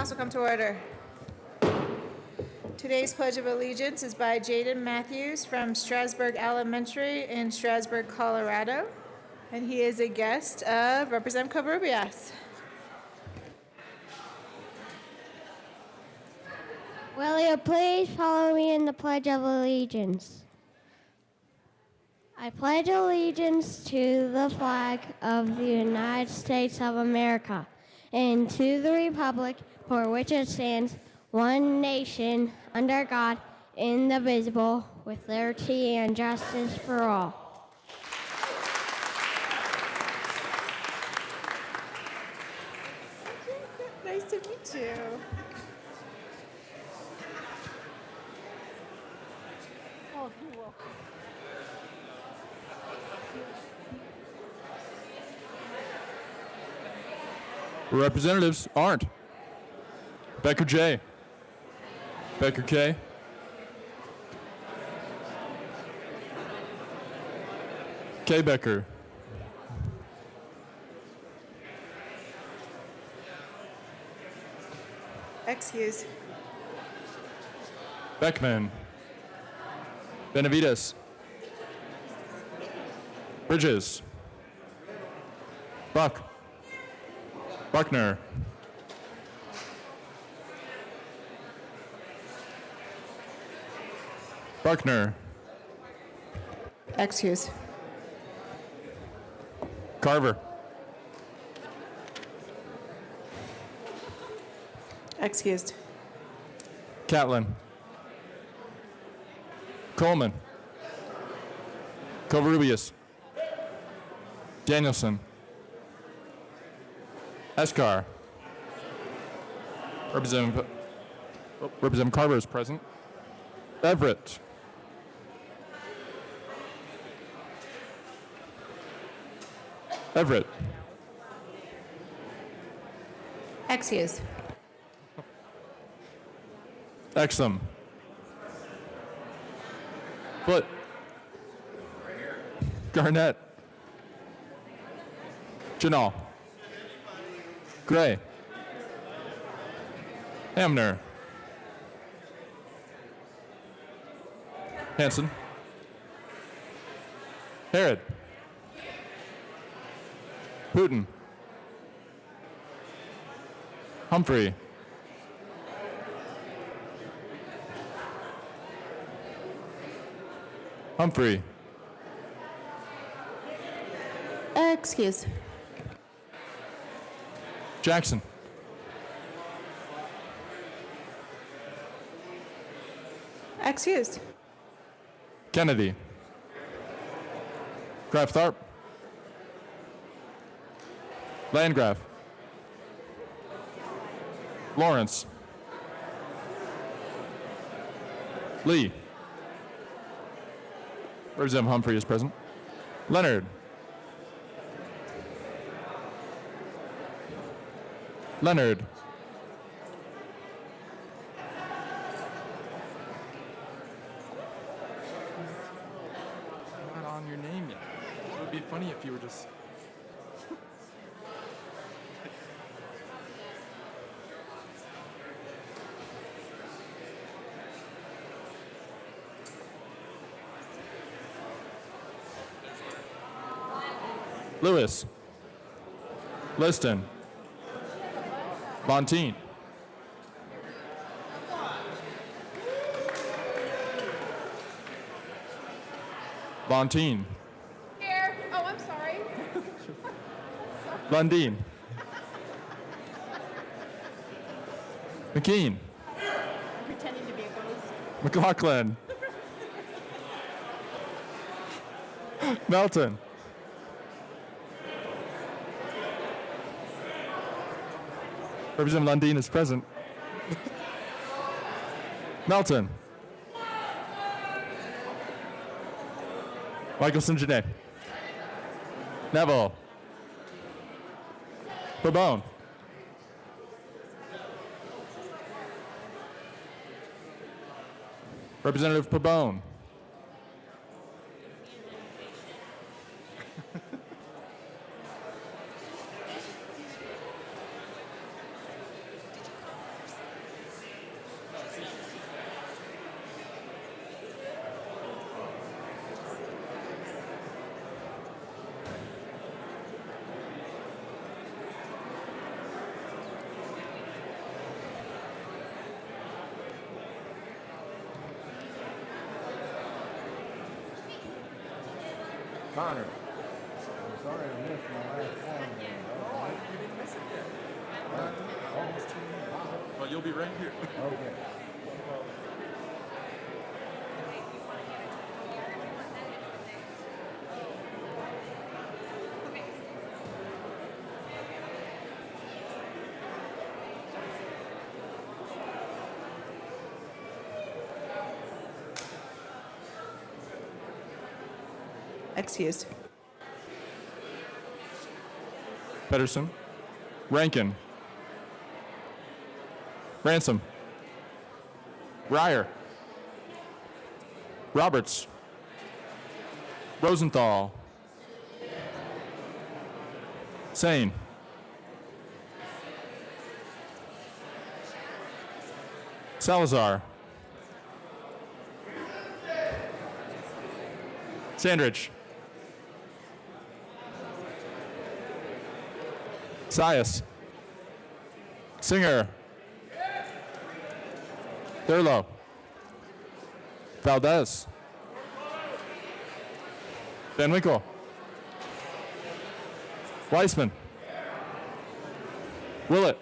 Council come to order. Today's Pledge of Allegiance is by Jaden Matthews from Strasburg Elementary in Strasburg, Colorado. And he is a guest of Representative Covarrubias. Will you please follow me in the Pledge of Allegiance? I pledge allegiance to the flag of the United States of America and to the republic for which it stands, one nation, under God, indivisible, with liberty and justice for all. Nice to meet you. Oh, you're welcome. Representatives aren't. Becker J. Becker K. K. Becker. Excuse. Beckman. Benavides. Bridges. Buck. Buckner. Buckner. Excuse. Carver. Excused. Catlin. Coleman. Covarrubias. Danielson. Escar. Representative Carver is present. Everett. Everett. Excused. Exum. Foot. Garnett. Janal. Gray. Hamner. Hanson. Herod. Putin. Humphrey. Humphrey. Excuse. Jackson. Excused. Kennedy. Graf Tharp. Landgraf. Lawrence. Lee. Representative Humphrey is present. Leonard. Leonard. Not on your name yet. It would be funny if you were just. Lewis. Liston. Montine. Montine. Here. Oh, I'm sorry. Lundeen. McKean. Pretending to be a ghost. McLaughlin. Melton. Representative Lundeen is present. Melton. Michelson Janae. Neville. Pabone. Representative Pabone. Connor. I'm sorry I missed my last one. You didn't miss it yet. Almost 2 minutes. Well, you'll be right here. Okay. Excused. Pedersen. Rankin. Ransom. Ryer. Roberts. Rosenthal. Sane. Salazar. Sandridge. Sias. Singer. Thurlow. Valdez. Van Winkle. Weissman. Willett.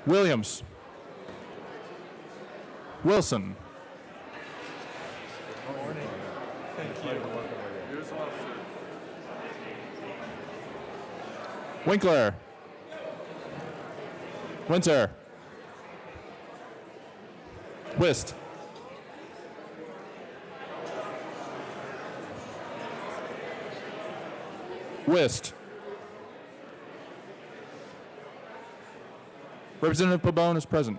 Williams. Wilson. Winkler. Winter. Wist. Wist. Representative Pabon is present.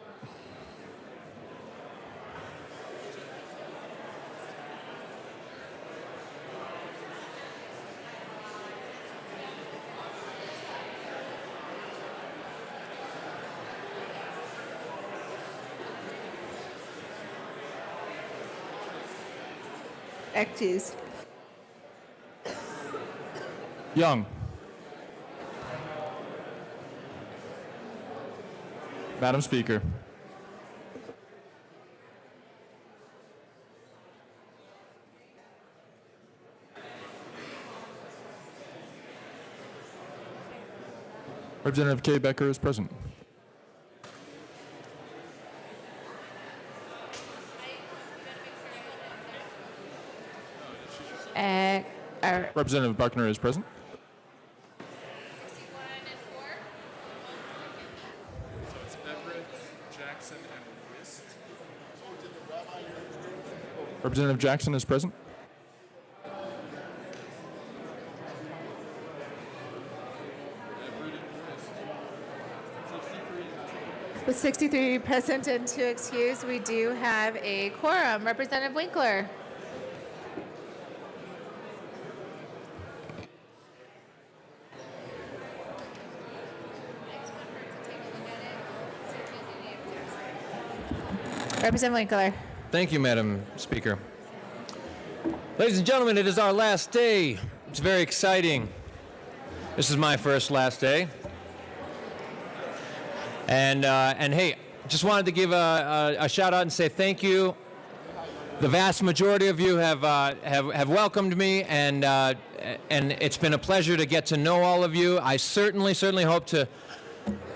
Excused. Young. Madam Speaker. Representative Kay Becker is present. Representative Buckner is present. So it's Everett, Jackson, and Wist. Representative Jackson is present. With 63 present and 2 excused, we do have a quorum. Representative Winkler. Representative Winkler. Thank you, Madam Speaker. Ladies and gentlemen, it is our last day. It's very exciting. This is my first last day. And hey, just wanted to give a shout out and say thank you. The vast majority of you have welcomed me, and it's been a pleasure to get to know all of you. I certainly hope to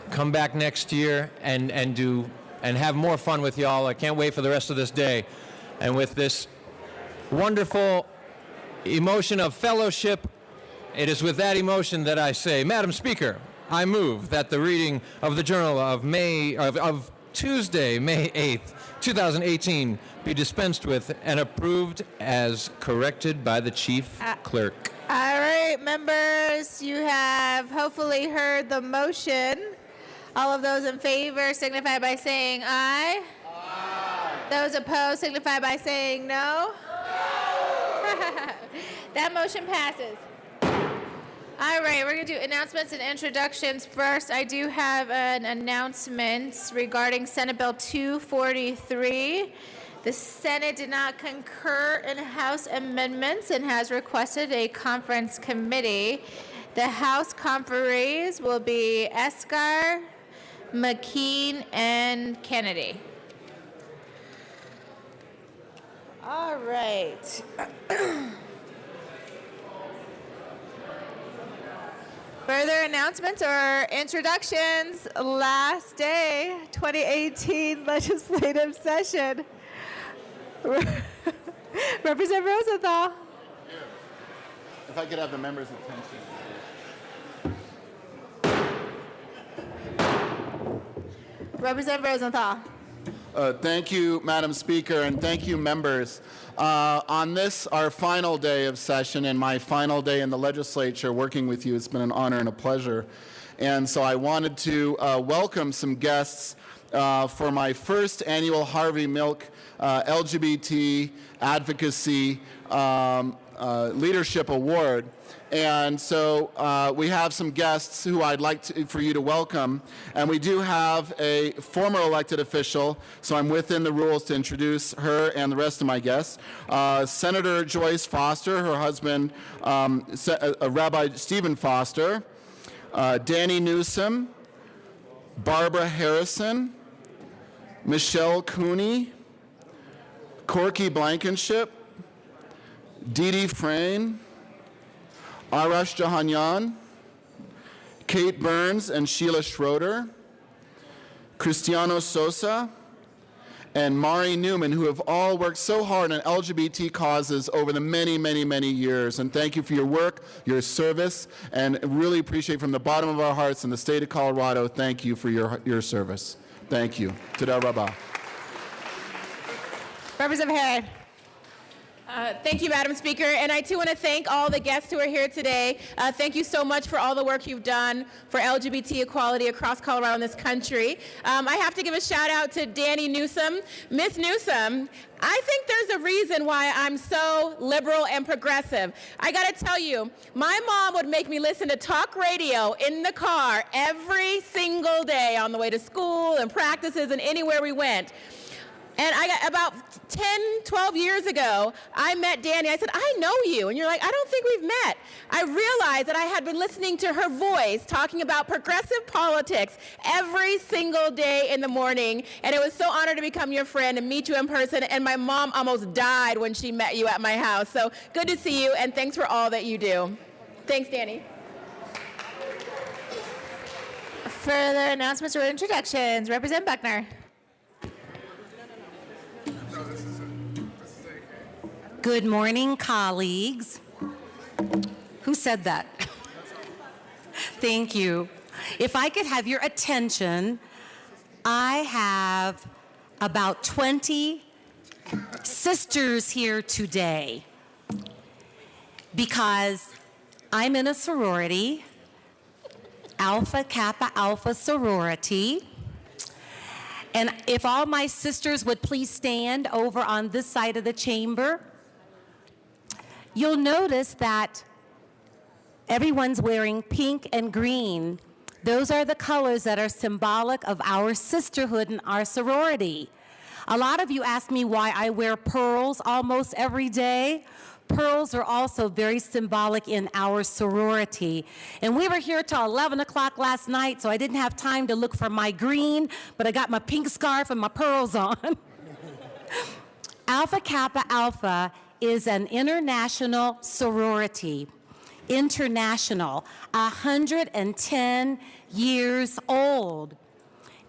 come back next year and have more fun with y'all. I can't wait for the rest of this day. And with this wonderful emotion of fellowship, it is with that emotion that I say, Madam Speaker, I move that the reading of the Journal of Tuesday, May 8th, 2018, be dispensed with and approved as corrected by the Chief Clerk. All right, members, you have hopefully heard the motion. All of those in favor signify by saying aye. Aye. Those opposed signify by saying no. That motion passes. All right, we're going to do announcements and introductions first. I do have an announcement regarding Senate Bill 243. The Senate did not concur in House amendments and has requested a conference committee. The House conferees will be Escar, McKean, and Kennedy. All right. Further announcements or introductions? Last day, 2018 legislative session. Representative Rosenthal. If I could have the members' attention. Representative Rosenthal. Thank you, Madam Speaker, and thank you, members. On this, our final day of session and my final day in the legislature working with you, it's been an honor and a pleasure. And so I wanted to welcome some guests for my first annual Harvey Milk LGBT Advocacy Leadership Award. And so we have some guests who I'd like for you to welcome. And we do have a former elected official, so I'm within the rules to introduce her and the rest of my guests. Senator Joyce Foster, her husband, Rabbi Stephen Foster, Danny Newsom, Barbara Harrison, Michelle Cooney, Corky Blankenship, Dee Dee Frayne, Arash Jahanyan, Kate Burns and Sheila Schroeder, Cristiano Sosa, and Mari Newman, who have all worked so hard on LGBT causes over the many, many, many years. And thank you for your work, your service, and really appreciate from the bottom of our hearts in the state of Colorado, thank you for your service. Thank you. Toda Rabbah. Representative Herod. Thank you, Madam Speaker. And I too want to thank all the guests who are here today. Thank you so much for all the work you've done for LGBT equality across Colorado and this country. I have to give a shout out to Danny Newsom. Miss Newsom, I think there's a reason why I'm so liberal and progressive. I got to tell you, my mom would make me listen to talk radio in the car every single day on the way to school and practices and anywhere we went. And I got about 10, 12 years ago, I met Danny. I said, I know you. And you're like, I don't think we've met. I realized that I had been listening to her voice talking about progressive politics every single day in the morning. And it was so honored to become your friend and meet you in person. And my mom almost died when she met you at my house. So good to see you, and thanks for all that you do. Thanks, Danny. Further announcements or introductions? Representative Buckner. Good morning, colleagues. Who said that? Thank you. If I could have your attention, I have about 20 sisters here today because I'm in a sorority, Alpha Kappa Alpha sorority. And if all my sisters would please stand over on this side of the chamber, you'll notice that everyone's wearing pink and green. Those are the colors that are symbolic of our sisterhood and our sorority. A lot of you ask me why I wear pearls almost every day. Pearls are also very symbolic in our sorority. And we were here till 11 o'clock last night, so I didn't have time to look for my green, but I got my pink scarf and my pearls on. Alpha Kappa Alpha is an international sorority. International, 110 years old.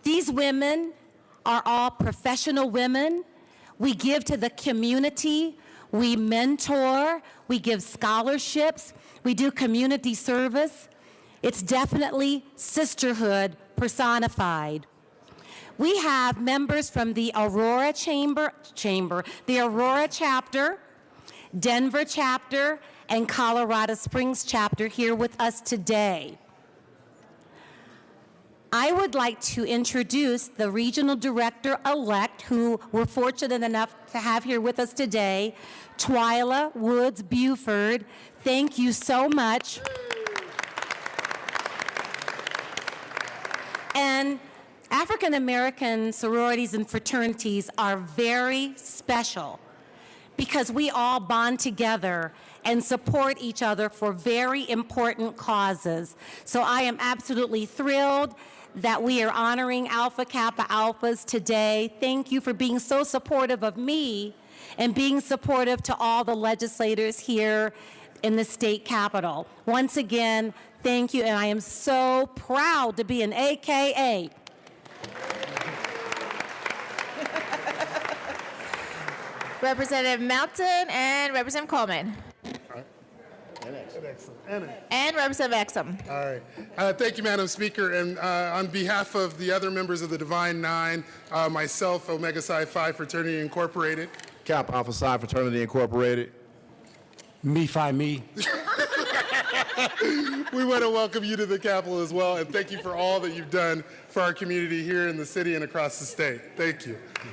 These women are all professional women. We give to the community. We mentor, we give scholarships, we do community service. It's definitely sisterhood personified. We have members from the Aurora the Aurora chapter, Denver chapter, and Colorado Springs chapter here with us today. I would like to introduce the regional director-elect who we're fortunate enough to have here with us today, Twyla Woods Buford. Thank you so much. And African American sororities and fraternities are very special because we all bond together and support each other for very important causes. So I am absolutely thrilled that we are honoring Alpha Kappa Alphas today. Thank you for being so supportive of me and being supportive to all the legislators here in the state capitol. Once again, thank you, and I am so proud to be an AKA. Representative Melton and Representative Coleman. And Representative Exum. All right. Thank you, Madam Speaker. And on behalf of the other members of the Divine Nine, myself, Omega Psi Phi Fraternity Incorporated. Kappa Alpha Psi Fraternity Incorporated. Me, Phi, me. We want to welcome you to the Capitol as well, and thank you for all that you've done for our community here in the city and across the state. Thank you. That's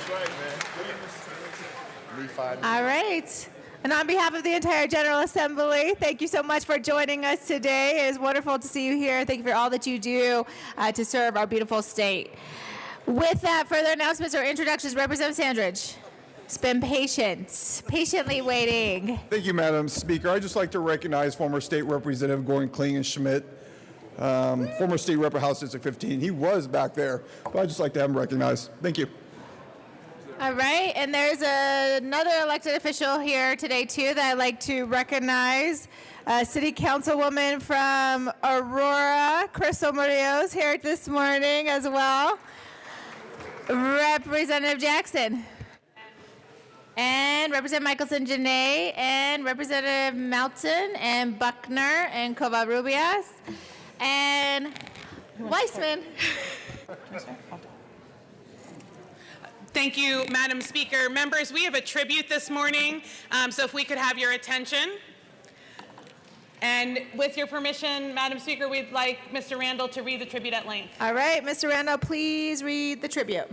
right, man. Me, Phi, me. All right. And on behalf of the entire General Assembly, thank you so much for joining us today. It is wonderful to see you here. Thank you for all that you do to serve our beautiful state. With that, further announcements or introductions, Representative Sandridge. It's been patiently waiting. Thank you, Madam Speaker. I'd just like to recognize former State Representative Gordon Klingenschmidt, former State Rep of House District 15. He was back there, but I'd just like to have him recognized. Thank you. All right, and there's another elected official here today, too, that I'd like to recognize. City Councilwoman from Aurora, Crystal Murillo's here this morning as well. Representative Jackson. And Representative Michelson Janae, and Representative Melton, and Buckner, and Covarrubias, and Weissman. Thank you, Madam Speaker. Members, we have a tribute this morning, so if we could have your attention. And with your permission, Madam Speaker, we'd like Mr. Randall to read the tribute at length. All right, Mr. Randall, please read the tribute.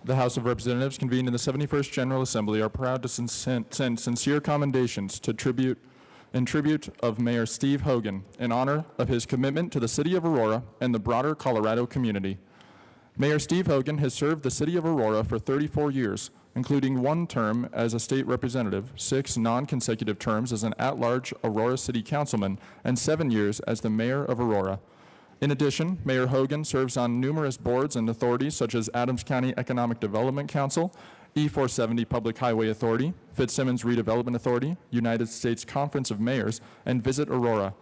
The House of Representatives, convened in the 71st General Assembly, are proud to send sincere commendations to tribute of Mayor Steve Hogan in honor of his commitment to the City of Aurora and the broader Colorado community. Mayor Steve Hogan has served the City of Aurora for 34 years, including one term as a state representative, 6 non-consecutive terms as an at-large Aurora City Councilman, and 7 years as the Mayor of Aurora. In addition, Mayor Hogan serves on numerous boards and authorities such as Adams County Economic Development Council, E470 Public Highway Authority, Fitzsimmons Redevelopment Authority, United States Conference of Mayors, and Visit Aurora.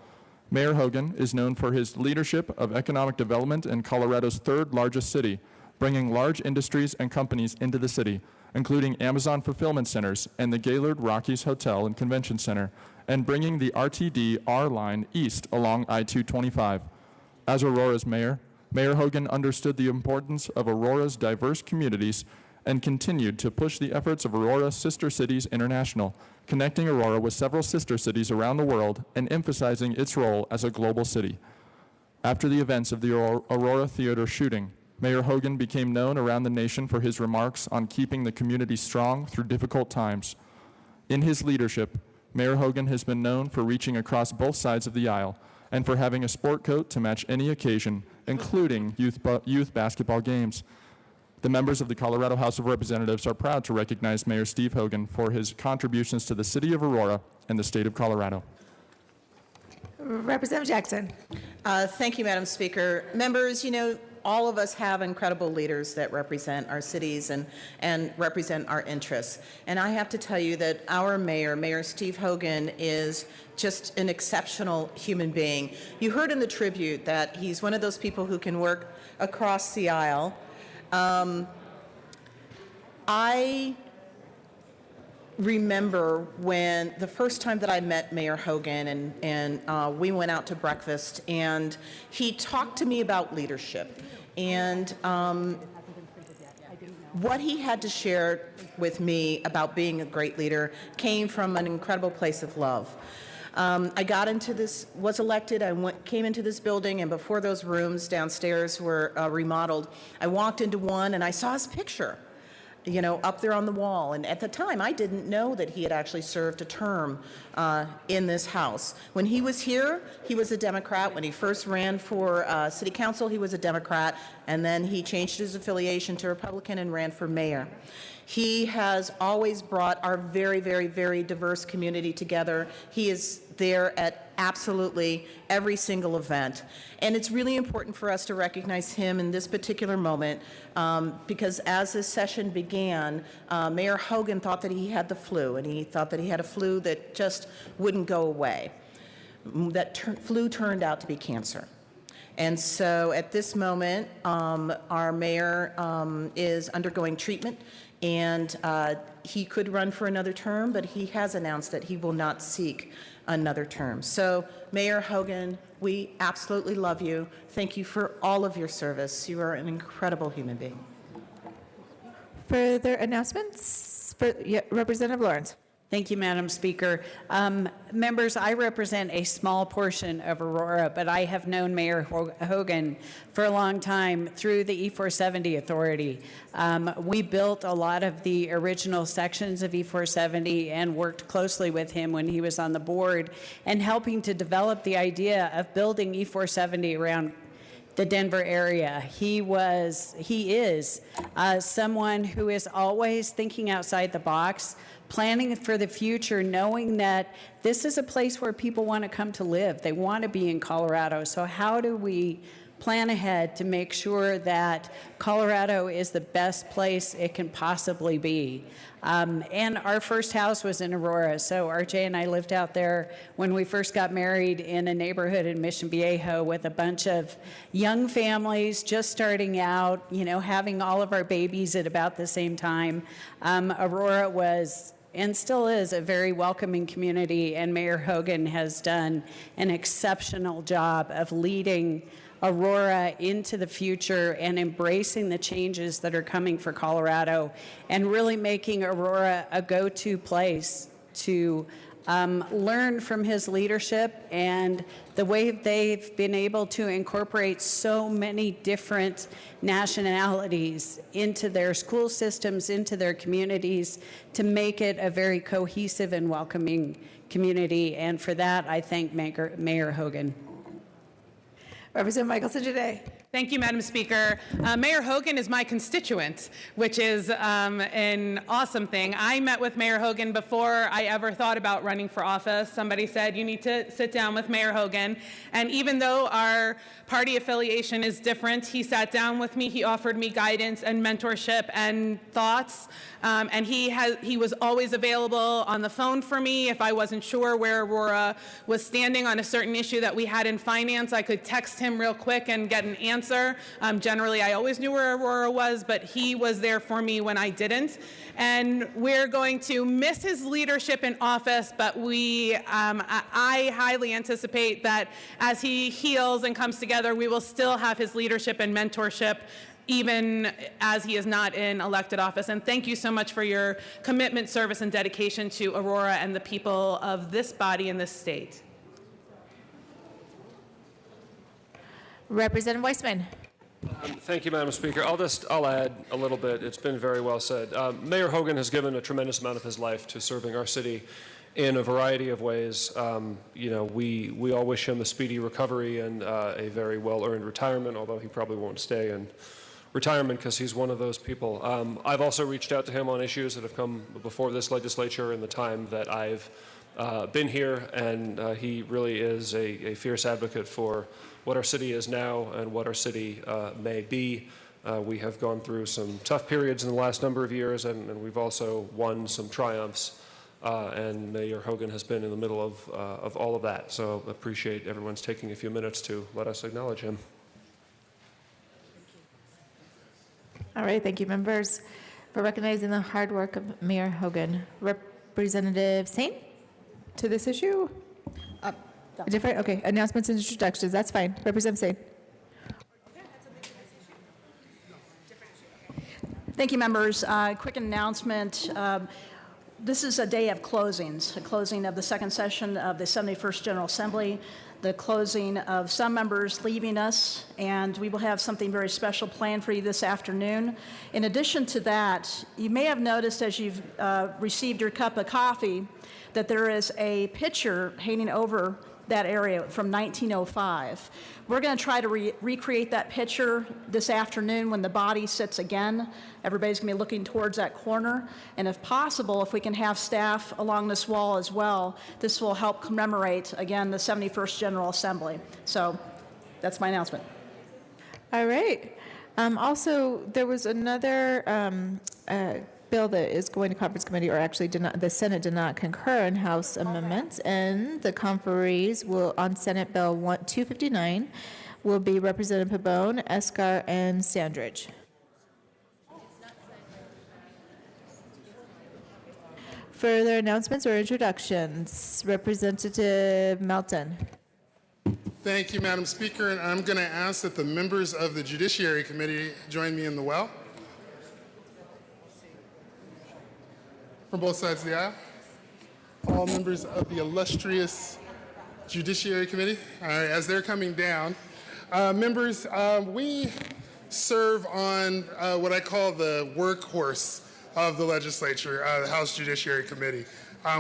Mayor Hogan is known for his leadership of economic development in Colorado's 3rd largest city, bringing large industries and companies into the city, including Amazon fulfillment centers and the Gaylord Rockies Hotel and Convention Center, and bringing the RTD R line east along I-225. As Aurora's mayor, Mayor Hogan understood the importance of Aurora's diverse communities and continued to push the efforts of Aurora Sister Cities International, connecting Aurora with several sister cities around the world and emphasizing its role as a global city. After the events of the Aurora Theater shooting, Mayor Hogan became known around the nation for his remarks on keeping the community strong through difficult times. In his leadership, Mayor Hogan has been known for reaching across both sides of the aisle and for having a sport coat to match any occasion, including youth basketball games. The members of the Colorado House of Representatives are proud to recognize Mayor Steve Hogan for his contributions to the City of Aurora and the state of Colorado. Representative Jackson. Thank you, Madam Speaker. Members, you know, all of us have incredible leaders that represent our cities and represent our interests. And I have to tell you that our mayor, Mayor Steve Hogan, is just an exceptional human being. You heard in the tribute that he's one of those people who can work across the aisle. I remember when the first time that I met Mayor Hogan and we went out to breakfast and he talked to me about leadership and what he had to share with me about being a great leader came from an incredible place of love. I got into this, was elected, came into this building, and before those rooms downstairs were remodeled, I walked into one and I saw his picture, you know, up there on the wall. And at the time, I didn't know that he had actually served a term in this House. When he was here, he was a Democrat. When he first ran for City Council, he was a Democrat, and then he changed his affiliation to Republican and ran for mayor. He has always brought our very, very, very diverse community together. He is there at absolutely every single event. And it's really important for us to recognize him in this particular moment because as this session began, Mayor Hogan thought that he had the flu, and he thought that he had a flu that just wouldn't go away. That flu turned out to be cancer. And so at this moment, our mayor is undergoing treatment And he could run for another term, but he has announced that he will not seek another term. So, Mayor Hogan, we absolutely love you. Thank you for all of your service. You are an incredible human being. Further announcements? Representative Lawrence. Thank you, Madam Speaker. Members, I represent a small portion of Aurora, but I have known Mayor Hogan for a long time through the E470 Authority. We built a lot of the original sections of E470 and worked closely with him when he was on the board and helping to develop the idea of building E470 around the Denver area. He is someone who is always thinking outside the box, planning for the future, knowing that this is a place where people want to come to live. They want to be in Colorado. So how do we plan ahead to make sure that Colorado is the best place it can possibly be? And our first house was in Aurora, so RJ and I lived out there when we first got married in a neighborhood in Mission Viejo with a bunch of young families just starting out, you know, having all of our babies at about the same time. Aurora was and still is a very welcoming community, and Mayor Hogan has done an exceptional job of leading Aurora into the future and embracing the changes that are coming for Colorado and really making Aurora a go-to place to learn from his leadership and the way they've been able to incorporate so many different nationalities into their school systems, into their communities, to make it a very cohesive and welcoming community. And for that, I thank Mayor Hogan. Representative Michelson today. Thank you, Madam Speaker. Mayor Hogan is my constituent, which is an awesome thing. I met with Mayor Hogan before I ever thought about running for office. Somebody said, you need to sit down with Mayor Hogan. And even though our party affiliation is different, he sat down with me. He offered me guidance and mentorship and thoughts. And he was always available on the phone for me. If I wasn't sure where Aurora was standing on a certain issue that we had in finance, I could text him real quick and get an answer. Generally, I always knew where Aurora was, but he was there for me when I didn't. And we're going to miss his leadership in office, but I highly anticipate that as he heals and comes together, we will still have his leadership and mentorship even as he is not in elected office. And thank you so much for your commitment, service, and dedication to Aurora and the people of this body and this state. Representative Weissman. Thank you, Madam Speaker. I'll add a little bit. It's been very well said. Mayor Hogan has given a tremendous amount of his life to serving our city in a variety of ways. You know, we all wish him a speedy recovery and a very well-earned retirement, although he probably won't stay in retirement because he's one of those people. I've also reached out to him on issues that have come before this legislature in the time that I've been here, and he really is a fierce advocate for what our city is now and what our city may be. We have gone through some tough periods in the last number of years, and we've also won some triumphs. And Mayor Hogan has been in the middle of all of that. So appreciate everyone's taking a few minutes to let us acknowledge him. All right, thank you, members, for recognizing the hard work of Mayor Hogan. Representative Sain to this issue? Different? Okay, announcements and introductions, that's fine. Representative Sain. Thank you, members. Quick announcement. This is a day of closings, a closing of the second session of the 71st General Assembly, the closing of some members leaving us, and we will have something very special planned for you this afternoon. In addition to that, you may have noticed as you've received your cup of coffee that there is a picture hanging over that area from 1905. We're going to try to recreate that picture this afternoon when the body sits again. Everybody's going to be looking towards that corner. And if possible, if we can have staff along this wall as well, this will help commemorate, again, the 71st General Assembly. So that's my announcement. All right. Also, there was another bill that is going to conference committee, or actually the Senate did not concur in House amendments, and the conferees will on Senate Bill 259 will be Representative Pabon, Escar, and Sandridge. Further announcements or introductions? Representative Melton. Thank you, Madam Speaker, and I'm going to ask that the members of the Judiciary Committee join me in the well. From both sides of the aisle. All members of the illustrious Judiciary Committee. All right, as they're coming down. Members, we serve on what I call the workhorse of the legislature, the House Judiciary Committee.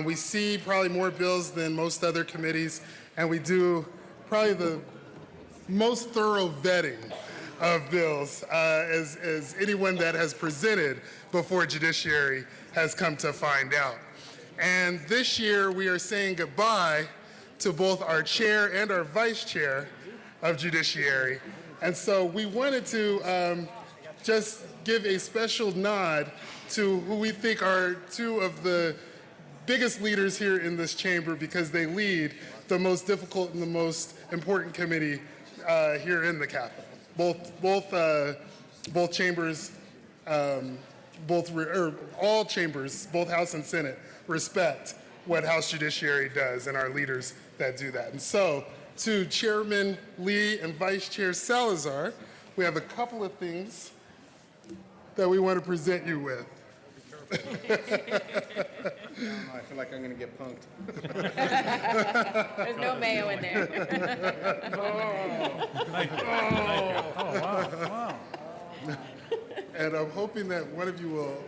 We see probably more bills than most other committees, and we do probably the most thorough vetting of bills as anyone that has presented before Judiciary has come to find out. And this year we are saying goodbye to both our chair and our vice chair of Judiciary. And so we wanted to just give a special nod to who we think are two of the biggest leaders here in this chamber, because they lead the most difficult and the most important committee here in the Capitol. Both chambers, all chambers, both House and Senate, respect what House Judiciary does and our leaders that do that. And so, to Chairman Lee and Vice Chair Salazar, we have a couple of things that we want to present you with. I feel like I'm going to get punked. There's no mayo in there. Thank you. Oh, wow. And I'm hoping that one of you will,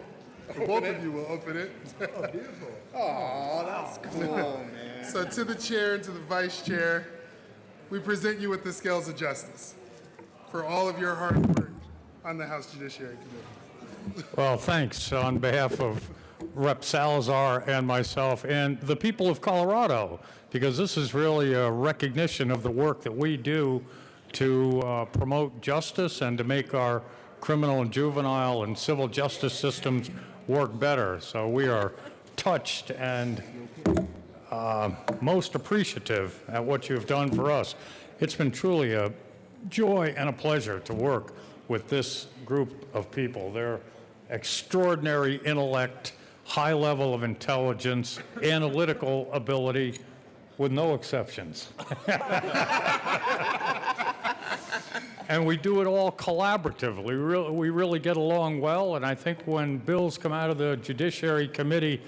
or both of you will open it. Oh, beautiful. Oh, that's cool, man. So to the chair and to the vice chair, we present you with the scales of justice for all of your hard work on the House Judiciary Committee. Well, thanks on behalf of Rep. Salazar and myself and the people of Colorado, because this is really a recognition of the work that we do to promote justice and to make our criminal and juvenile and civil justice systems work better. So we are touched and most appreciative at what you've done for us. It's been truly a joy and a pleasure to work with this group of people. They're extraordinary intellect, high level of intelligence, analytical ability, with no exceptions. And we do it all collaboratively. We really get along well, and I think when bills come out of the Judiciary Committee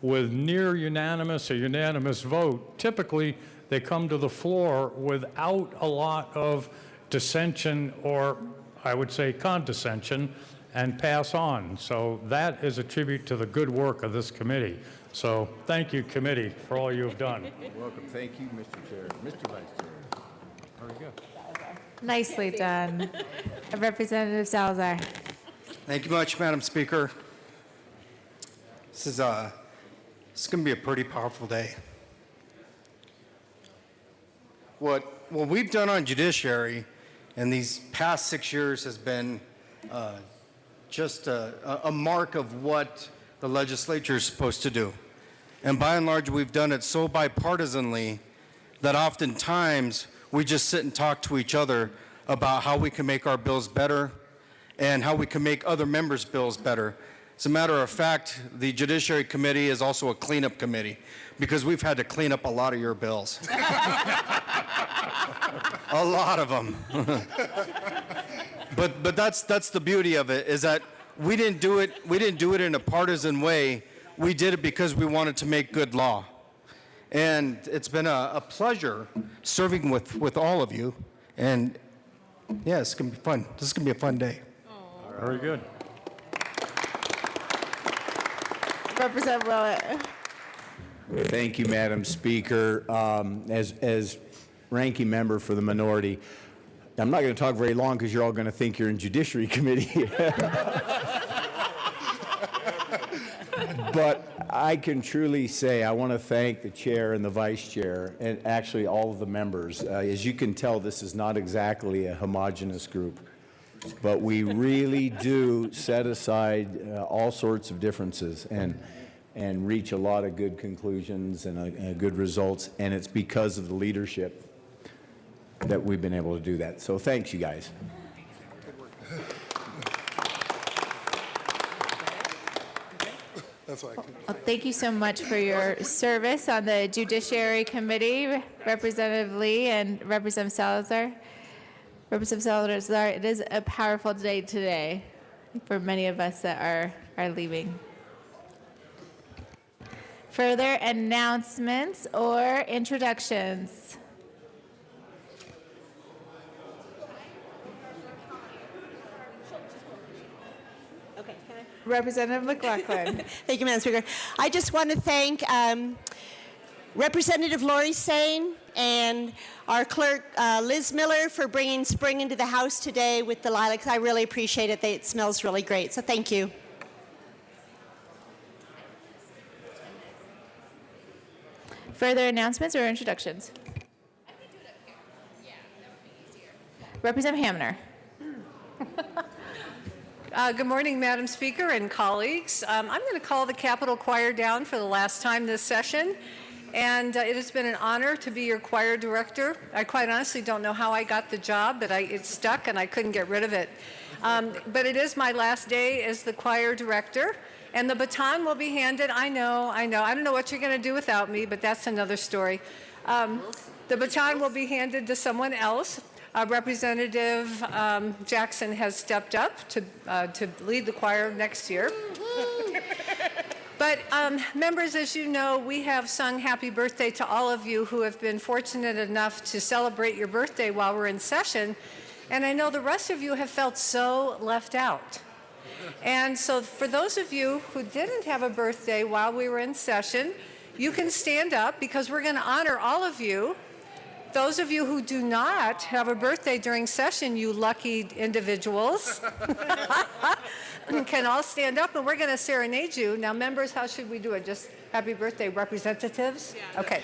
with near unanimous or unanimous vote, typically they come to the floor without a lot of dissension or, I would say, condescension, and pass on. So that is a tribute to the good work of this committee. So thank you, committee, for all you have done. Welcome. Thank you, Mr. Chair. Mr. Vice Chair. Very good. Nicely done. Representative Salazar. Thank you much, Madam Speaker. This is going to be a pretty powerful day. What we've done on judiciary in these past 6 years has been just a mark of what the legislature is supposed to do. And by and large, we've done it so bipartisanly that oftentimes we just sit and talk to each other about how we can make our bills better and how we can make other members' bills better. As a matter of fact, the Judiciary Committee is also a cleanup committee because we've had to clean up a lot of your bills. A lot of them. But that's the beauty of it, is that we didn't do it in a partisan way. We did it because we wanted to make good law. And it's been a pleasure serving with all of you. And yeah, it's going to be fun. This is going to be a fun day. Very good. Representative Willett. Thank you, Madam Speaker. As ranking member for the minority, I'm not going to talk very long because you're all going to think you're in Judiciary Committee. But I can truly say I want to thank the chair and the vice chair and actually all of the members. As you can tell, this is not exactly a homogeneous group, but we really do set aside all sorts of differences and reach a lot of good conclusions and good results, and it's because of the leadership that we've been able to do that. So thanks, you guys. That's why I couldn't. Well, thank you so much for your service on the Judiciary Committee, Representative Lee and Representative Salazar. Representative Salazar, it is a powerful day today for many of us that are leaving. Further announcements or introductions? Representative McLaughlin. Thank you, Madam Speaker. I just want to thank Representative Lori Sane and our clerk, Liz Miller, for bringing spring into the House today with the lilacs. I really appreciate it. It smells really great, so thank you. Further announcements or introductions? Representative Hamner. Good morning, Madam Speaker and colleagues. I'm going to call the Capitol Choir down for the last time this session, and it has been an honor to be your choir director. I quite honestly don't know how I got the job, but it stuck and I couldn't get rid of it. But it is my last day as the choir director, and the baton will be handed. I know. I don't know what you're going to do without me, but that's another story. The baton will be handed to someone else. Representative Jackson has stepped up to lead the choir next year. But members, as you know, we have sung happy birthday to all of you who have been fortunate enough to celebrate your birthday while we're in session. And I know the rest of you have felt so left out. And so for those of you who didn't have a birthday while we were in session, you can stand up because we're going to honor all of you. Those of you who do not have a birthday during session, you lucky individuals, can all stand up and we're going to serenade you. Now, members, how should we do it? Just happy birthday, representatives? Okay.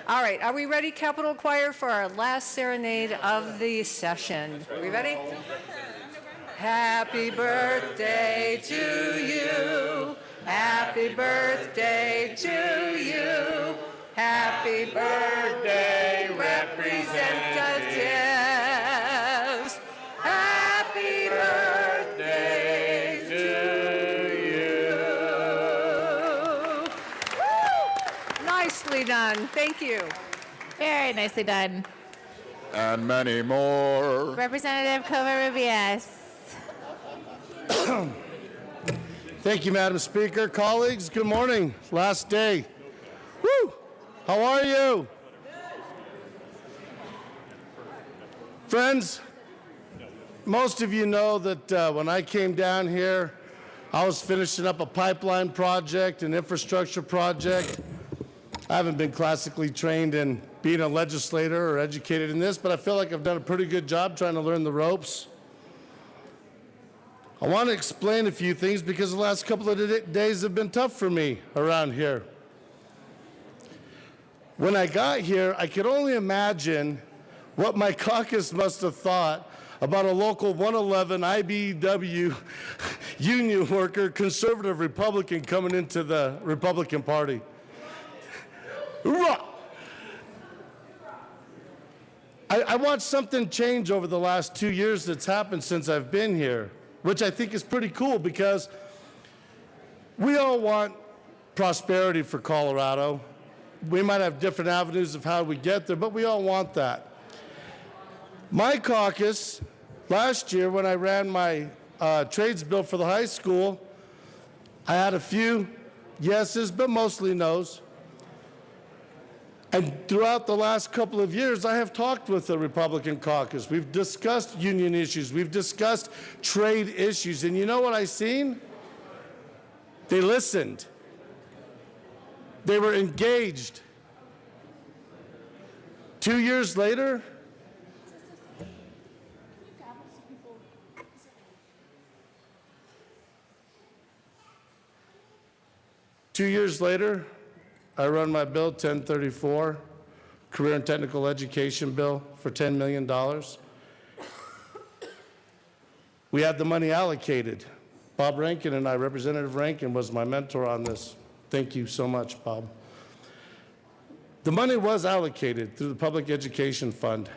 All right. Are we ready, Capitol Choir, for our last serenade of the session? Are we ready? Happy birthday to you. Happy birthday to you. Happy birthday, representatives. Happy birthday to you. Woo! Nicely done. Thank you. Very nicely done. And many more. Representative Covarrubias. Thank you, Madam Speaker. Colleagues, good morning. Last day. Woo! How are you? Friends, most of you know that when I came down here, I was finishing up a pipeline project, an infrastructure project. I haven't been classically trained in being a legislator or educated in this, but I feel like I've done a pretty good job trying to learn the ropes. I want to explain a few things because the last couple of days have been tough for me around here. When I got here, I could only imagine what my caucus must have thought about a local 111 IBEW union worker, conservative Republican, coming into the Republican Party. Hoorah! I watched something change over the last 2 years that's happened since I've been here, which I think is pretty cool because we all want prosperity for Colorado. We might have different avenues of how we get there, but we all want that. My caucus, last year when I ran my trades bill for the high school, I had a few yeses, but mostly nos. And throughout the last couple of years, I have talked with the Republican caucus. We've discussed union issues. We've discussed trade issues. And you know what I've seen? They listened. They were engaged. 2 years later, I run my bill 1034, Career and Technical Education Bill for $10 million. We had the money allocated. Bob Rankin and I, Representative Rankin was my mentor on this. Thank you so much, Bob. The money was allocated through the Public Education Fund.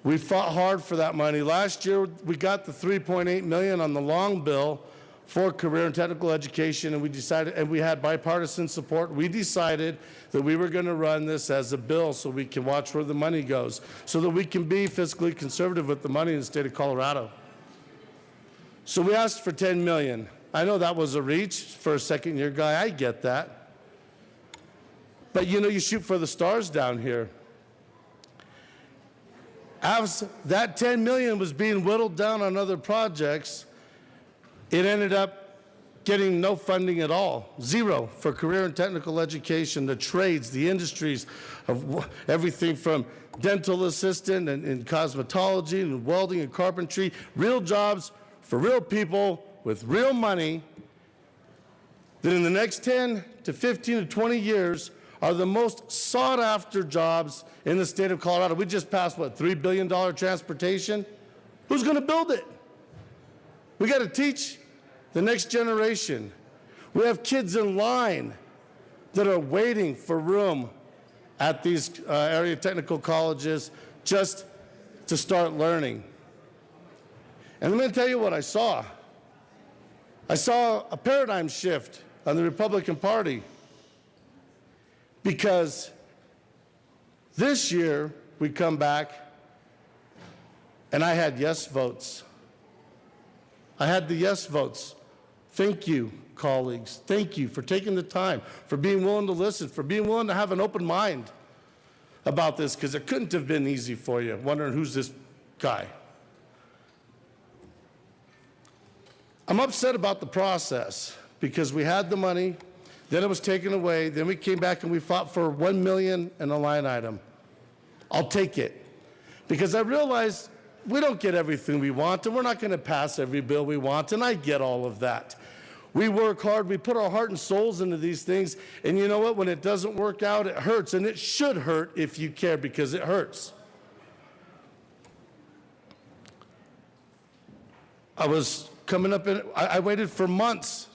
We fought hard for that money. Last year, we got the $3.8 million on the long bill for career and technical education, and we had bipartisan support. We decided that we were going to run this as a bill so we can watch where the money goes, so that we can be fiscally conservative with the money in the state of Colorado. So we asked for $10 million. I know that was a reach for a second-year guy. I get that. But you know, you shoot for the stars down here. As that $10 million was being whittled down on other projects, it ended up getting no funding at all. Zero for career and technical education, the trades, the industries, of everything from dental assistant and cosmetology and welding and carpentry, real jobs for real people with real money that in the next 10 to 15 to 20 years are the most sought after jobs in the state of Colorado. We just passed, what, $3 billion transportation? Who's going to build it? We got to teach the next generation. We have kids in line that are waiting for room at these area technical colleges just to start learning. And I'm going to tell you what I saw. I saw a paradigm shift on the Republican Party, because this year we come back and I had yes votes. I had the yes votes. Thank you, colleagues. Thank you for taking the time, for being willing to listen, for being willing to have an open mind about this, because it couldn't have been easy for you, wondering who's this guy. I'm upset about the process because we had the money, then it was taken away, then we came back and we fought for $1 million in a line item. I'll take it, because I realize we don't get everything we want, and we're not going to pass every bill we want, and I get all of that. We work hard, we put our heart and souls into these things, and you know what? When it doesn't work out, it hurts, and it should hurt if you care, because it hurts. I was coming up in, I waited for months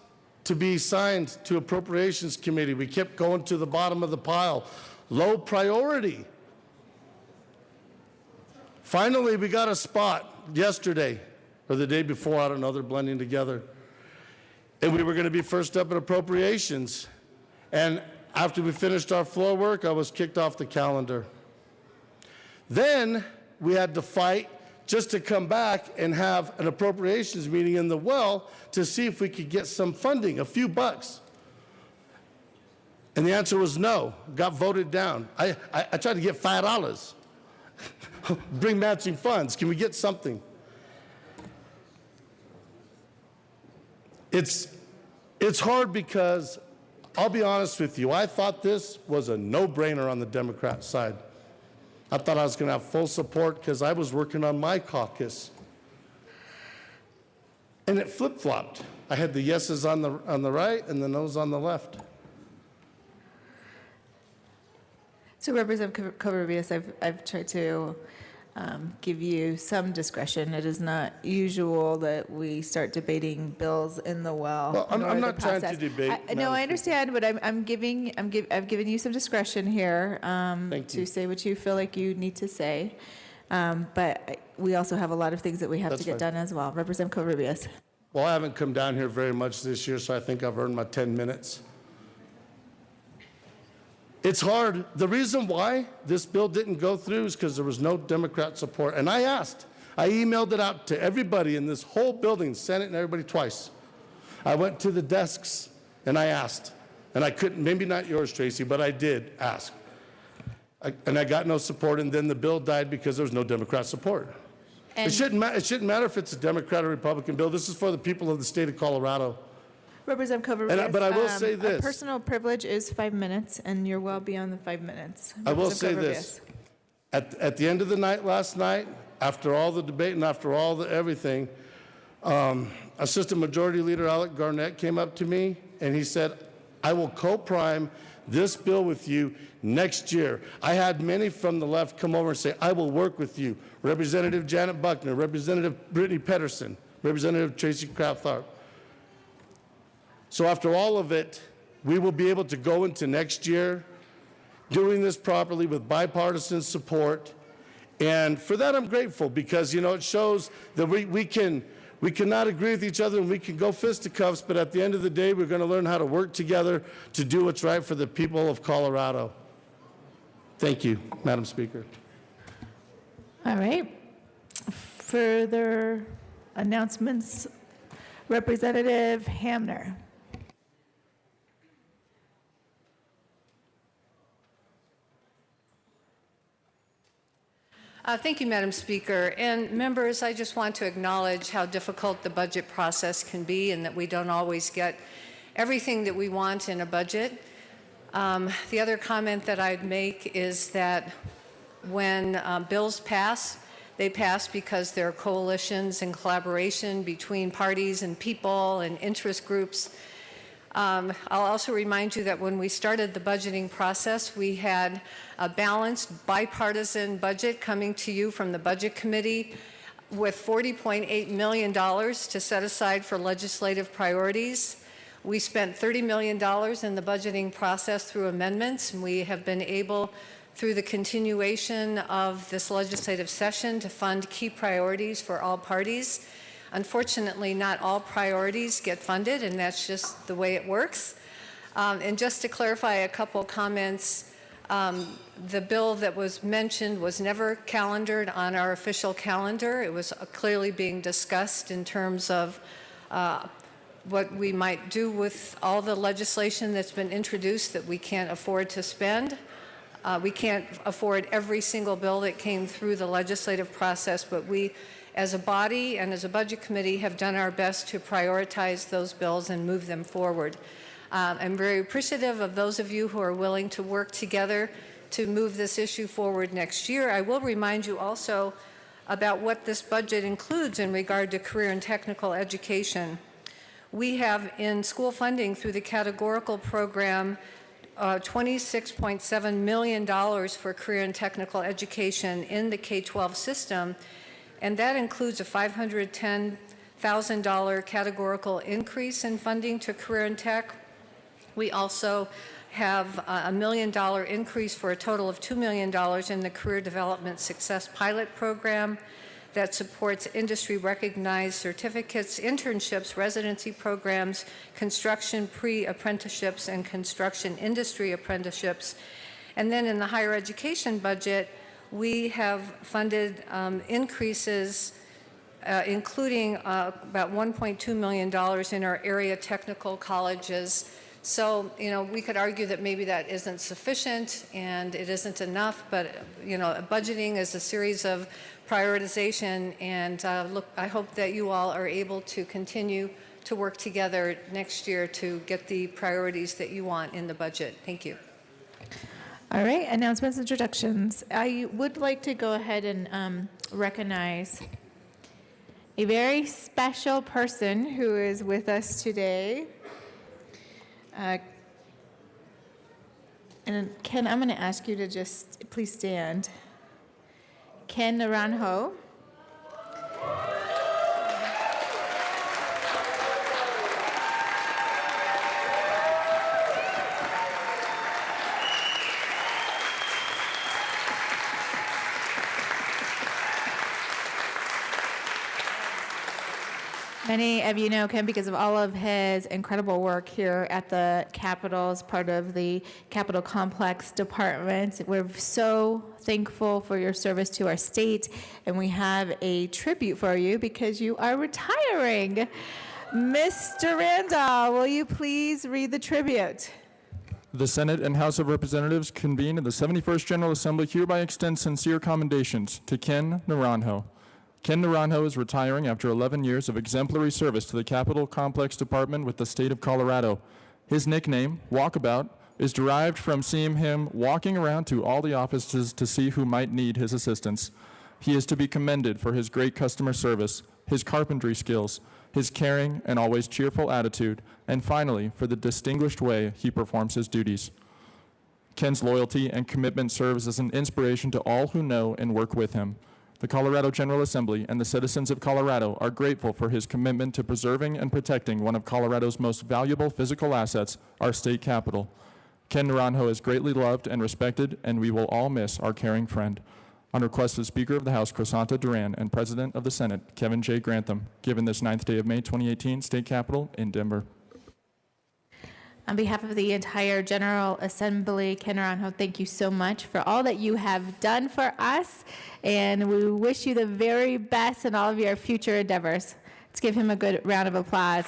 to be signed to Appropriations Committee. We kept going to the bottom of the pile. Low priority. Finally, we got a spot yesterday, or the day before, I don't know, they're blending together. And we were going to be first up in appropriations. And after we finished our floor work, I was kicked off the calendar. Then we had to fight just to come back and have an appropriations meeting in the well to see if we could get some funding, a few bucks. And the answer was no, got voted down. I tried to get $5. Bring matching funds, can we get something? It's hard because, I'll be honest with you, I thought this was a no-brainer on the Democrat side. I thought I was going to have full support because I was working on my caucus. And it flip-flopped. I had the yeses on the right and the noes on the left. So Representative Covarrubias, I've tried to give you some discretion. It is not usual that we start debating bills in the well. Well, I'm not trying to process. debate. No, I understand, but I've given you some discretion here to say what you feel like you need to say. But we also have a lot of things that we have to get done as well. Representative Covarrubias. Well, I haven't come down here very much this year, so I think I've earned my 10 minutes. It's hard. The reason why this bill didn't go through is because there was no Democrat support. And I asked. I emailed it out to everybody in this whole building, Senate and everybody twice. I went to the desks and I asked. And I couldn't, maybe not yours, Tracy, but I did ask. And I got no support, and then the bill died because there was no Democrat support. It shouldn't matter if it's a Democrat or Republican bill. This is for the people of the state of Colorado. Representative Covarrubias. But I will say this. A personal privilege is 5 minutes, and you're well beyond the 5 minutes. I will say this. At the end of the night last night, after all the debate and after all the everything, Assistant Majority Leader Alec Garnett came up to me and he said, I will co-prime this bill with you next year. I had many from the left come over and say, I will work with you. Representative Janet Buckner, Representative Brittany Pedersen, Representative Tracy Craft-Tharp. So after all of it, we will be able to go into next year doing this properly with bipartisan support. And for that, I'm grateful because, you know, it shows that we can We cannot agree with each other and we can go fisticuffs, but at the end of the day, we're going to learn how to work together to do what's right for the people of Colorado. Thank you, Madam Speaker. All right. Further announcements. Representative Hamner. Thank you, Madam Speaker. And members, I just want to acknowledge how difficult the budget process can be and that we don't always get everything that we want in a budget. The other comment that I'd make is that when bills pass, they pass because there are coalitions and collaboration between parties and people and interest groups. I'll also remind you that when we started the budgeting process, we had a balanced bipartisan budget coming to you from the Budget Committee with $40.8 million to set aside for legislative priorities. We spent $30 million in the budgeting process through amendments, and we have been able, through the continuation of this legislative session, to fund key priorities for all parties. Unfortunately, not all priorities get funded, and that's just the way it works. And just to clarify a couple comments, the bill that was mentioned was never calendared on our official calendar. It was clearly being discussed in terms of what we might do with all the legislation that's been introduced that we can't afford to spend. We can't afford every single bill that came through the legislative process, but we, as a body and as a budget committee, have done our best to prioritize those bills and move them forward. I'm very appreciative of those of you who are willing to work together to move this issue forward next year. I will remind you also about what this budget includes in regard to career and technical education. We have in school funding through the categorical program $26.7 million for career and technical education in the K-12 system, and that includes a $510,000 categorical increase in funding to career and tech. We also have a $1 million increase for a total of $2 million in the Career Development Success Pilot Program that supports industry-recognized certificates, internships, residency programs, construction pre-apprenticeships, and construction industry apprenticeships. And then in the higher education budget, we have funded increases, including about $1.2 million in our area technical colleges. So, we could argue that maybe that isn't sufficient and it isn't enough, but, budgeting is a series of prioritization, and I hope that you all are able to continue to work together next year to get the priorities that you want in the budget. Thank you. All right, announcements, introductions. I would like to go ahead and recognize a very special person who is with us today. And Ken, I'm going to ask you to just please stand. Ken Naranjo. Many of you know Ken because of all of his incredible work here at the Capitol as part of the Capitol Complex Department. We're so thankful for your service to our state, and we have a tribute for you because you are retiring. Mr. Randall, will you please read the tribute? The Senate and House of Representatives convened in the 71st General Assembly hereby extend sincere commendations to Ken Naranjo. Ken Naranjo is retiring after 11 years of exemplary service to the Capitol Complex Department with the state of Colorado. His nickname, Walkabout, is derived from seeing him walking around to all the offices to see who might need his assistance. He is to be commended for his great customer service, his carpentry skills, his caring and always cheerful attitude, and finally, for the distinguished way he performs his duties. Ken's loyalty and commitment serves as an inspiration to all who know and work with him. The Colorado General Assembly and the citizens of Colorado are grateful for his commitment to preserving and protecting one of Colorado's most valuable physical assets, our state capitol. Ken Naranjo is greatly loved and respected, and we will all miss our caring friend. on request of Speaker of the House Crisanta Duran and President of the Senate Kevin J. Grantham, given this 9th day of May 2018, State Capitol in Denver. On behalf of the entire General Assembly, Ken Naranjo, thank you so much for all that you have done for us, and we wish you the very best in all of your future endeavors. Let's give him a good round of applause.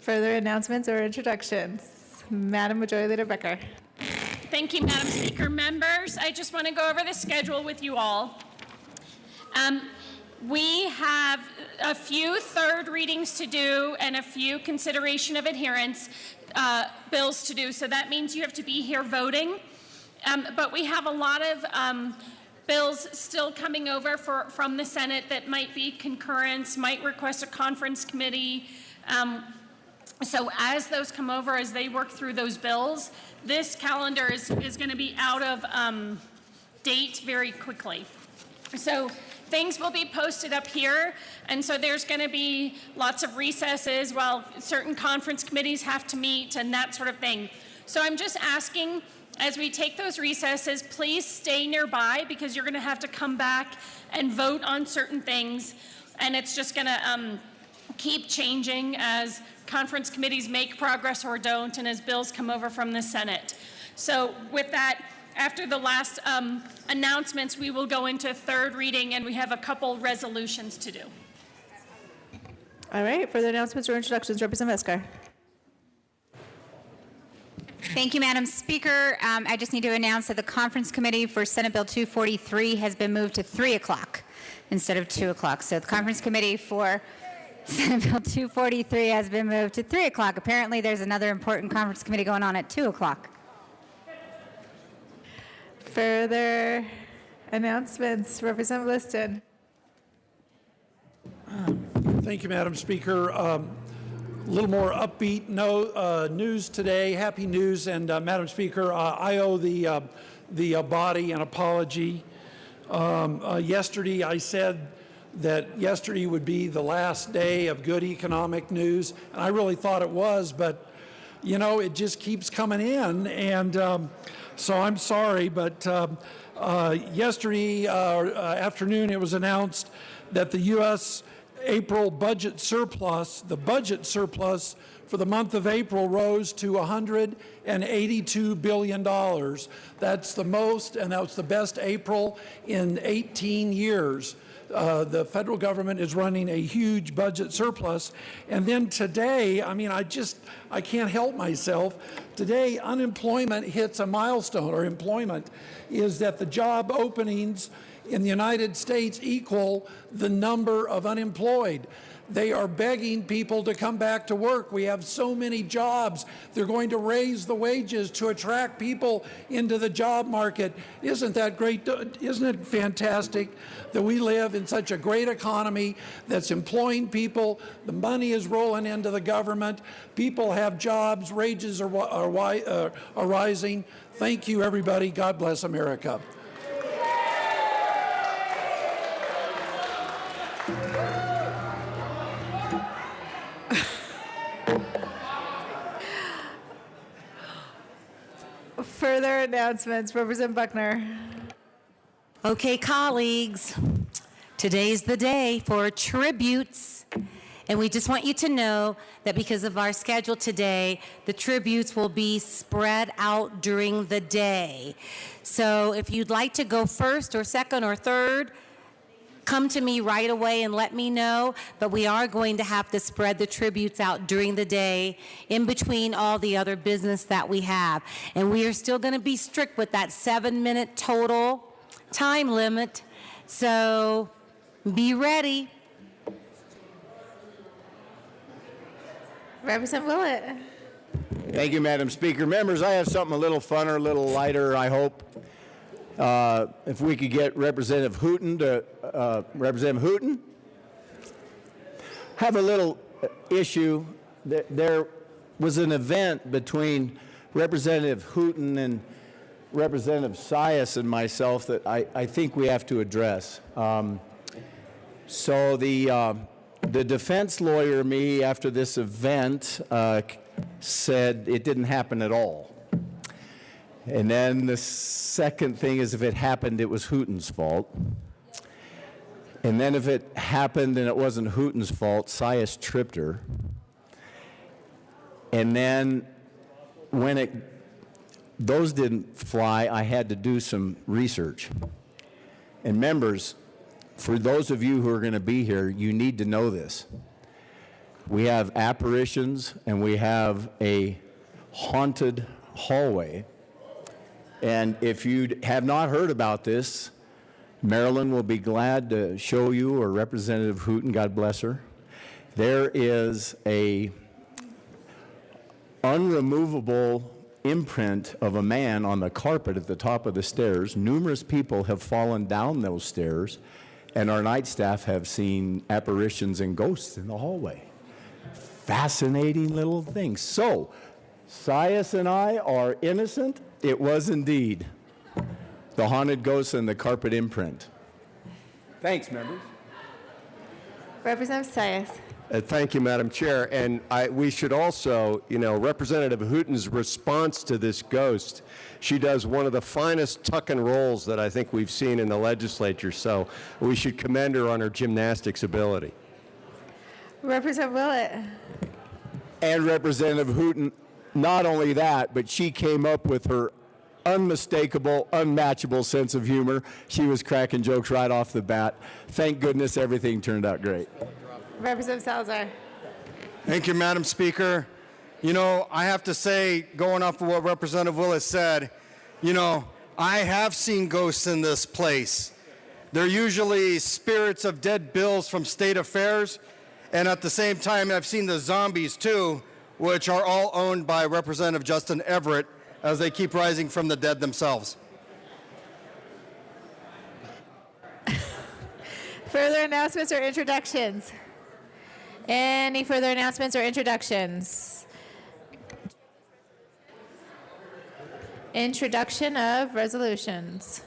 Further announcements or introductions? Madam Majority Leader Becker. Thank you, Madam Speaker. Members, I just want to go over the schedule with you all. We have a few third readings to do and a few consideration of adherence bills to do, so that means you have to be here voting. But we have a lot of bills still coming over from the Senate that might be concurrence, might request a conference committee. So as those come over, as they work through those bills, this calendar is going to be out of date very quickly. So things will be posted up here, and so there's going to be lots of recesses while certain conference committees have to meet and that sort of thing. So I'm just asking, as we take those recesses, please stay nearby because you're going to have to come back and vote on certain things, and it's just going to keep changing as conference committees make progress or don't, and as bills come over from the Senate. So with that, after the last announcements, we will go into third reading, and we have a couple resolutions to do. All right, further announcements or introductions? Representative Esker. Thank you, Madam Speaker. I just need to announce that the conference committee for Senate Bill 243 has been moved to 3 o'clock instead of 2 o'clock. So the conference committee for Senate Bill 243 has been moved to 3 o'clock. Apparently, there's another important conference committee going on at 2 o'clock. Further announcements? Representative Liston. Thank you, Madam Speaker. A little more upbeat news today, happy news. And Madam Speaker, I owe the body an apology. Yesterday, I said that yesterday would be the last day of good economic news, and I really thought it was, but you know, it just keeps coming in, and so I'm sorry, but yesterday afternoon it was announced that the U.S. April budget surplus, the budget surplus for the month of April rose to $182 billion. That's the most, and that was the best April in 18 years. The federal government is running a huge budget surplus. And then today, I mean, I can't help myself. Today, unemployment hits a milestone, or employment is that the job openings in the United States equal the number of unemployed. They are begging people to come back to work. We have so many jobs. They're going to raise the wages to attract people into the job market. Isn't that great? Isn't it fantastic that we live in such a great economy that's employing people? The money is rolling into the government. People have jobs. Wages are rising. Thank you, everybody. God bless America. Further announcements. Representative Buckner. Okay, colleagues, today's the day for tributes. And we just want you to know that because of our schedule today, the tributes will be spread out during the day. So if you'd like to go first or second or third, come to me right away and let me know, but we are going to have to spread the tributes out during the day in between all the other business that we have. And we are still going to be strict with that 7-minute total time limit, so be ready. Representative Willett. Thank you, Madam Speaker. Members, I have something a little funner, a little lighter, I hope. If we could get Representative Hooten to, Representative Hooten? Have a little issue. There was an event between Representative Hooten and Representative Sias and myself that I think we have to address. So the The defense lawyer, me, after this event, said it didn't happen at all. And then the second thing is if it happened, it was Hooten's fault. And then if it happened and it wasn't Hooten's fault, Sias tripped her. And then when those didn't fly, I had to do some research. And members, for those of you who are going to be here, you need to know this. We have apparitions and we have a haunted hallway. And if you have not heard about this, Marilyn will be glad to show you, or Representative Hooten, God bless her. There is a unremovable imprint of a man on the carpet at the top of the stairs. Numerous people have fallen down those stairs, and our night staff have seen apparitions and ghosts in the hallway. Fascinating little things. So, Sias and I are innocent. It was indeed the haunted ghost and the carpet imprint. Thanks, members. Representative Sias. Thank you, Madam Chair. And we should also, Representative Hooten's response to this ghost, she does one of the finest tuck and rolls that I think we've seen in the legislature. So we should commend her on her gymnastics ability. Representative Willett. And Representative Hooten, not only that, but she came up with her unmistakable, unmatchable sense of humor. She was cracking jokes right off the bat. Thank goodness everything turned out great. Representative Salazar. Thank you, Madam Speaker. I have to say, going off of what Representative Willis said, I have seen ghosts in this place. They're usually spirits of dead bills from state affairs, and at the same time, I've seen the zombies too, which are all owned by Representative Justin Everett as they keep rising from the dead themselves. Further announcements or introductions? Any further announcements or introductions? Introduction of resolutions.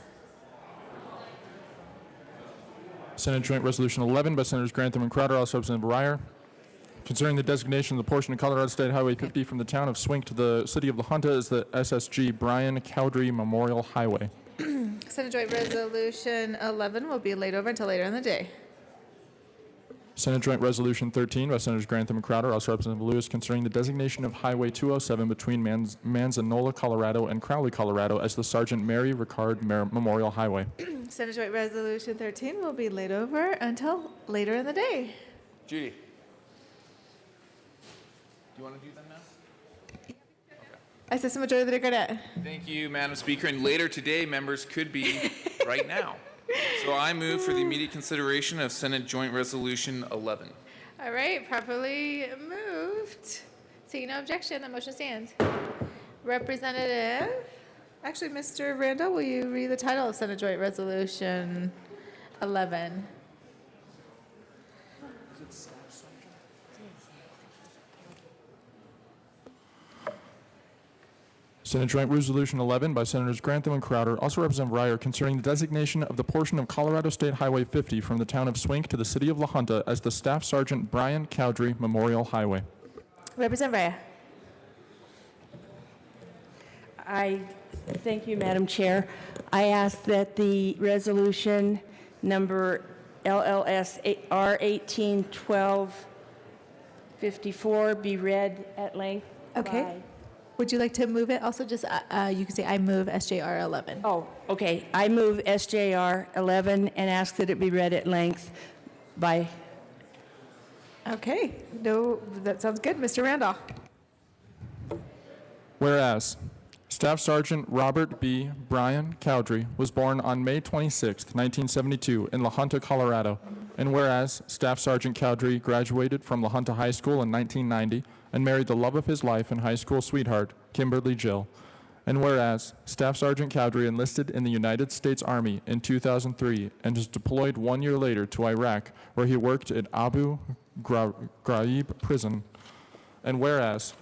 Senate Joint Resolution 11 by Senators Grantham and Crowder, also Representative Breyer, concerning the designation of the portion of Colorado State Highway 50 from the town of Swink to the city of La Junta as the SSG Brian Cowdery Memorial Highway. Senate Joint Resolution 11 will be laid over until later in the day. Senate Joint Resolution 13 by Senators Grantham and Crowder, also Representative Lewis, concerning the designation of Highway 207 between Manzanola, Colorado and Crowley, Colorado as the Sergeant Mary Ricard Memorial Highway. Senate Joint Resolution 13 will be laid over until later in the day. Judy. Do you want to do them now? Assistant Majority Leader Garnett. Thank you, Madam Speaker. And later today, members could be right now. So I move for the immediate consideration of Senate Joint Resolution 11. All right, properly moved. Seeing no objection, the motion stands. Representative, actually, Mr. Randall, will you read the title of Senate Joint Resolution 11? Senate Joint Resolution 11 by Senators Grantham and Crowder, also Representative Breyer, concerning the designation of the portion of Colorado State Highway 50 from the town of Swink to the city of La Junta as the Staff Sergeant Brian Cowdery Memorial Highway. Representative Breyer. Thank you, Madam Chair. I ask that the resolution number LLS R181254 be read at length. Okay. by- Would you like to move it? Also, just you can say I move SJR 11. Oh, okay. I move SJR 11 and ask that it be read at length by. Okay. No, that sounds good. Mr. Randolph. Whereas Staff Sergeant Robert B. Brian Cowdery was born on May 26, 1972 in La Junta, Colorado. And whereas Staff Sergeant Cowdery graduated from La Junta High School in 1990 and married the love of his life and high school sweetheart, Kimberly Jill. And whereas Staff Sergeant Cowdery enlisted in the United States Army in 2003 and was deployed 1 year later to Iraq, where he worked at Abu Ghraib prison. And whereas,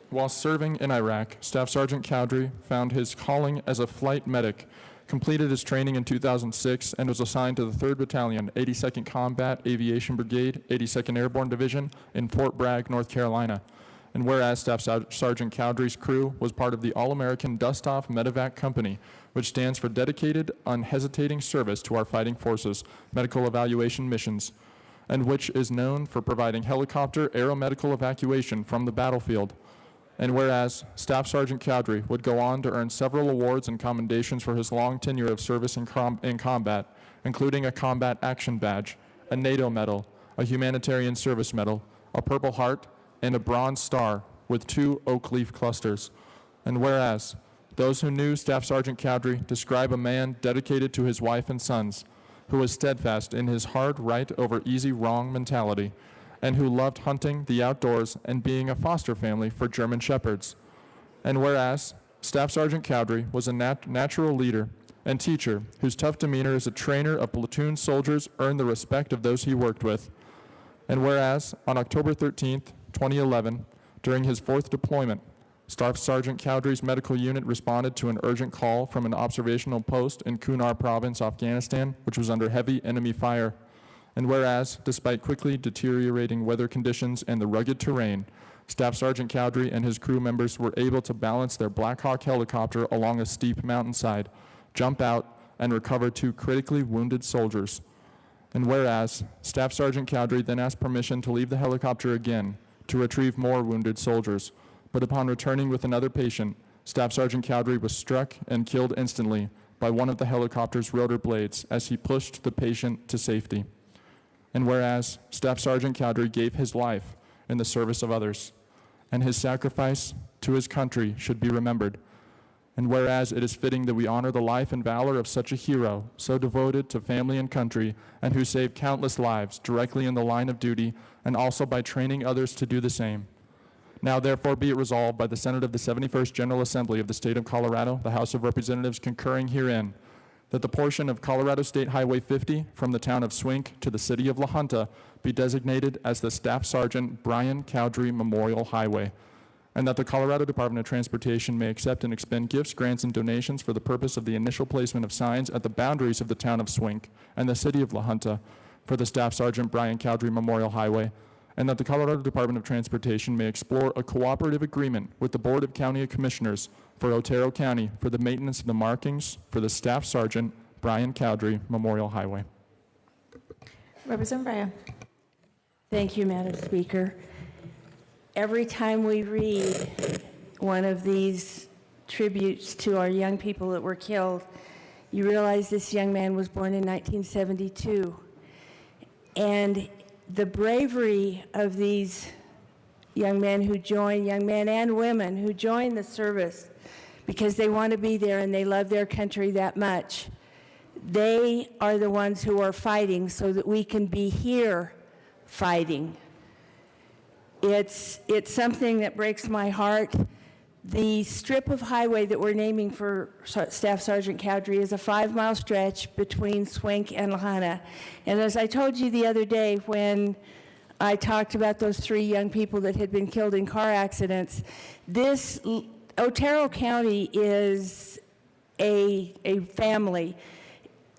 while serving in Iraq, Staff Sergeant Cowdery found his calling as a flight medic completed his training in 2006, and was assigned to the 3rd Battalion, 82nd Combat Aviation Brigade, 82nd Airborne Division in Fort Bragg, North Carolina. And whereas Staff Sergeant Cowdery's crew was part of the All-American Dust-Off Medevac Company, which stands for Dedicated, Unhesitating Service to Our Fighting Forces Medical Evaluation Missions, and which is known for providing helicopter aeromedical evacuation from the battlefield. And whereas Staff Sergeant Cowdery would go on to earn several awards and commendations for his long tenure of service in combat, including a Combat Action Badge, a NATO Medal, a Humanitarian Service Medal, a Purple Heart, and a Bronze Star with 2 oak leaf clusters. And whereas those who knew Staff Sergeant Cowdery describe a man dedicated to his wife and sons, who was steadfast in his hard right over easy wrong mentality, and who loved hunting, the outdoors, and being a foster family for German Shepherds. And whereas Staff Sergeant Cowdery was a natural leader and teacher whose tough demeanor as a trainer of platoon soldiers earned the respect of those he worked with. And whereas on October 13th, 2011, during his 4th deployment, Staff Sergeant Cowdery's medical unit responded to an urgent call from an observational post in Kunar Province, Afghanistan, which was under heavy enemy fire. And whereas, despite quickly deteriorating weather conditions and the rugged terrain, Staff Sergeant Cowdery and his crew members were able to balance their Black Hawk helicopter along a steep mountainside, jump out, and recover 2 critically wounded soldiers. And whereas, Staff Sergeant Cowdery then asked permission to leave the helicopter again to retrieve more wounded soldiers, but upon returning with another patient, Staff Sergeant Cowdery was struck and killed instantly by one of the helicopter's rotor blades as he pushed the patient to safety. And whereas Staff Sergeant Cowdery gave his life in the service of others, and his sacrifice to his country should be remembered. And whereas it is fitting that we honor the life and valor of such a hero, so devoted to family and country, and who saved countless lives directly in the line of duty, and also by training others to do the same. Now therefore be it resolved by the Senate of the 71st General Assembly of the State of Colorado, the House of Representatives concurring herein, that the portion of Colorado State Highway 50 from the town of Swink to the city of La Junta be designated as the Staff Sergeant Brian Cowdery Memorial Highway, and that the Colorado Department of Transportation may accept and expend gifts, grants, and donations for the purpose of the initial placement of signs at the boundaries of the town of Swink and the city of La Junta for the Staff Sergeant Brian Cowdery Memorial Highway, and that the Colorado Department of Transportation may explore a cooperative agreement with the Board of County Commissioners for Otero County for the maintenance of the markings for the Staff Sergeant Brian Cowdery Memorial Highway. Representative Breyer. Thank you, Madam Speaker. Every time we read one of these tributes to our young people that were killed, you realize this young man was born in 1972. And the bravery of these young men and women who join the service because they want to be there and they love their country that much, they are the ones who are fighting so that we can be here fighting. It's something that breaks my heart. The strip of highway that we're naming for Staff Sergeant Cowdery is a 5-mile stretch between Swink and La Junta. And as I told you the other day when I talked about those 3 young people that had been killed in car accidents, this Otero County is a family.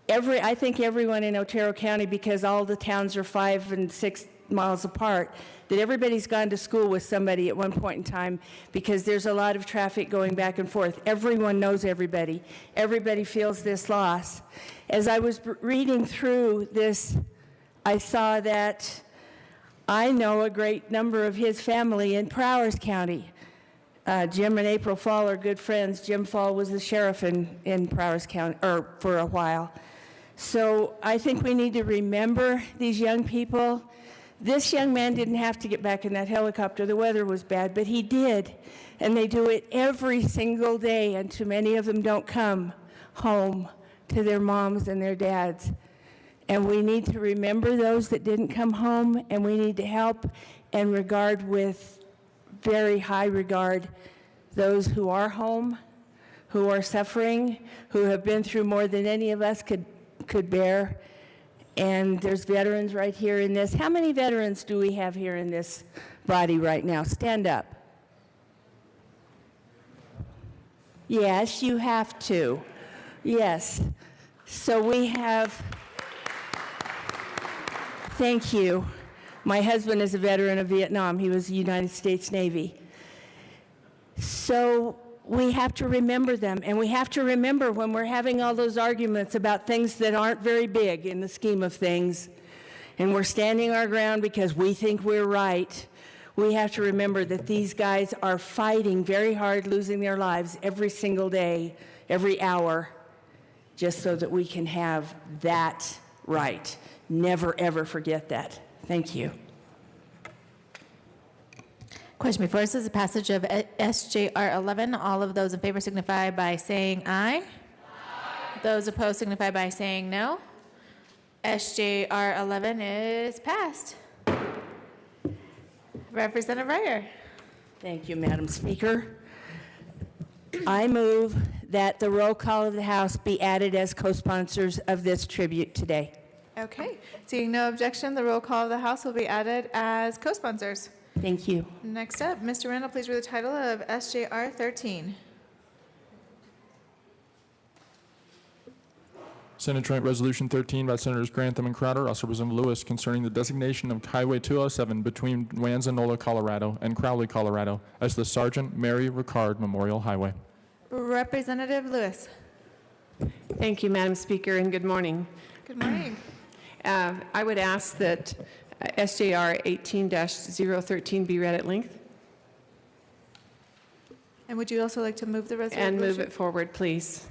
I think everyone in Otero County, because all the towns are 5 and 6 miles apart, that everybody's gone to school with somebody at one point in time because there's a lot of traffic going back and forth. Everyone knows everybody. Everybody feels this loss. As I was reading through this, I saw that I know a great number of his family in Prowers County. Jim and April Fall are good friends. Jim Fall was the sheriff in Prowers County for a while. So I think we need to remember these young people. This young man didn't have to get back in that helicopter. The weather was bad, but he did. And they do it every single day, and too many of them don't come home to their moms and their dads. And we need to remember those that didn't come home, and we need to help and regard with very high regard those who are home, who are suffering, who have been through more than any of us could bear. And there's veterans right here in this. How many veterans do we have here in this body right now? Stand up. Yes, you have to. Yes. So we have, thank you. My husband is a veteran of Vietnam. He was the United States Navy. So we have to remember them, and we have to remember when we're having all those arguments about things that aren't very big in the scheme of things, and we're standing our ground because we think we're right, we have to remember that these guys are fighting very hard, losing their lives every single day, every hour, just so that we can have that right. Never, ever forget that. Thank you. Question before us is the passage of SJR 11. All of those in favor signify by saying aye. Those opposed signify by saying no. SJR 11 is passed. Representative Ryder. Thank you, Madam Speaker. I move that the roll call of the House be added as co-sponsors of this tribute today. Okay. Seeing no objection, the roll call of the House will be added as co-sponsors. Thank you. Next up, Mr. Randall, please read the title of SJR 13. Senate Joint Resolution 13 by Senators Grantham and Crowder, also Representative Lewis, concerning the designation of Highway 207 between Manzanola, Colorado and Crowley, Colorado as the Sergeant Mary Ricard Memorial Highway. Representative Lewis. Thank you, Madam Speaker, and good morning. Good morning. I would ask that SJR 18-013 be read at length. And would you also like to move the resolution? And move it forward, please.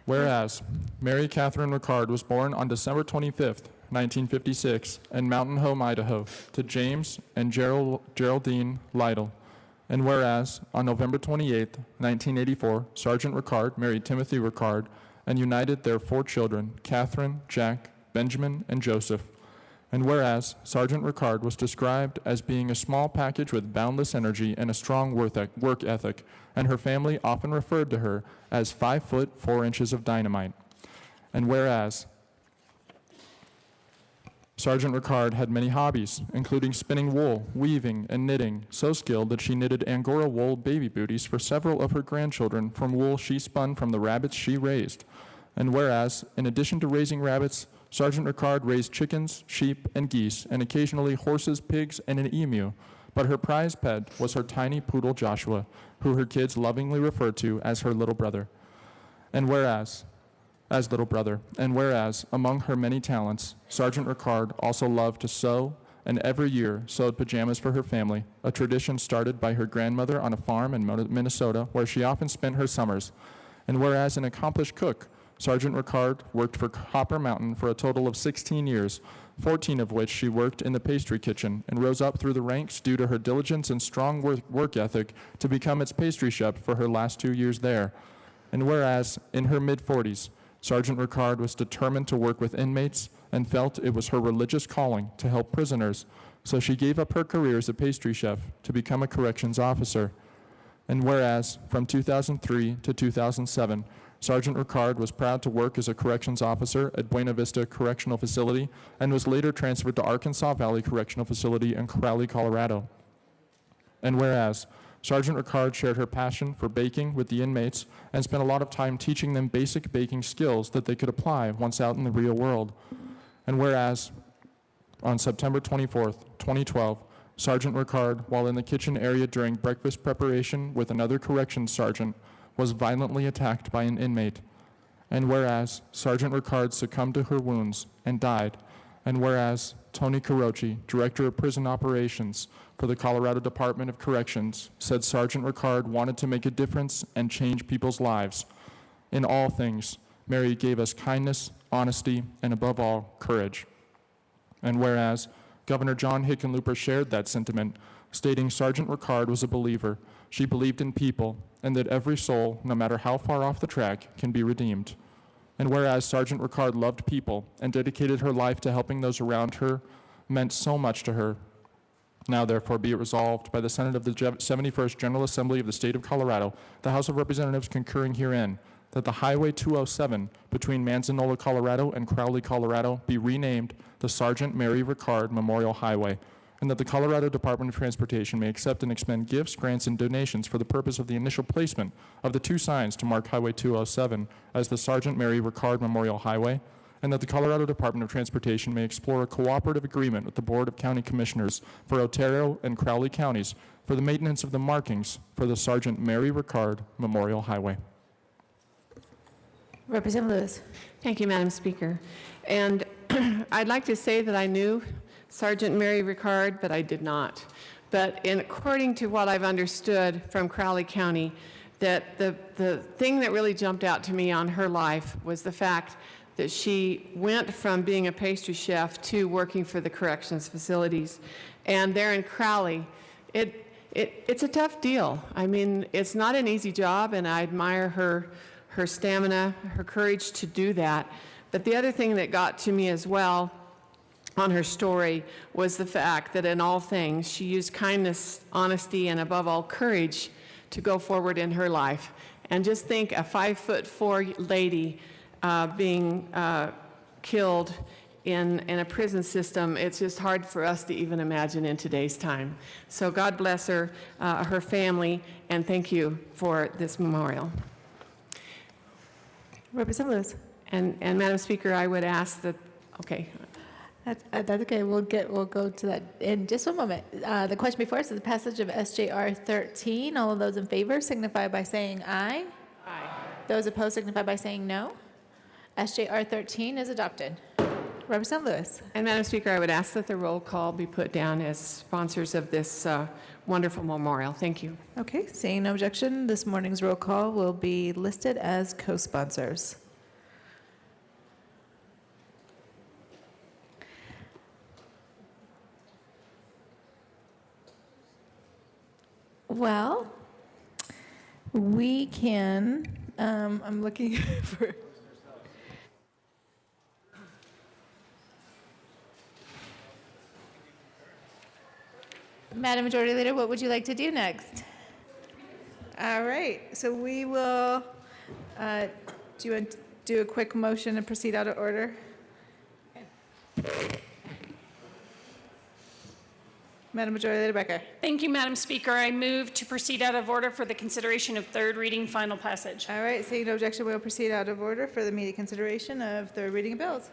Whereas Mary Catherine Ricard was born on December 25th, 1956, in Mountain Home, Idaho, to James and Geraldine Lytle. And whereas on November 28th, 1984, Sergeant Ricard married Timothy Ricard and united their 4 children, Catherine, Jack, Benjamin, and Joseph. And whereas Sergeant Ricard was described as being a small package with boundless energy and a strong work ethic, and her family often referred to her as 5 foot 4 inches of dynamite. And whereas Sergeant Ricard had many hobbies, including spinning wool, weaving, and knitting, so skilled that she knitted Angora wool baby booties for several of her grandchildren from wool she spun from the rabbits she raised. And whereas, in addition to raising rabbits, Sergeant Ricard raised chickens, sheep, and geese, and occasionally horses, pigs, and an emu. But her prized pet was her tiny poodle Joshua, who her kids lovingly referred to as her little brother. And whereas, among her many talents, Sergeant Ricard also loved to sew, and every year sewed pajamas for her family, a tradition started by her grandmother on a farm in Minnesota, where she often spent her summers. And whereas an accomplished cook, Sergeant Ricard worked for Copper Mountain for a total of 16 years, 14 of which she worked in the pastry kitchen, and rose up through the ranks due to her diligence and strong work ethic to become its pastry chef for her last 2 years there. And whereas, in her mid-40s, Sergeant Ricard was determined to work with inmates and felt it was her religious calling to help prisoners, so she gave up her career as a pastry chef to become a corrections officer. And whereas, from 2003 to 2007, Sergeant Ricard was proud to work as a corrections officer at Buena Vista Correctional Facility and was later transferred to Arkansas Valley Correctional Facility in Crowley, Colorado. And whereas, Sergeant Ricard shared her passion for baking with the inmates and spent a lot of time teaching them basic baking skills that they could apply once out in the real world. And whereas, on September 24th, 2012, Sergeant Ricard, while in the kitchen area during breakfast preparation with another corrections sergeant, was violently attacked by an inmate. And whereas, Sergeant Ricard succumbed to her wounds and died. And whereas, Tony Carochi, Director of Prison Operations for the Colorado Department of Corrections, said Sergeant Ricard wanted to make a difference and change people's lives. In all things, Mary gave us kindness, honesty, and above all, courage. And whereas, Governor John Hickenlooper shared that sentiment, stating Sergeant Ricard was a believer. She believed in people, and that every soul, no matter how far off the track, can be redeemed. And whereas Sergeant Ricard loved people and dedicated her life to helping those around her, meant so much to her. Now therefore be it resolved by the Senate of the 71st General Assembly of the State of Colorado, the House of Representatives concurring herein, that the Highway 207 between Manzanola, Colorado and Crowley, Colorado be renamed the Sergeant Mary Ricard Memorial Highway. and that the Colorado Department of Transportation may accept and expend gifts, grants, and donations for the purpose of the initial placement of the 2 signs to mark Highway 207 as the Sergeant Mary Ricard Memorial Highway, and that the Colorado Department of Transportation may explore a cooperative agreement with the Board of County Commissioners for Otero and Crowley counties for the maintenance of the markings for the Sergeant Mary Ricard Memorial Highway. Representative Lewis. Thank you, Madam Speaker. And I'd like to say that I knew Sergeant Mary Ricard, but I did not. But according to what I've understood from Crowley County, that the thing that really jumped out to me on her life was the fact that she went from being a pastry chef to working for the corrections facilities. And there in Crowley, it's a tough deal. I mean, it's not an easy job, and I admire her stamina, her courage to do that. But the other thing that got to me as well on her story was the fact that in all things, she used kindness, honesty, and above all, courage to go forward in her life. And just think a 5'4" lady being killed in a prison system, it's just hard for us to even imagine in today's time. So God bless her, her family, and thank you for this memorial. Representative Lewis. And Madam Speaker, I would ask that, okay. That's okay. We'll go to that in just one moment. The question before us is the passage of SJR 13. All of those in favor signify by saying aye. Aye. Those opposed signify by saying no. SJR 13 is adopted. Representative Lewis. And Madam Speaker, I would ask that the roll call be put down as sponsors of this wonderful memorial. Thank you. Okay, seeing no objection, this morning's roll call will be listed as co-sponsors. Well, we can, I'm looking for, Madam Majority Leader, what would you like to do next? All right, so we will, do you want to do a quick motion and proceed out of order? Madam Majority Leader Becker. Thank you, Madam Speaker. I move to proceed out of order for the consideration of third reading, final passage. All right, seeing no objection, we'll proceed out of order for the immediate consideration of third reading of bills.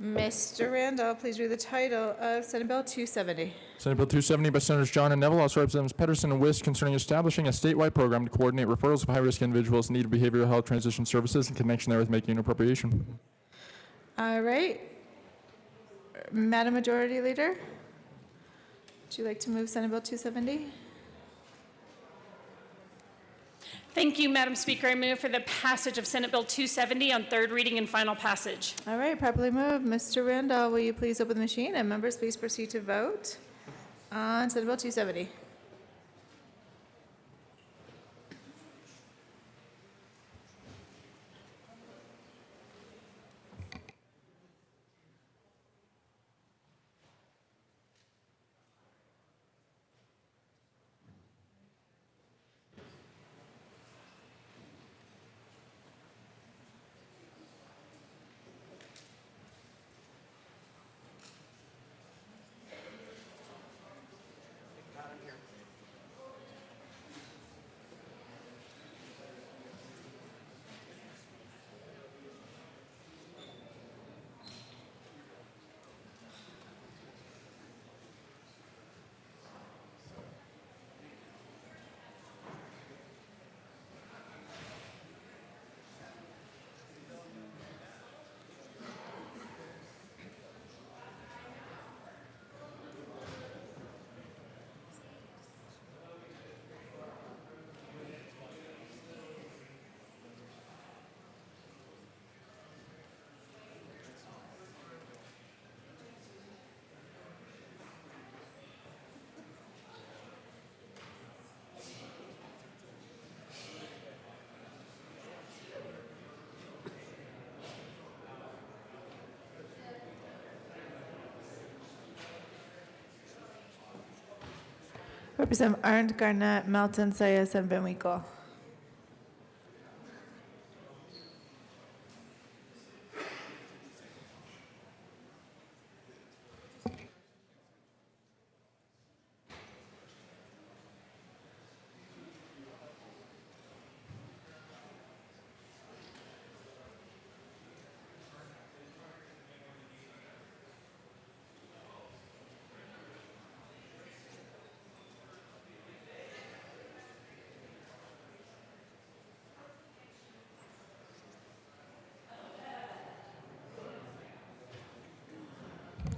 Mr. Randall, please read the title of Senate Bill 270. Senate Bill 270 by Senators John and Neville, also Representatives Pedersen and Wist, concerning establishing a statewide program to coordinate referrals of high-risk individuals in need of behavioral health transition services in connection therewith making an appropriation. All right. Madam Majority Leader, would you like to move Senate Bill 270? Thank you, Madam Speaker. I move for the passage of Senate Bill 270 on third reading and final passage. All right, properly moved. Mr. Randall, will you please open the machine? And members, please proceed to vote on Senate Bill 270. Representative Arndt, Garnett, Melton, Sayas, and Van Winkle.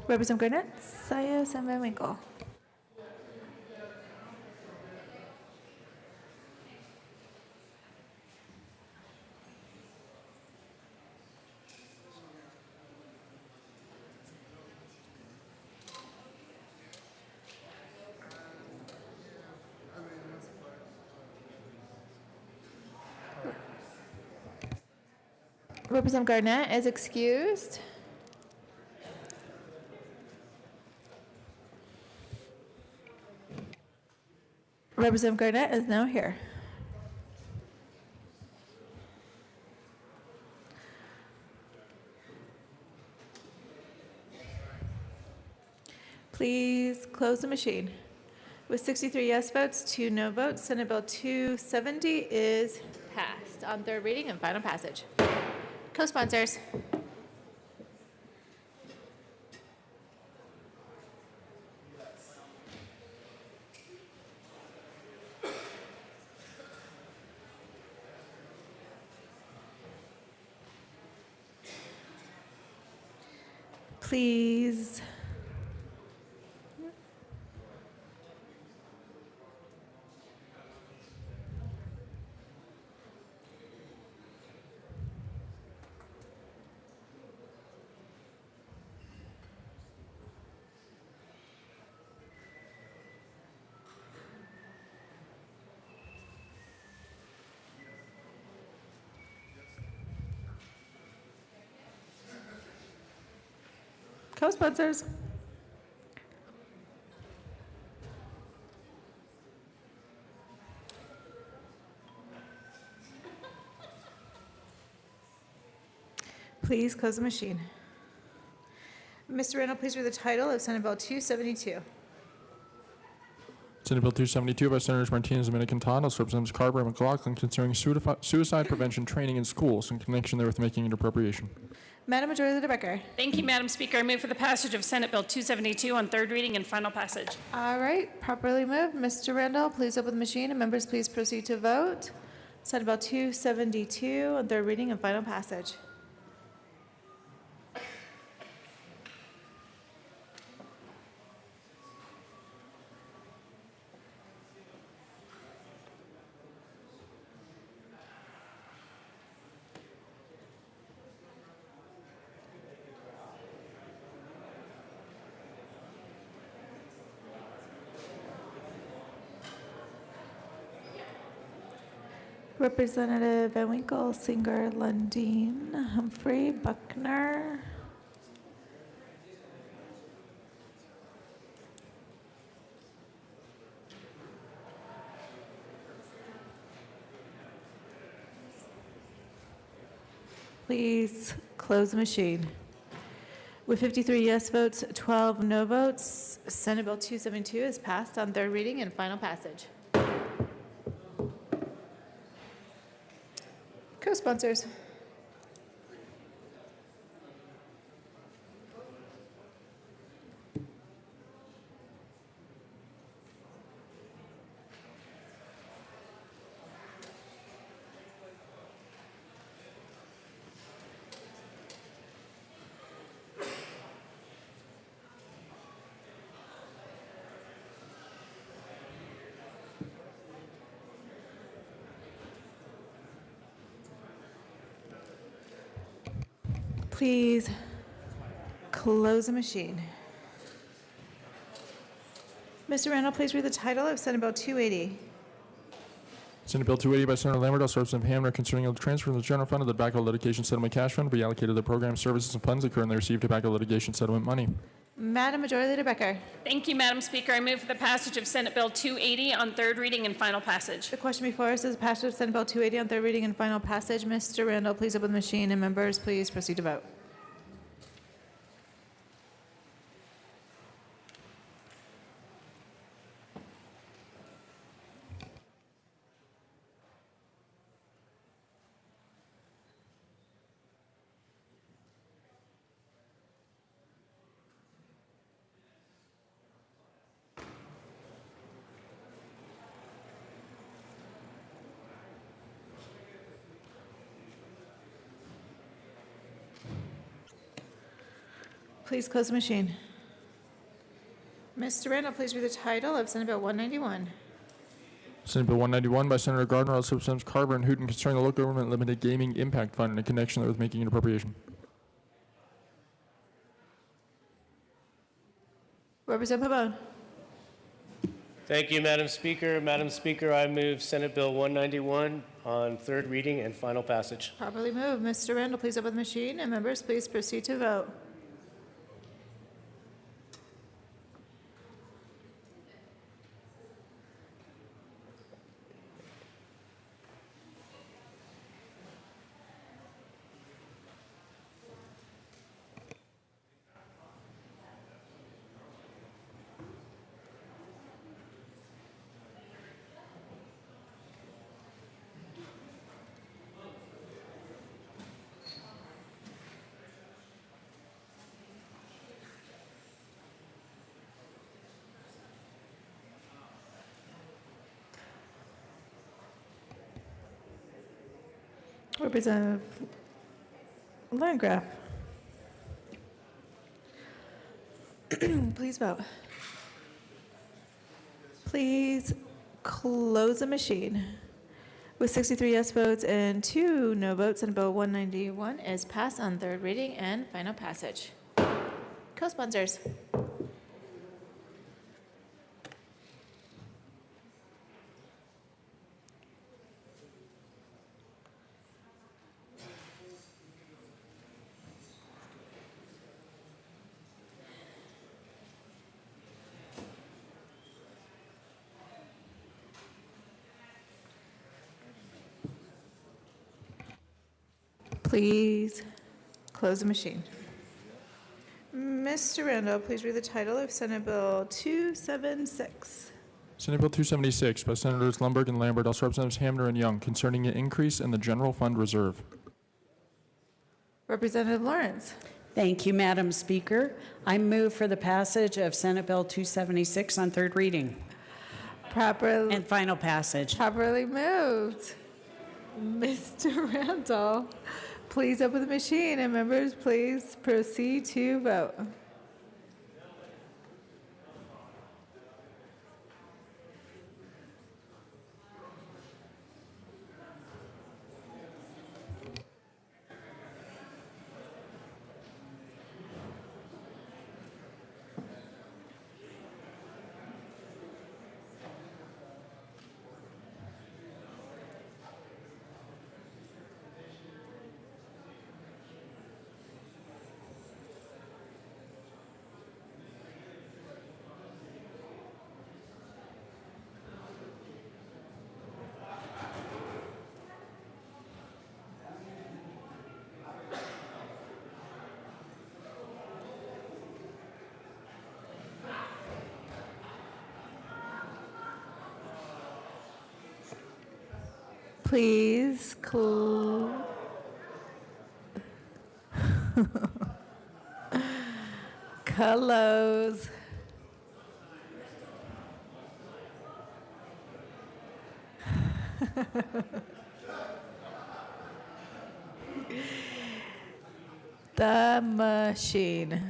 Representative Garnett, Sayos, and Van Winkle. Representative Garnett is excused. Representative Garnett is now here. Please close the machine. With 63 yes votes, 2 no votes, Senate Bill 270 is passed on third reading and final passage. Co-sponsors. Please. Co-sponsors. Please close the machine. Mr. Randall, please read the title of Senate Bill 272. Senate Bill 272 by Senators Martinez and Quintana, Representatives Carver and McLaughlin, concerning suicide prevention training in schools in connection therewith making an appropriation. Madam Majority Leader Becker. Thank you, Madam Speaker. I move for the passage of Senate Bill 272 on third reading and final passage. All right, properly moved. Mr. Randall, please open the machine, and members, please proceed to vote. Senate Bill 272 on third reading and final passage. Representative Van Winkle, Singer, Lundin, Humphrey, Buckner. Please close the machine. With 53 yes votes, 12 no votes, Senate Bill 272 is passed on third reading and final passage. Co-sponsors. Please close the machine. Mr. Randall, please read the title of Senate Bill 280. Senate Bill 280 by Senator Lambert, House Representative Hamner, concerning a transfer from the general fund of the tobacco litigation settlement cash fund to be allocated to the program services and funds that currently receive tobacco litigation settlement money. Madam Majority Leader Becker. Thank you, Madam Speaker. I move for the passage of Senate Bill 280 on third reading and final passage. The question before us is passage of Senate Bill 280 on third reading and final passage. Mr. Randall, please open the machine, and members, please proceed to vote. Please close the machine. Mr. Randall, please read the title of Senate Bill 191. Senate Bill 191 by Senator Gardner, House Representatives Carver and Hooten concerning the local government limited gaming impact fund in connection with making an appropriation. Representative Pabon. Thank you, Madam Speaker. Madam Speaker, I move Senate Bill 191 on third reading and final passage. Properly moved. Mr. Randall, please open the machine, and members, please proceed to vote. Representative Landgraf. Please vote. Please close the machine. With 63 yes votes and 2 no votes, Senate Bill 191 is passed on third reading and final passage. Co-sponsors. Please close the machine. Mr. Randall, please read the title of Senate Bill 276. Senate Bill 276 by Senators Lundberg and Lambert, House Representatives Hamner and Young concerning an increase in the general fund reserve. Representative Lawrence. Thank you, Madam Speaker. I move for the passage of Senate Bill 276 on third reading Properly and final passage. Properly moved. Mr. Randall, please open the machine, and members, please proceed to vote. Please close. The machine.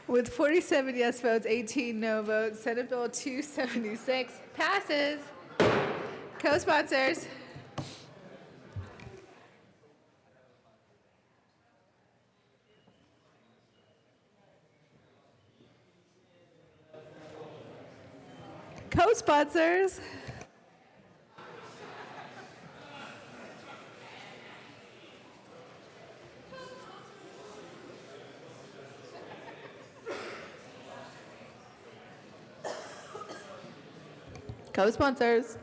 With 47 yes votes, 18 no votes, Senate Bill 276 passes. Co-sponsors. Co-sponsors. Co-sponsors.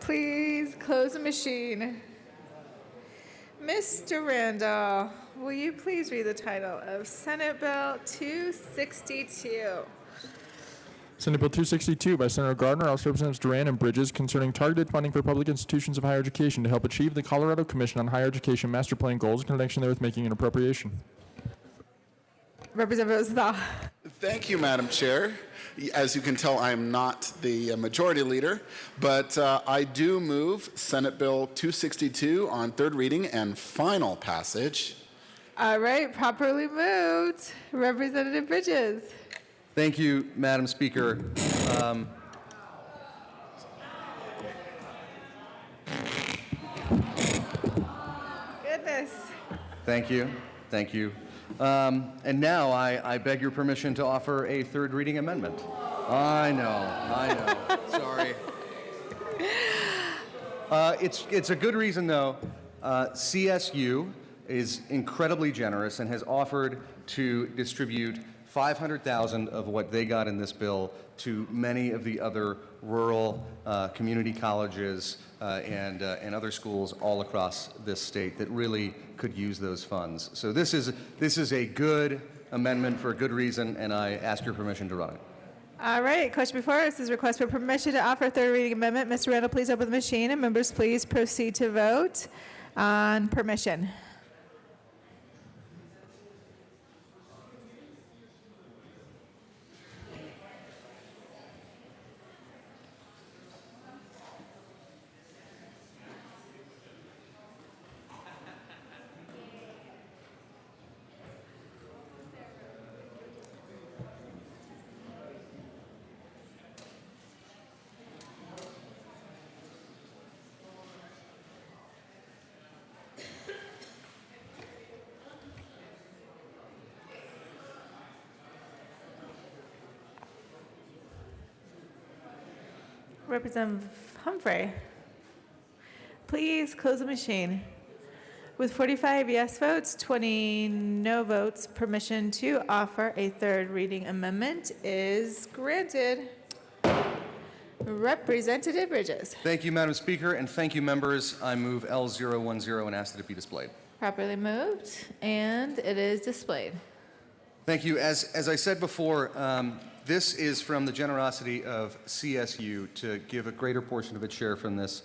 Please close the machine. Mr. Randall, will you please read the title of Senate Bill 262? Senate Bill 262 by Senator Gardner, House Representatives Duran and Bridges concerning targeted funding for public institutions of higher education to help achieve the Colorado Commission on Higher Education Master Plan goals in connection therewith making an appropriation. Representative Rosenthal's. Thank you, Madam Chair. As you can tell, I am not the majority leader, but I do move Senate Bill 262 on third reading and final passage. All right, properly moved. Representative Bridges. Thank you, Madam Speaker. Goodness. Thank you. Thank you. And now I beg your permission to offer a third reading amendment. I know. Sorry. It's a good reason, though. CSU is incredibly generous and has offered to distribute $500,000 of what they got in this bill to many of the other rural community colleges and other schools all across this state that really could use those funds. So this is a good amendment for a good reason, and I ask your permission to run it. All right, question before us is request for permission to offer a third reading amendment. Mr. Randall, please open the machine, and members, please proceed to vote on permission. Representative Humphrey, please close the machine. With 45 yes votes, 20 no votes, permission to offer a third reading amendment is granted. Representative Bridges. Thank you, Madam Speaker, and thank you, members. I move L010 and ask that it be displayed. Properly moved, and it is displayed. Thank you. As I said before, this is from the generosity of CSU to give a greater portion of its share from this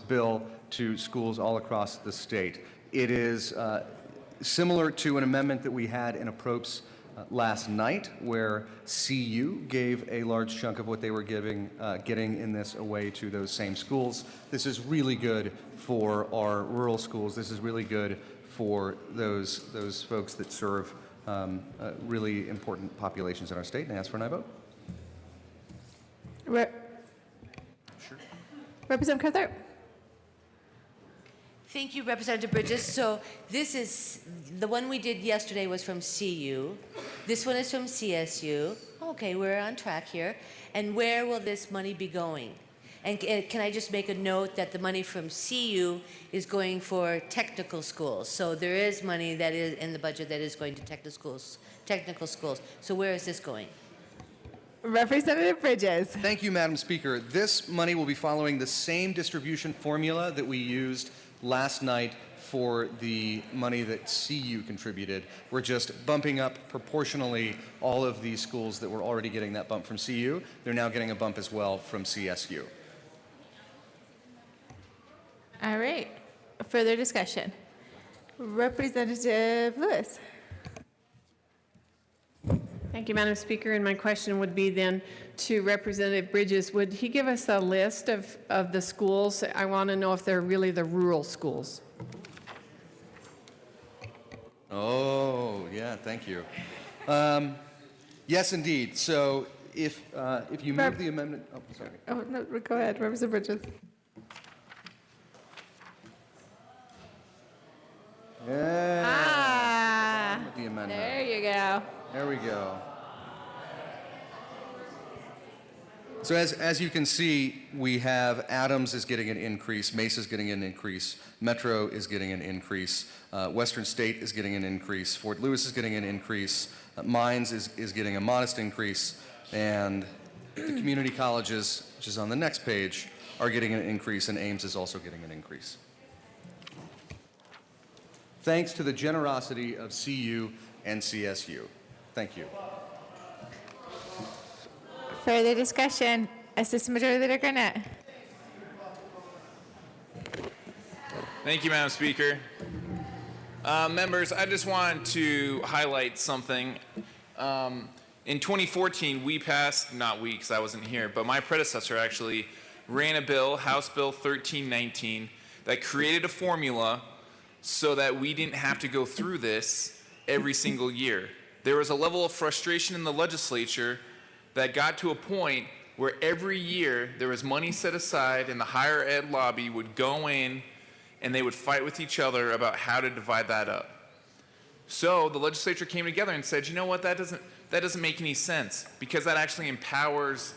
bill to schools all across the state. It is similar to an amendment that we had in approps last night, where CU gave a large chunk of what they were getting in this away to those same schools. This is really good for our rural schools. This is really good for those folks that serve really important populations in our state, and I ask for an aye vote. Sure. Representative Carther. Thank you, Representative Bridges. So this is, the one we did yesterday was from CU. This one is from CSU. Okay, we're on track here. And where will this money be going? And can I just make a note that the money from CU is going for technical schools. So there is money that is in the budget that is going to technical schools. So where is this going? Representative Bridges. Thank you, Madam Speaker. This money will be following the same distribution formula that we used last night for the money that CU contributed. We're just bumping up proportionally all of these schools that were already getting that bump from CU. They're now getting a bump as well from CSU. All right. Further discussion. Representative Lewis. Thank you, Madam Speaker. And my question would be then to Representative Bridges. Would he give us a list of the schools? I want to know if they're really the rural schools. Oh, yeah, thank you. Yes, indeed. So if you move the amendment, oh, sorry. Oh, no, go ahead, Representative Bridges. Yeah. The amendment. There you go. There we go. So as you can see, we have Adams is getting an increase, Mesa is getting an increase, Metro is getting an increase, Western State is getting an increase, Fort Lewis is getting an increase, Mines is getting a modest increase, and the community colleges, which is on the next page, are getting an increase, and Ames is also getting an increase. Thanks to the generosity of CU and CSU. Thank you. Further discussion. Assistant Majority Leader Garnett. Thank you, Madam Speaker. Members, I just wanted to highlight something. In 2014, we passed, not we, because I wasn't here, but my predecessor actually ran a bill, House Bill 1319, that created a formula so that we didn't have to go through this every single year. There was a level of frustration in the legislature that got to a point where every year there was money set aside and the higher ed lobby would go in and they would fight with each other about how to divide that up. So the legislature came together and said, you know what, that doesn't make any sense, because that actually empowers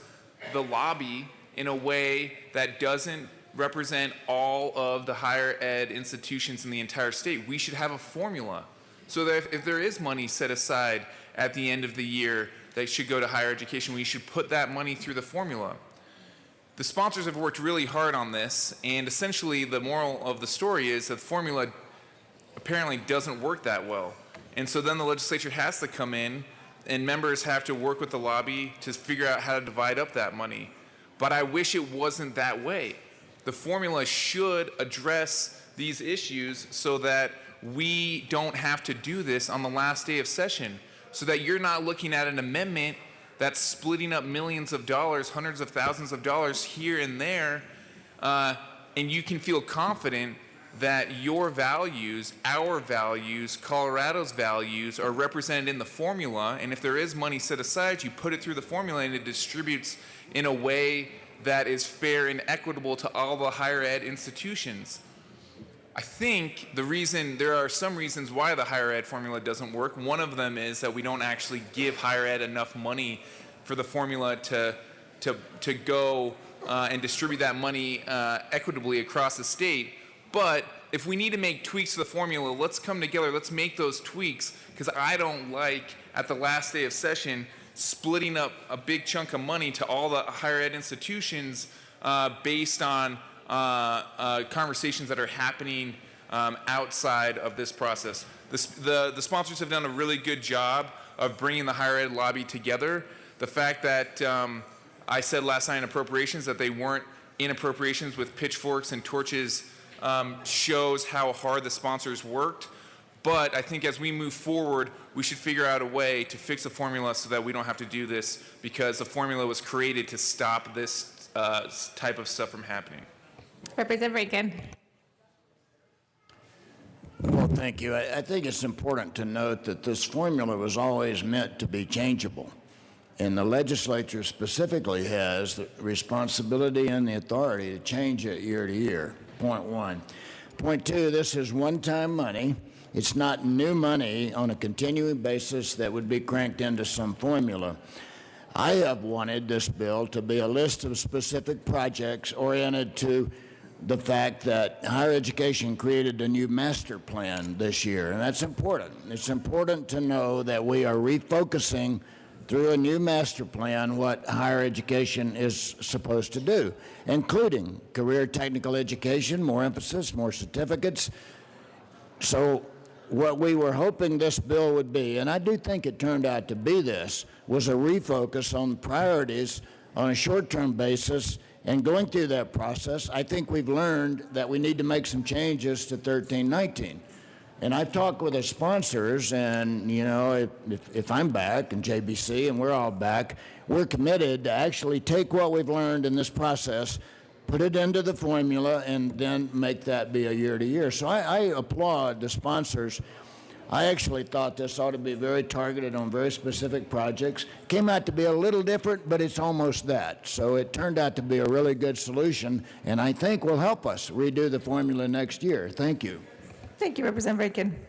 the lobby in a way that doesn't represent all of the higher ed institutions in the entire state. We should have a formula so that if there is money set aside at the end of the year that should go to higher education, we should put that money through the formula. The sponsors have worked really hard on this, and essentially the moral of the story is that the formula apparently doesn't work that well. And so then the legislature has to come in and members have to work with the lobby to figure out how to divide up that money. But I wish it wasn't that way. The formula should address these issues so that we don't have to do this on the last day of session, so that you're not looking at an amendment that's splitting up millions of dollars, hundreds of thousands of dollars here and there, and you can feel confident that your values, our values, Colorado's values are represented in the formula, and if there is money set aside, you put it through the formula and it distributes in a way that is fair and equitable to all the higher ed institutions. I think there are some reasons why the higher ed formula doesn't work. One of them is that we don't actually give higher ed enough money for the formula to go and distribute that money equitably across the state. But if we need to make tweaks to the formula, let's come together, let's make those tweaks, because I don't like, at the last day of session, splitting up a big chunk of money to all the higher ed institutions based on conversations that are happening outside of this process. The sponsors have done a really good job of bringing the higher ed lobby together. The fact that I said last night in appropriations that they weren't in appropriations with pitchforks and torches shows how hard the sponsors worked. But I think as we move forward, we should figure out a way to fix the formula so that we don't have to do this, because the formula was created to stop this type of stuff from happening. Representative Rankin. Well, thank you. I think it's important to note that this formula was always meant to be changeable. And the legislature specifically has the responsibility and the authority to change it year to year, point one. Point two, this is one-time money. It's not new money on a continuing basis that would be cranked into some formula. I have wanted this bill to be a list of specific projects oriented to the fact that higher education created a new master plan this year, and that's important. It's important to know that we are refocusing through a new master plan what higher education is supposed to do, including career technical education, more emphasis, more certificates. So what we were hoping this bill would be, and I do think it turned out to be this, was a refocus on priorities on a short-term basis. And going through that process, I think we've learned that we need to make some changes to 1319. And I've talked with the sponsors, and you know, if I'm back and JBC and we're all back, we're committed to actually take what we've learned in this process, put it into the formula, and then make that be a year to year. So I applaud the sponsors. I actually thought this ought to be very targeted on very specific projects. Came out to be a little different, but it's almost that. So it turned out to be a really good solution, and I think will help us redo the formula next year. Thank you. Thank you, Representative Rankin.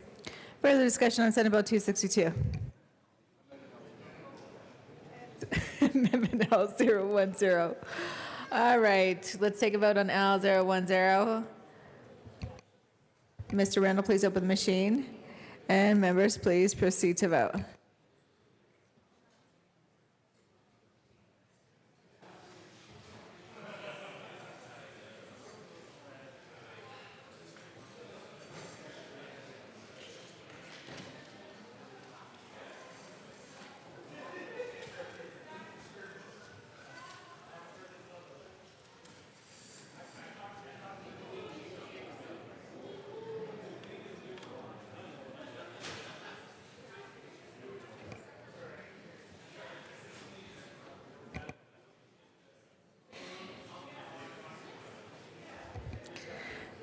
Further discussion on Senate Bill 262. Amendment L010. All right, let's take a vote on L010. Mr. Randall, please open the machine. And members, please proceed to vote.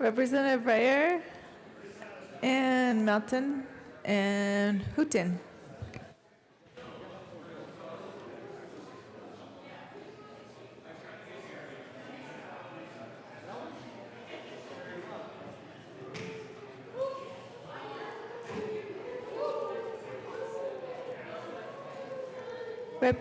Representative Breyer and Melton and Hooton. Rep-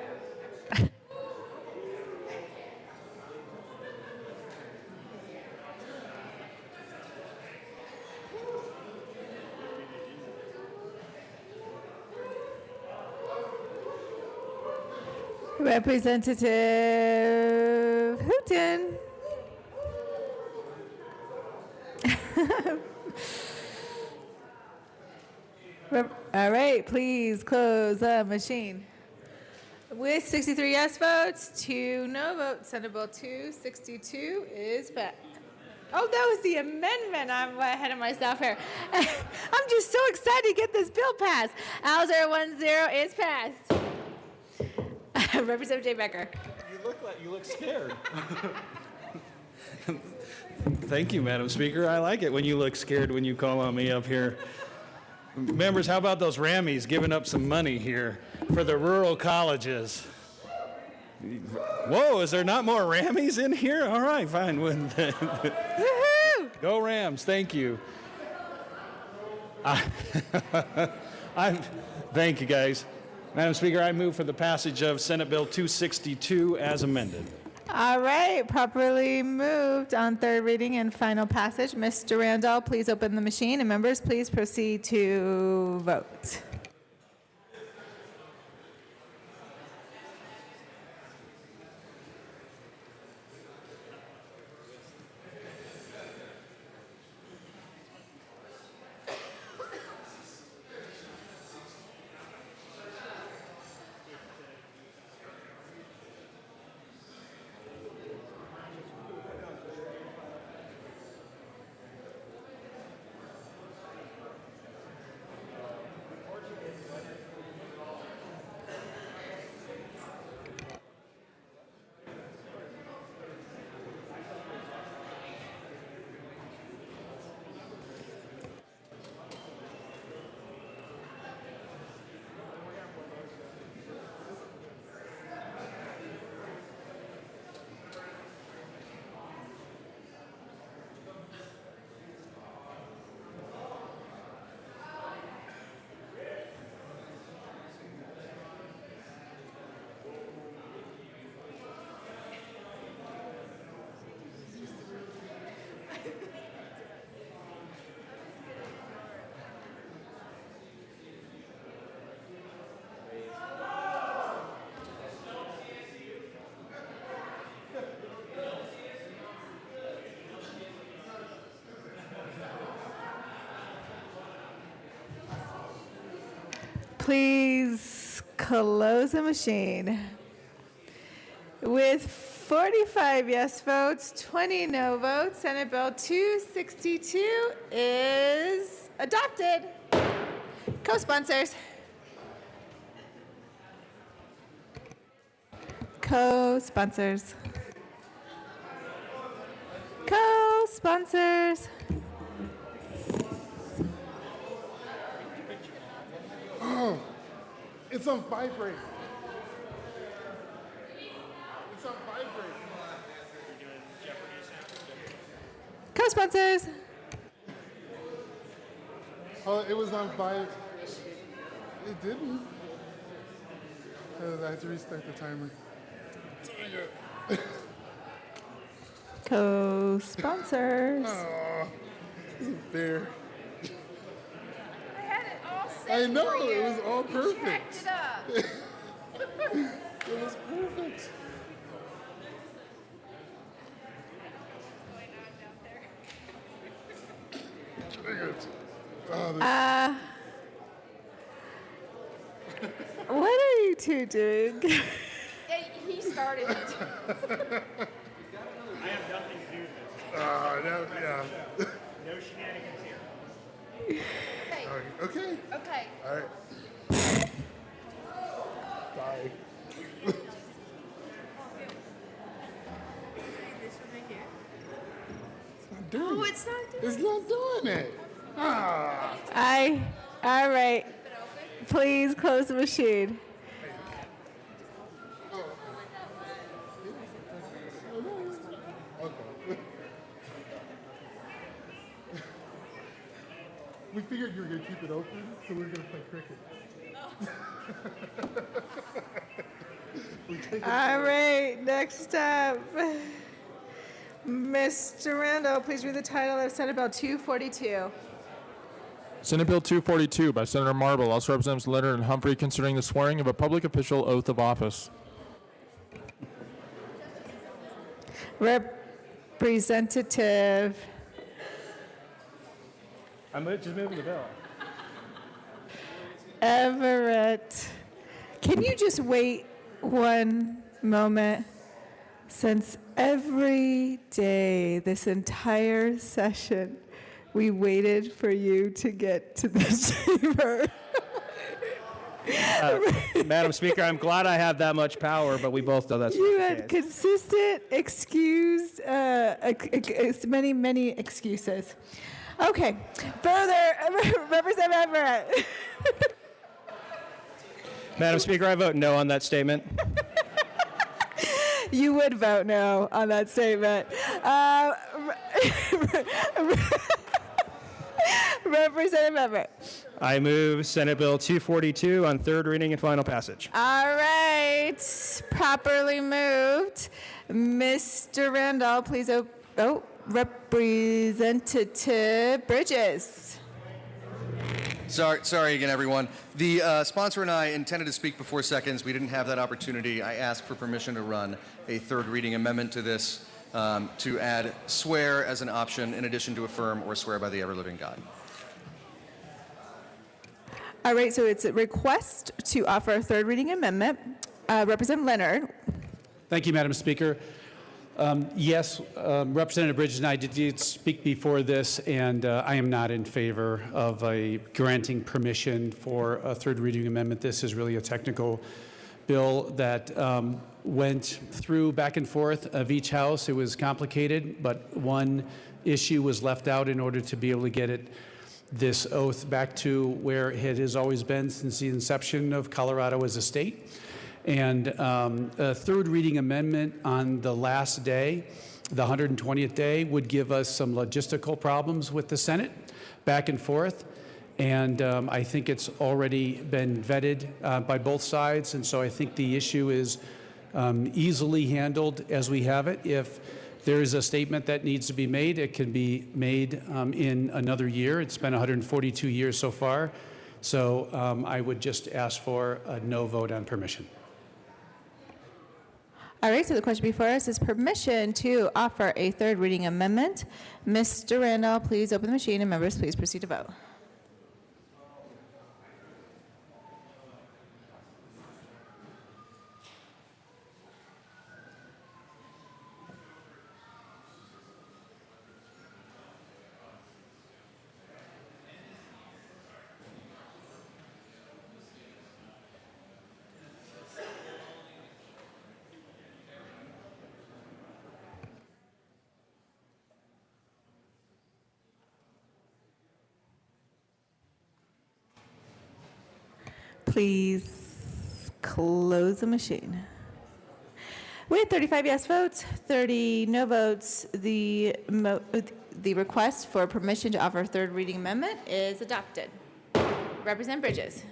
Representative Hooton. All right, please close the machine. With 63 yes votes, 2 no votes, Senate Bill 262 is passed. Oh, that was the amendment. I'm ahead of myself here. I'm just so excited to get this bill passed. L010 is passed. Representative Jay Becker. You look scared. Thank you, Madam Speaker. I like it when you look scared when you call on me up here. Members, how about those Rammies giving up some money here for the rural colleges? Whoa, is there not more Rammies in here? All right, fine. Go Rams, thank you. Thank you, guys. Madam Speaker, I move for the passage of Senate Bill 262 as amended. All right, properly moved on third reading and final passage. Mr. Randall, please open the machine, and members, please proceed to vote. Please close the machine. With 45 yes votes, 20 no votes, Senate Bill 262 is adopted. Co-sponsors. Co-sponsors. Co-sponsors. Oh, it's on vibrate. It's on vibrate. Co-sponsors. Oh, it was on vibrate. It didn't. I had to restart the timer. Co-sponsors. Oh, this isn't fair. I had it all set I know, for you. it was all You perfect. checked it up. It was perfect. Oh, this- What are you two doing? He started it. I have nothing to do with this. no, yeah. No shenanigans here. Okay. Okay. All right. Bye. Oh, No, it's not doing It's not doing it. Ah. all right. Please close the machine. We figured you were going to keep it open, so we were going to play cricket. All right, next up. Mr. Randall, please read the title of Senate Bill 242. Senate Bill 242 by Senator Marble, House of Representatives Leonard and Humphrey, concerning the swearing of a public official oath of office. Representative I'm just moving the bell. Everett. Can you just wait one moment? Since every day, this entire session, we waited for you to get to the chamber. Madam Speaker, I'm glad I have that much power, but we both know that's You not the had case. consistent many excuses. Okay, further, Representative Everett. Madam Speaker, I vote no on that statement. You would vote no on that statement. Representative Everett. I move Senate Bill 242 on third reading and final passage. All right, properly moved. Mr. Randall, please. Representative Bridges. Sorry again, everyone. The sponsor and I intended to speak before seconds. We didn't have that opportunity. I asked for permission to run a third reading amendment to this to add swear as an option in addition to affirm or swear by the ever-living God. All right, so it's a request to offer a third reading amendment. Representative Leonard. Thank you, Madam Speaker. Yes, Representative Bridges and I did speak before this, and I am not in favor of granting permission for a third reading amendment. This is really a technical bill that went through back and forth of each house. It was complicated, but one issue was left out in order to be able to get this oath back to where it has always been since the inception of Colorado as a state. And a third reading amendment on the last day, the 120th day, would give us some logistical problems with the Senate back and forth. And I think it's already been vetted by both sides. And so I think the issue is easily handled as we have it. If there is a statement that needs to be made, it can be made in another year. It's been 142 years so far. So I would just ask for a no vote on permission. All right, so the question before us is permission to offer a third reading amendment. Mr. Randall, please open the machine, and members, please proceed to vote. Please close the machine. With 35 yes votes, 30 no votes, the request for permission to offer a third reading amendment is adopted. Representative Bridges.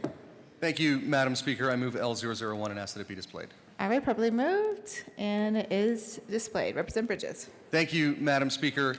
Thank you, Madam Speaker. I move L001 and ask that it be displayed. All right, properly moved, and it is displayed. Representative Bridges. Thank you, Madam Speaker.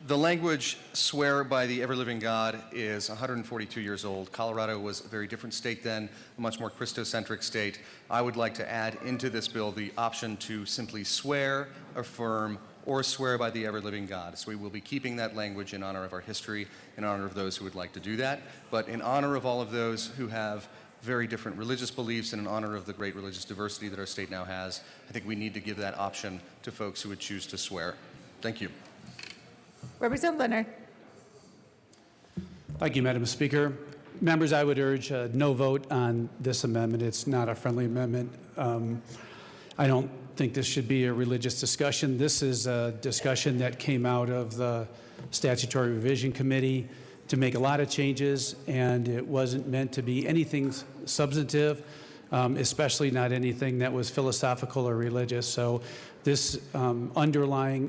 The language swear by the ever-living God is 142 years old. Colorado was a very different state then, a much more Christocentric state. I would like to add into this bill the option to simply swear, affirm, or swear by the ever-living God. So we will be keeping that language in honor of our history, in honor of those who would like to do that, but in honor of all of those who have very different religious beliefs and in honor of the great religious diversity that our state now has, I think we need to give that option to folks who would choose to swear. Thank you. Representative Leonard. Thank you, Madam Speaker. Members, I would urge a no vote on this amendment. It's not a friendly amendment. I don't think this should be a religious discussion. This is a discussion that came out of the Statutory Revision Committee to make a lot of changes, and it wasn't meant to be anything substantive, especially not anything that was philosophical or religious. So this underlying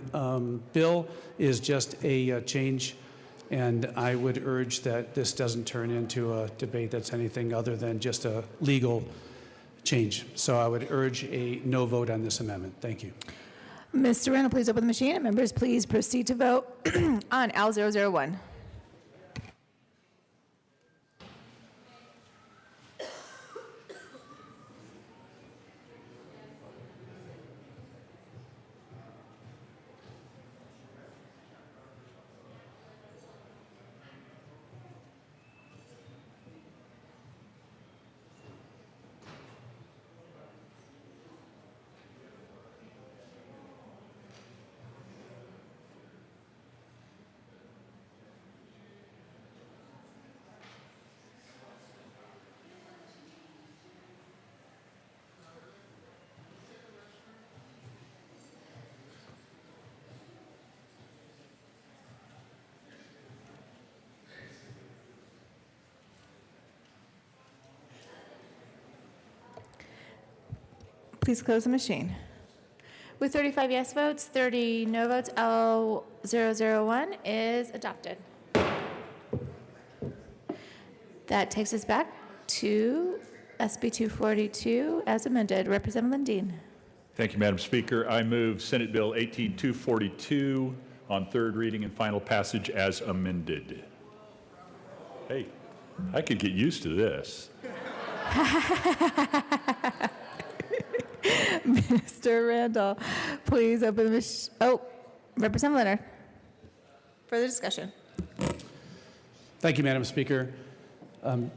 bill is just a change, and I would urge that this doesn't turn into a debate that's anything other than just a legal change. So I would urge a no vote on this amendment. Thank you. Mr. Randall, please open the machine, and members, please proceed to vote on L001. Please close the machine. With 35 yes votes, 30 no votes, L001 is adopted. That takes us back to SB 242 as amended. Representative Lundin. Thank you, Madam Speaker. I move Senate Bill 18242 on third reading and final passage as amended. Hey, I could get used to this. Mr. Randall, please open the machine. Oh, Representative Leonard. Further discussion. Thank you, Madam Speaker.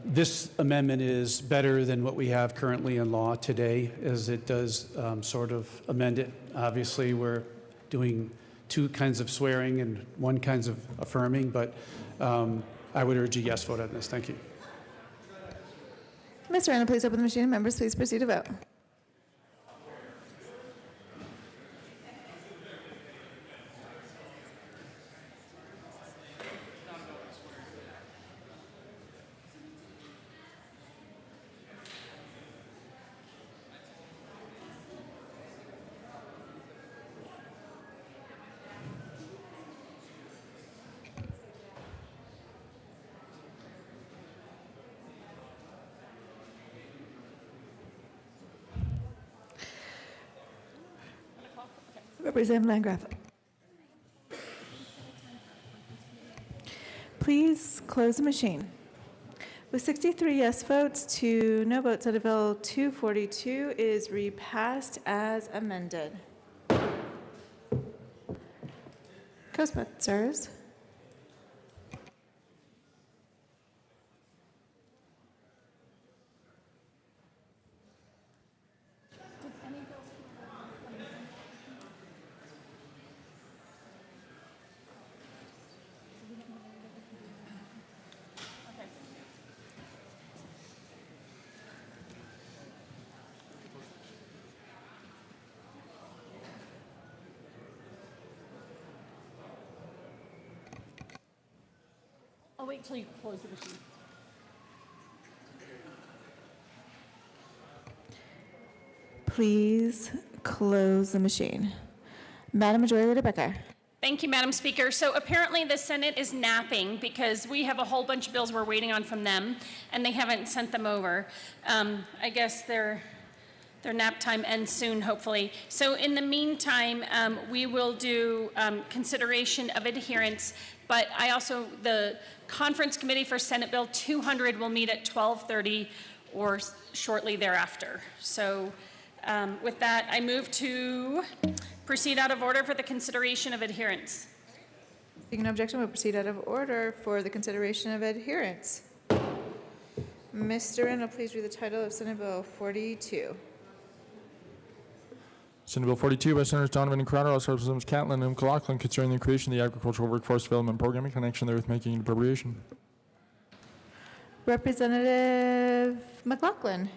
This amendment is better than what we have currently in law today, as it does sort of amend it. Obviously, we're doing two kinds of swearing and one kinds of affirming, but I would urge a yes vote on this. Thank you. Mr. Randall, please open the machine, and members, please proceed to vote. Representative Landgraf. Please close the machine. With 63 yes votes to no votes, Senate Bill 242 is repassed as amended. Co-sponsors. I'll wait till you close the machine. Please close the machine. Madam Majority Leader Becker. Thank you, Madam Speaker. So apparently the Senate is napping because we have a whole bunch of bills we're waiting on from them, and they haven't sent them over. I guess their nap time ends soon, hopefully. So in the meantime, we will do consideration of adherence, but the Conference Committee for Senate Bill 200 will meet at 12:30 or shortly thereafter. So with that, I move to proceed out of order for the consideration of adherence. Seeing no objection, we'll proceed out of order for the consideration of adherence. Mr. Randall, please read the title of Senate Bill 42. Senate Bill 42 by Senators Donovan and Crowder, also Representatives Catlin and McLaughlin, concerning the creation of the Agricultural Workforce Development Program in connection therewith making an appropriation. Representative McLaughlin.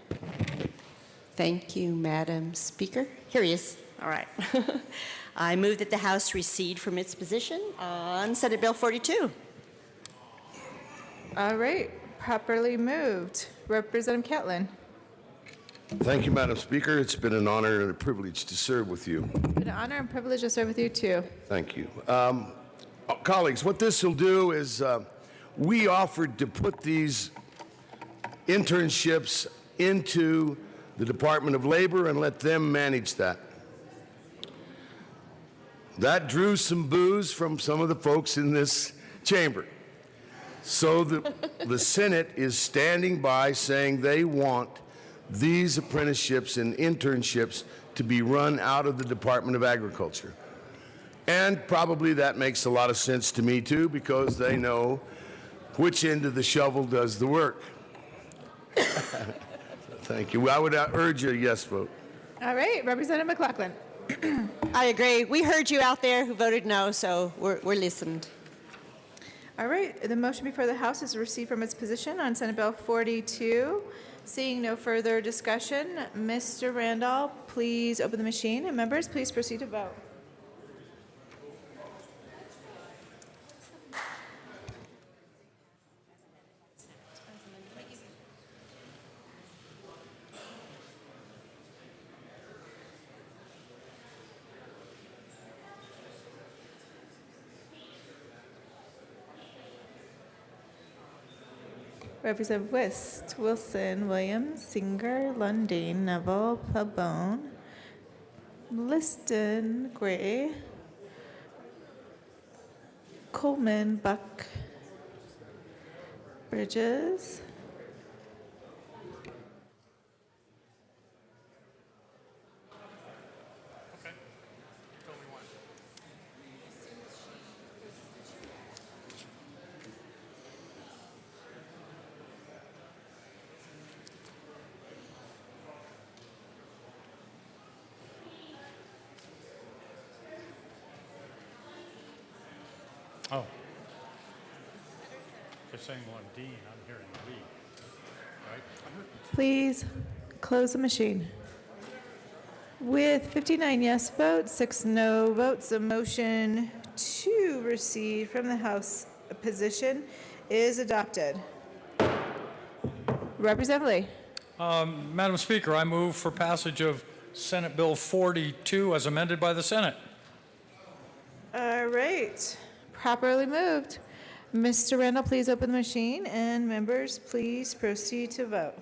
Thank you, Madam Speaker. Here he is. All right. I move that the House recede from its position on Senate Bill 42. All right, properly moved. Representative Catlin. Thank you, Madam Speaker. It's been an honor and a privilege to serve with you. It's been an honor and privilege to serve with you too. Thank you. Colleagues, what this will do is we offered to put these internships into the Department of Labor and let them manage that. That drew some boos from some of the folks in this chamber. So the Senate is standing by saying they want these apprenticeships and internships to be run out of the Department of Agriculture. And probably that makes a lot of sense to me too, because they know which end of the shovel does the work. Thank you. I would urge a yes vote. All right, Representative McLaughlin. I agree. We heard you out there who voted no, so we're listened. All right, the motion before the House is received from its position on Senate Bill 42. Seeing no further discussion, Mr. Randall, please open the machine, and members, please proceed to vote. Representative West, Wilson, Williams, Singer, Lundin, Neville, Pabon, Liston, Gray, Coleman, Buck, Bridges, Oh. They're saying Lundin, I'm hearing Lee, right? please close the machine. With 59 yes votes, 6 no votes, a motion to recede from the House position is adopted. Representative Lee. Madam Speaker, I move for passage of Senate Bill 42 as amended by the Senate. All right, properly moved. Mr. Randall, please open the machine, and members, please proceed to vote.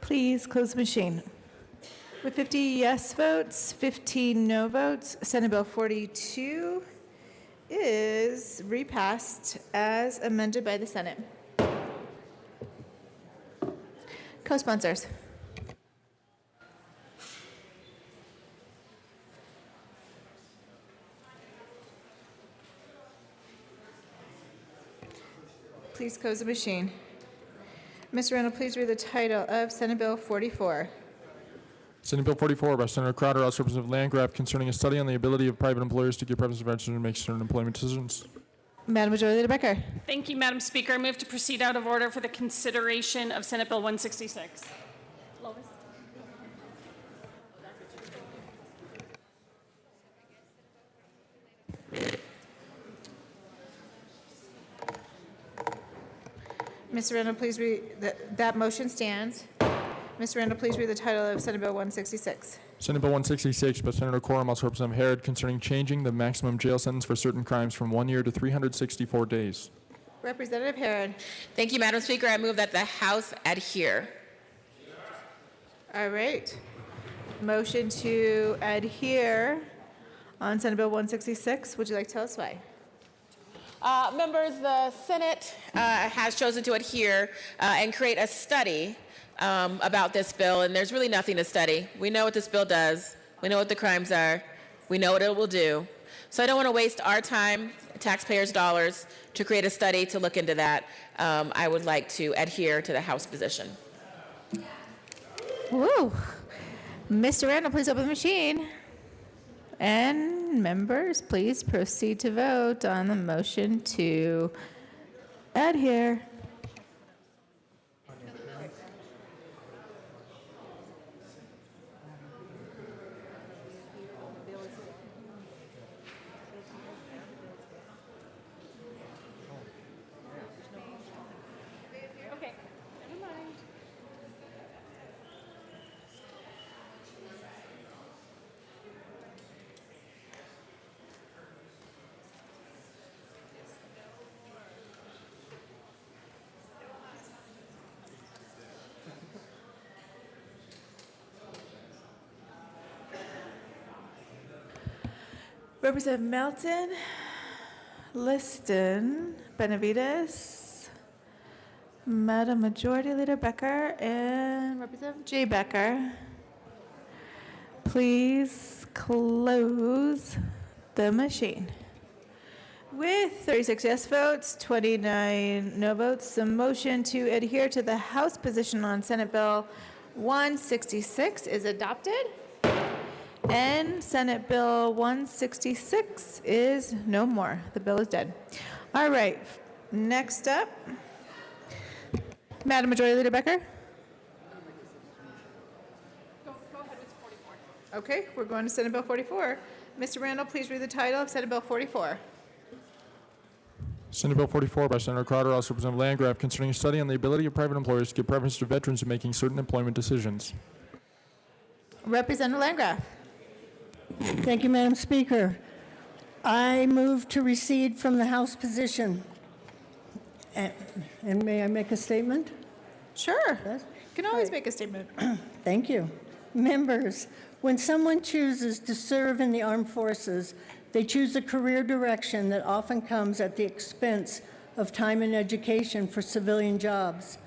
Please close the machine. With 50 yes votes, 15 no votes, Senate Bill 42 is repassed as amended by the Senate. Co-sponsors. Please close the machine. Mr. Randall, please read the title of Senate Bill 44. Senate Bill 44 by Senator Crowder, House Representative Landgraf, concerning a study on the ability of private employers to give preference to make certain employment decisions. Madam Majority Leader Becker. Thank you, Madam Speaker. I move to proceed out of order for the consideration of Senate Bill 166. Lois? Mr. Randall, please read, that motion stands. Mr. Randall, please read the title of Senate Bill 166. Senate Bill 166 by Senator Quorum, also Representative Harrod, concerning changing the maximum jail sentence for certain crimes from 1 year to 364 days. Representative Herod. Thank you, Madam Speaker. I move that the House adhere. All right. Motion to adhere on Senate Bill 166. Would you like to tell us why? Members, the Senate has chosen to adhere and create a study about this bill, and there's really nothing to study. We know what this bill does. We know what the crimes are. We know what it will do. So I don't want to waste our time, taxpayers' dollars, to create a study to look into that. I would like to adhere to the House position. Woo. Mr. Randall, please open the machine. And members, please proceed to vote on the motion to adhere. Okay, never mind. Representative Melton, Liston, Benavides, Madam Majority Leader Becker, and Representative Jay Becker. Please close the machine. With 36 yes votes, 29 no votes, the motion to adhere to the House position on Senate Bill 166 is adopted. And Senate Bill 166 is no more. The bill is dead. All right, next up, Madam Majority Leader Becker. Go ahead with 44. Okay, we're going to Senate Bill 44. Mr. Randall, please read the title of Senate Bill 44. Senate Bill 44 by Senator Crowder, also Representative Landgraf, concerning a study on the ability of private employers to give preference to veterans in making certain employment decisions. Representative Landgraf. Thank you, Madam Speaker. I move to recede from the House position. And may I make a statement? Sure. Yes? You can always make a statement. Thank you. Members, when someone chooses to serve in the armed forces, they choose a career direction that often comes at the expense of time and education for civilian jobs.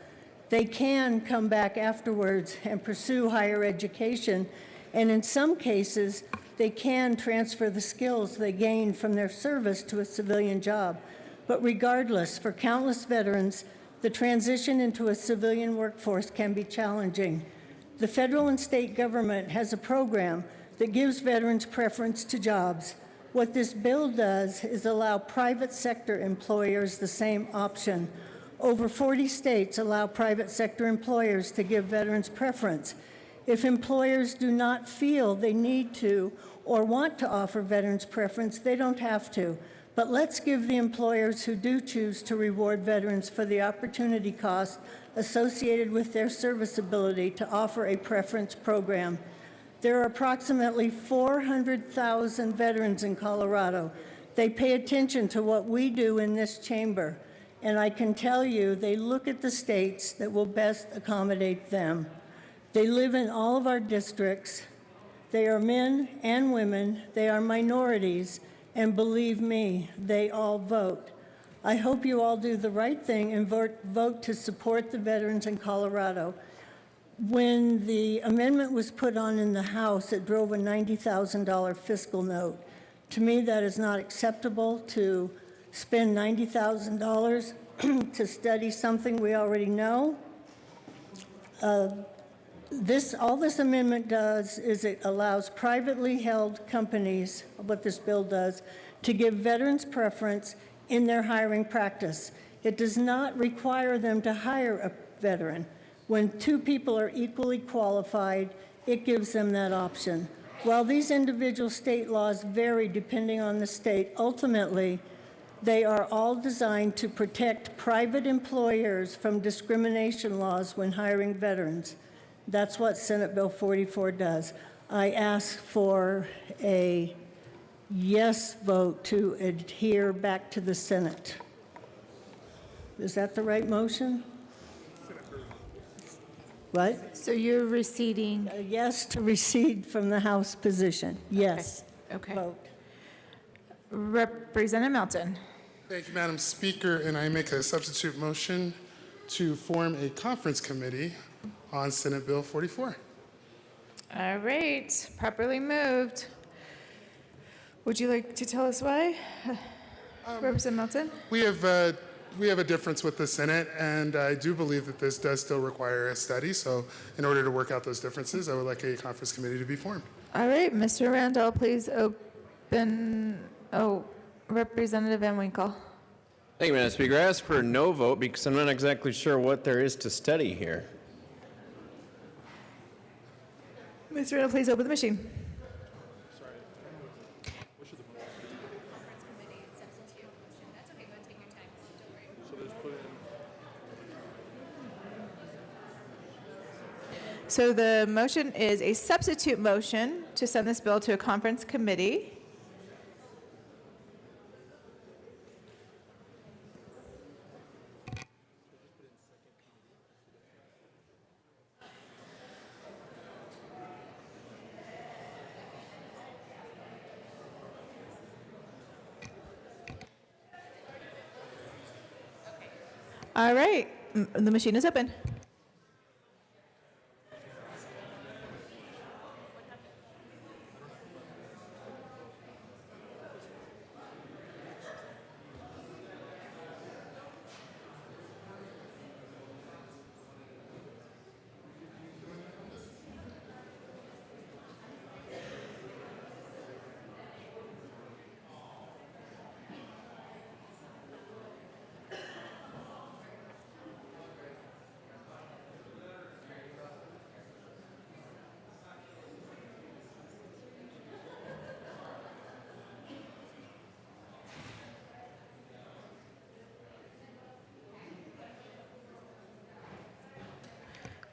They can come back afterwards and pursue higher education, and in some cases, they can transfer the skills they gained from their service to a civilian job. But regardless, for countless veterans, the transition into a civilian workforce can be challenging. The federal and state government has a program that gives veterans preference to jobs. What this bill does is allow private sector employers the same option. Over 40 states allow private sector employers to give veterans preference. If employers do not feel they need to or want to offer veterans preference, they don't have to. But let's give the employers who do choose to reward veterans for the opportunity cost associated with their serviceability to offer a preference program. There are approximately 400,000 veterans in Colorado. They pay attention to what we do in this chamber, and I can tell you they look at the states that will best accommodate them. They live in all of our districts. They are men and women. They are minorities. And believe me, they all vote. I hope you all do the right thing and vote to support the veterans in Colorado. When the amendment was put on in the House, it drove a $90,000 fiscal note. To me, that is not acceptable to spend $90,000 to study something we already know. All this amendment does is it allows privately held companies, what this bill does, to give veterans preference in their hiring practice. It does not require them to hire a veteran. When two people are equally qualified, it gives them that option. While these individual state laws vary depending on the state, ultimately, they are all designed to protect private employers from discrimination laws when hiring veterans. That's what Senate Bill 44 does. I ask for a yes vote to adhere back to the Senate. Is that the right motion? What? So you're receding. A yes to recede from the House position. Yes. Okay. Vote. Representative Melton. Thank you, Madam Speaker, and I make a substitute motion to form a conference committee on Senate Bill 44. All right, properly moved. Would you like to tell us why? Representative Melton? We have a difference with the Senate, and I do believe that this does still require a study. So in order to work out those differences, I would like a conference committee to be formed. All right, Mr. Randall, please open. Oh, Representative Van Winkle. Thank you, Madam Speaker. I ask for a no vote because I'm not exactly sure what there is to study here. Mr. Randall, please open the machine. So the motion is a substitute motion to send this bill to a conference committee. All right, the machine is open.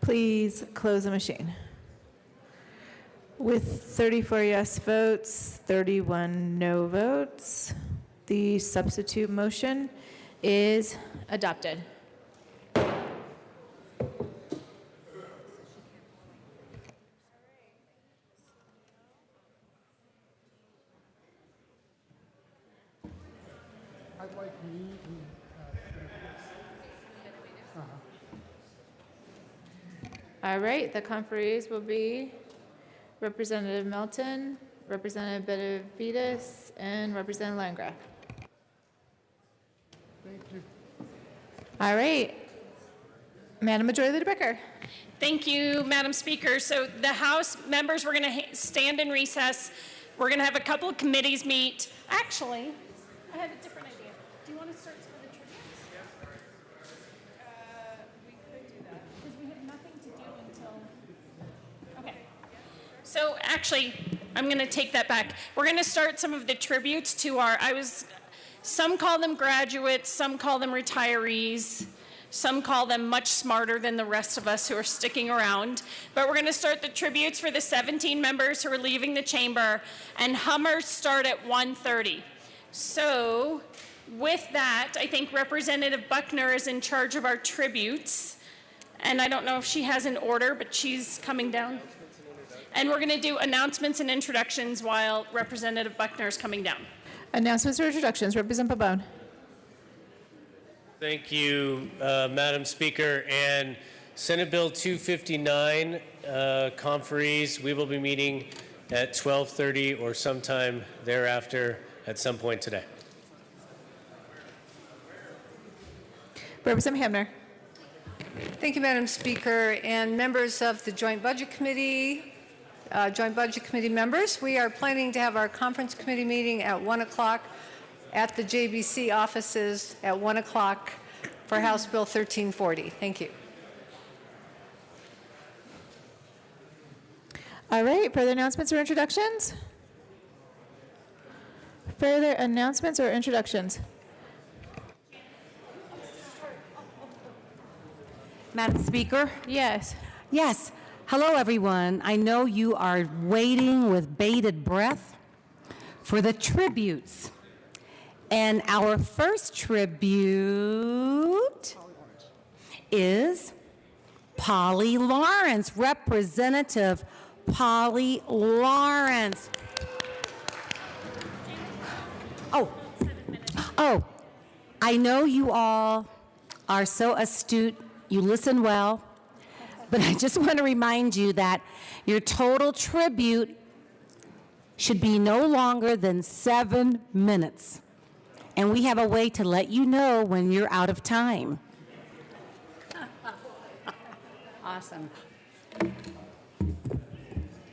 Please close the machine. With 34 yes votes, 31 no votes, the substitute motion is adopted. I'd like me and All right, the conferees will be Representative Melton, Representative Benavides, and Representative Landgraf. Thank you. All right, Madam Majority Leader Becker. Thank you, Madam Speaker. So the House members, we're going to stand in recess. We're going to have a couple of committees meet. Actually, I have a different idea. Do you want to start some of the tributes? We could do that because we have nothing to do until. Okay. So actually, I'm going to take that back. We're going to start some of the tributes to our. Some call them graduates, some call them retirees. Some call them much smarter than the rest of us who are sticking around. But we're going to start the tributes for the 17 members who are leaving the chamber, and Hummers start at 1:30. So with that, I think Representative Buckner is in charge of our tributes. And I don't know if she has an order, but she's coming down. And we're going to do announcements and introductions while Representative Buckner is coming down. Announcements or introductions. Representative Pabon. Thank you, Madam Speaker. And Senate Bill 259, conferees, we will be meeting at 12:30 or sometime thereafter at some point today. Representative Hamner. Thank you, Madam Speaker, and members of the Joint Budget Committee, members. We are planning to have our conference committee meeting at 1 o'clock at the JBC offices at 1 o'clock for House Bill 1340. Thank you. All right, further announcements or introductions? Further announcements or introductions? Madam Speaker? Yes. Yes. Hello, everyone. I know you are waiting with bated breath for the tributes. And our first tribute is Polly Lawrence, Representative Polly Lawrence. Oh, I know you all are so astute, you listen well, but I just want to remind you that your total tribute should be no longer than 7 minutes. And we have a way to let you know when you're out of time. Awesome.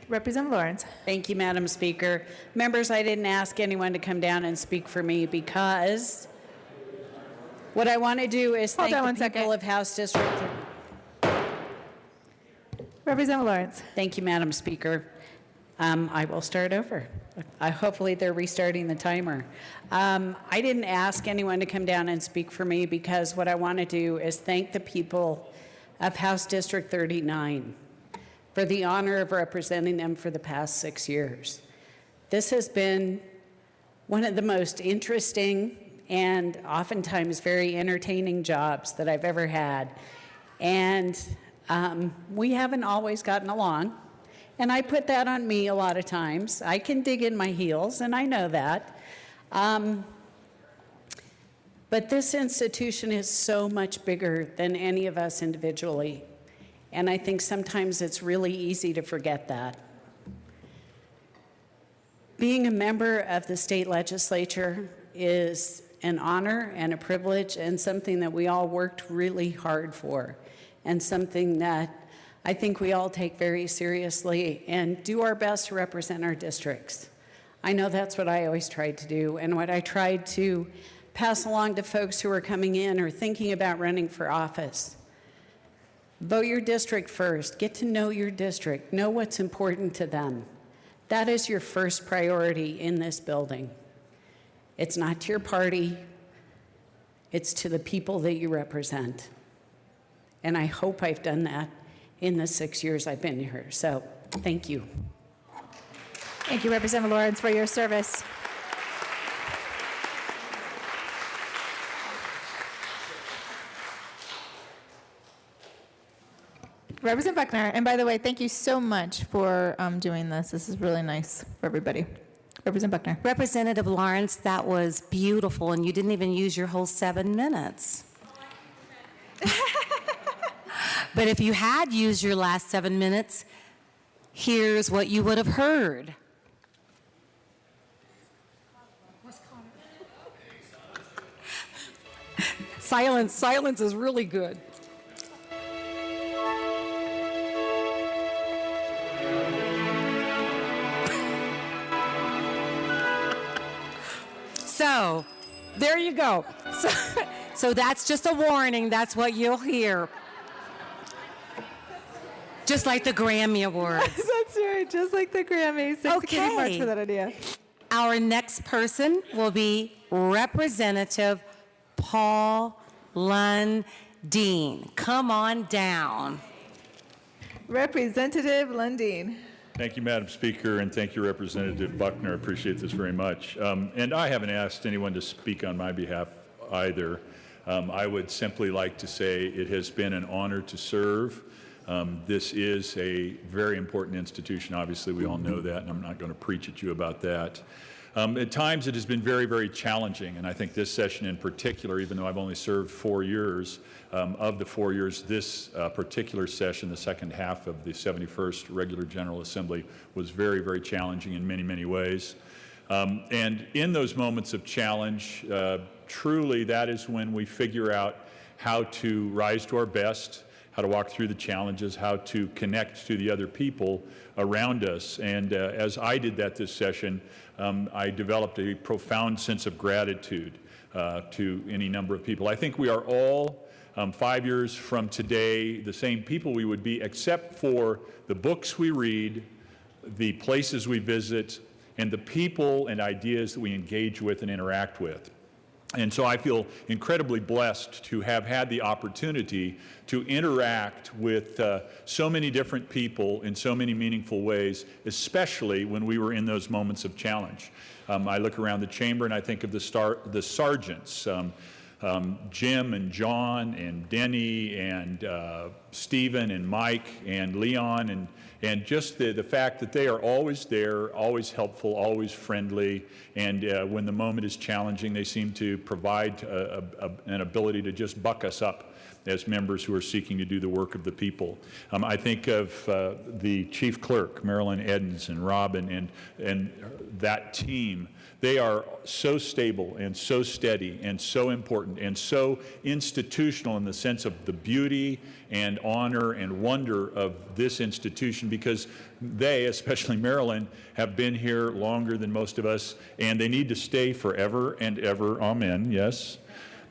Representative Lawrence. Thank you, Madam Speaker. Members, I didn't ask anyone to come down and speak for me because what I want to do is thank the people of House District. Representative Lawrence. Thank you, Madam Speaker. I will start over. Hopefully they're restarting the timer. I didn't ask anyone to come down and speak for me because what I want to do is thank the people of House District 39 for the honor of representing them for the past 6 years. This has been one of the most interesting and oftentimes very entertaining jobs that I've ever had. And we haven't always gotten along. And I put that on me a lot of times. I can dig in my heels, and I know that. But this institution is so much bigger than any of us individually. And I think sometimes it's really easy to forget that. Being a member of the state legislature is an honor and a privilege and something that we all worked really hard for, and something that I think we all take very seriously and do our best to represent our districts. I know that's what I always tried to do, and what I tried to pass along to folks who are coming in or thinking about running for office. Vote your district first. Get to know your district. Know what's important to them. That is your first priority in this building. It's not to your party. It's to the people that you represent. And I hope I've done that in the 6 years I've been here. So, thank you. Thank you, Representative Lawrence, for your service. Representative Buckner, and by the way, thank you so much for doing this. This is really nice for everybody. Representative Buckner. Representative Lawrence, that was beautiful, and you didn't even use your whole 7 minutes. But if you had used your last 7 minutes, here's what you would have heard. Silence is really good. So, there you go. So that's just a warning. That's what you'll hear. Just like the Grammy Awards. That's right, just like the Grammys. Thanks very much for that idea. Our next person will be Representative Paul Lundeen. Come on down. Representative Lundeen. Thank you, Madam Speaker, and thank you, Representative Buckner. I appreciate this very much. And I haven't asked anyone to speak on my behalf either. I would simply like to say it has been an honor to serve. This is a very important institution. Obviously, we all know that, and I'm not going to preach at you about that. At times, it has been very, very challenging, and I think this session in particular, even though I've only served 4 years, of the 4 years, this particular session, the second half of the 71st Regular General Assembly, was very, very challenging in many, many ways. And in those moments of challenge, truly that is when we figure out how to rise to our best, how to walk through the challenges, how to connect to the other people around us. And as I did that this session, I developed a profound sense of gratitude to any number of people. I think we are all, 5 years from today, the same people we would be, except for the books we read, the places we visit, and the people and ideas that we engage with and interact with. And so I feel incredibly blessed to have had the opportunity to interact with so many different people in so many meaningful ways, especially when we were in those moments of challenge. I look around the chamber and I think of the sergeants, Jim and John and Denny and Stephen and Mike and Leon, and just the fact that they are always there, always helpful, always friendly, and when the moment is challenging, they seem to provide an ability to just buck us up as members who are seeking to do the work of the people. I think of the chief clerk, Marilyn Edens, and Robin, and that team. They are so stable and so steady and so important and so institutional in the sense of the beauty and honor and wonder of this institution, because they, especially Marilyn, have been here longer than most of us, and they need to stay forever and ever. Amen. Yes.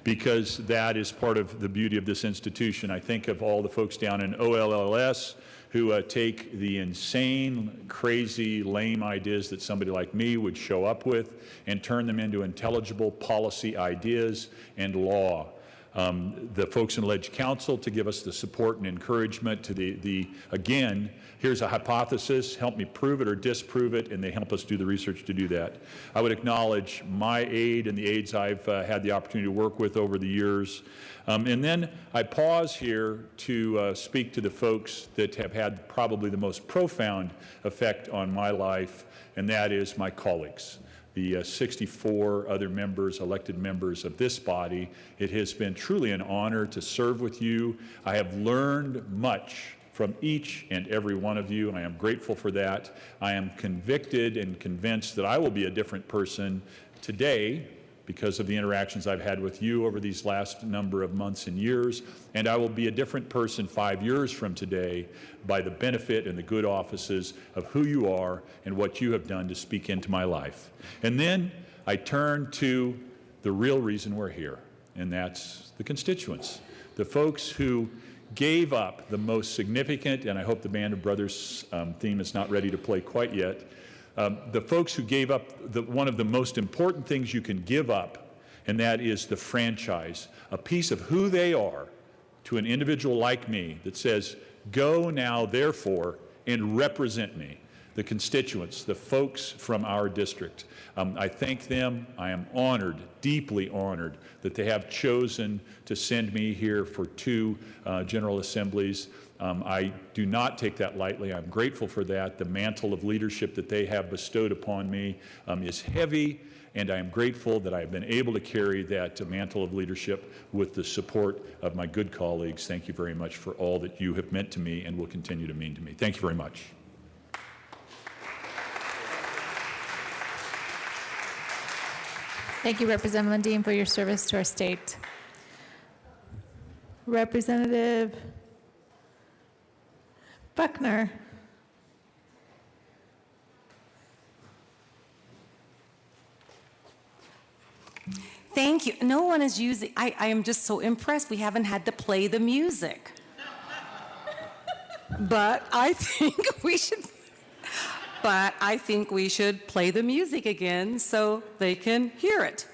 Because that is part of the beauty of this institution. I think of all the folks down in OLLS who take the insane, crazy, lame ideas that somebody like me would show up with and turn them into intelligible policy ideas and law. The folks in Ledge Council to give us the support and encouragement to again, here's a hypothesis, help me prove it or disprove it, and they help us do the research to do that. I would acknowledge my aide and the aides I've had the opportunity to work with over the years. And then I pause here to speak to the folks that have had probably the most profound effect on my life, and that is my colleagues. The 64 other members, elected members of this body. It has been truly an honor to serve with you. I have learned much from each and every one of you, and I am grateful for that. I am convicted and convinced that I will be a different person today because of the interactions I've had with you over these last number of months and years, and I will be a different person 5 years from today by the benefit and the good offices of who you are and what you have done to speak into my life. And then I turn to the real reason we're here, and that's the constituents, the folks who gave up the most significant, and I hope the Band of Brothers theme is not ready to play quite yet, the folks who gave up one of the most important things you can give up, and that is the franchise, a piece of who they are to an individual like me that says, go now, therefore, and represent me, the constituents, the folks from our district. I thank them. I am honored, deeply honored, that they have chosen to send me here for 2 General Assemblies. I do not take that lightly. I'm grateful for that. The mantle of leadership that they have bestowed upon me is heavy, and I am grateful that I have been able to carry that mantle of leadership with the support of my good colleagues. Thank you very much for all that you have meant to me and will continue to mean to me. Thank you very much. Thank you, Representative Lundin, for your service to our state. Representative Buckner. Thank you. No one is using, I am just so impressed we haven't had to play the music. But I think we should play the music again so they can hear it.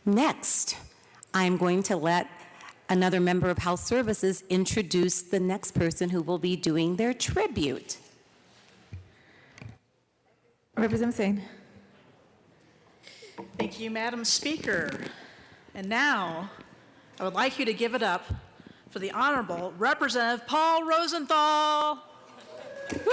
Next, I'm going to let another member of Health Services introduce the next person who will be doing their tribute. Representative Singh. Thank you, Madam Speaker. And now, I would like you to give it up for the Honorable Representative Paul Rosenthal. Woo!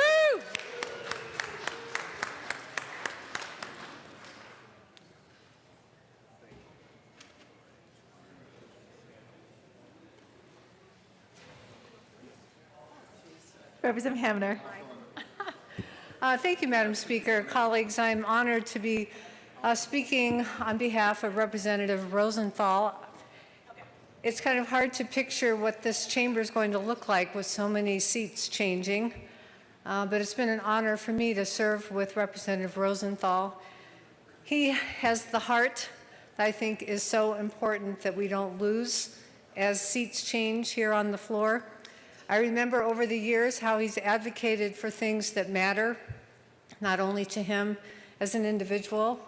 Representative Hamner. Thank you, Madam Speaker. Colleagues, I'm honored to be speaking on behalf of Representative Rosenthal. It's kind of hard to picture what this chamber is going to look like with so many seats changing, but it's been an honor for me to serve with Representative Rosenthal. He has the heart, that I think is so important that we don't lose as seats change here on the floor. I remember over the years how he's advocated for things that matter, not only to him as an individual,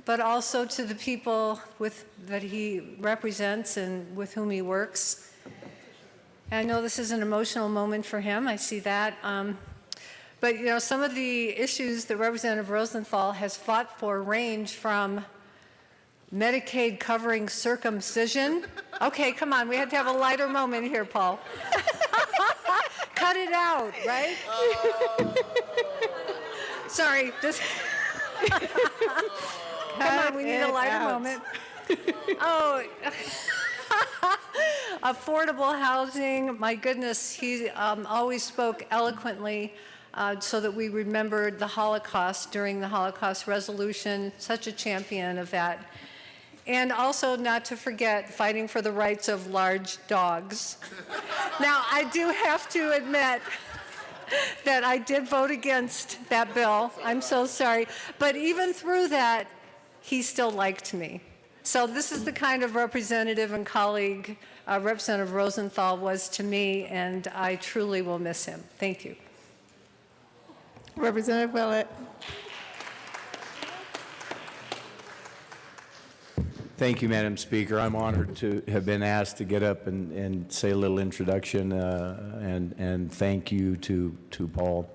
but also to the people that he represents and with whom he works. And I know this is an emotional moment for him, I see that. But you know, some of the issues that Representative Rosenthal has fought for range from Medicaid covering circumcision. Okay, come on, we have to have a lighter moment here, Paul. Cut it out, right? Sorry, just come on, we need a lighter moment. Affordable housing, my goodness, he always spoke eloquently so that we remembered the Holocaust during the Holocaust resolution, such a champion of that. And also not to forget fighting for the rights of large dogs. Now, I do have to admit that I did vote against that bill. I'm so sorry. But even through that, he still liked me. So this is the kind of representative and colleague Representative Rosenthal was to me, and I truly will miss him. Thank you. Representative Willett. Thank you, Madam Speaker. I'm honored to have been asked to get up and say a little introduction and thank you to Paul.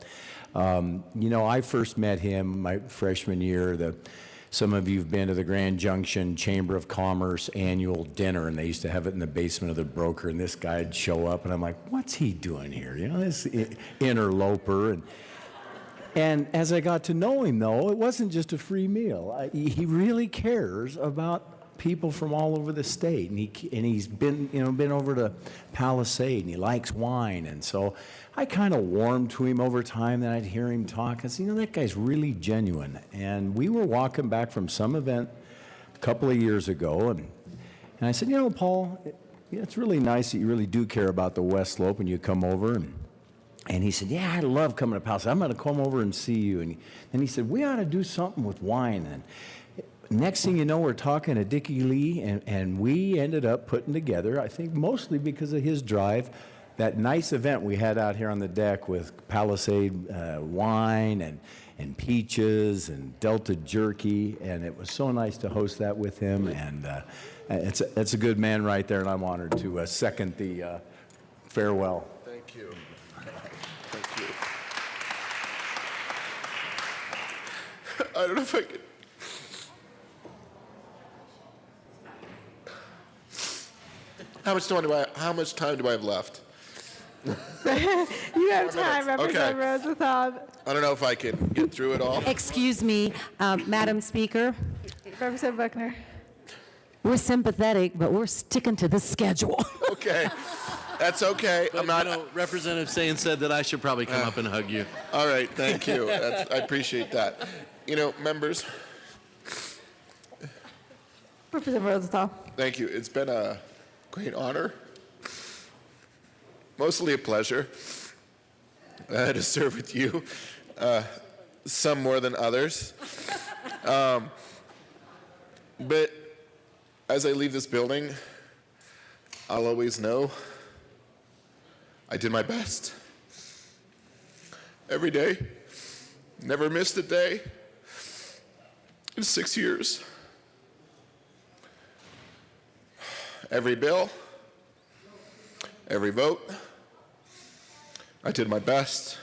You know, I first met him my freshman year. Some of you have been to the Grand Junction Chamber of Commerce annual dinner, and they used to have it in the basement of the broker, and this guy'd show up, and I'm like, what's he doing here? You know, this interloper. And as I got to know him, though, it wasn't just a free meal. He really cares about people from all over the state, and he's been over to Palisade, and he likes wine, and so I kind of warmed to him over time. Then I'd hear him talk. I said, you know, that guy's really genuine. And we were walking back from some event a couple of years ago, and I said, you know, Paul, it's really nice that you really do care about the West Slope, and you come over. And he said, yeah, I love coming to Palisade. I'm going to come over and see you. And then he said, we ought to do something with wine. And next thing you know, we're talking to Dickie Lee, and we ended up putting together, I think mostly because of his drive, that nice event we had out here on the deck with Palisade wine and peaches and Delta jerky, and it was so nice to host that with him. And it's a good man right there, and I'm honored to second the farewell. Thank you. I don't know if I could. How much time do I have left? You have time, Representative Rosenthal. I don't know if I can get through it all. Excuse me, Madam Speaker. Representative Buckner. We're sympathetic, but we're sticking to the schedule. Okay. That's okay. But, I'm not. You know, Representative Sain said that I should probably come up and hug you. All right. Thank you. I appreciate that. You know, members. Representative Rosenthal. Thank you. It's been a great honor. Mostly a pleasure to serve with you, some more than others. But as I leave this building, I'll always know I did my best. Every day, never missed a day in 6 years. Every bill, every vote, I did my best.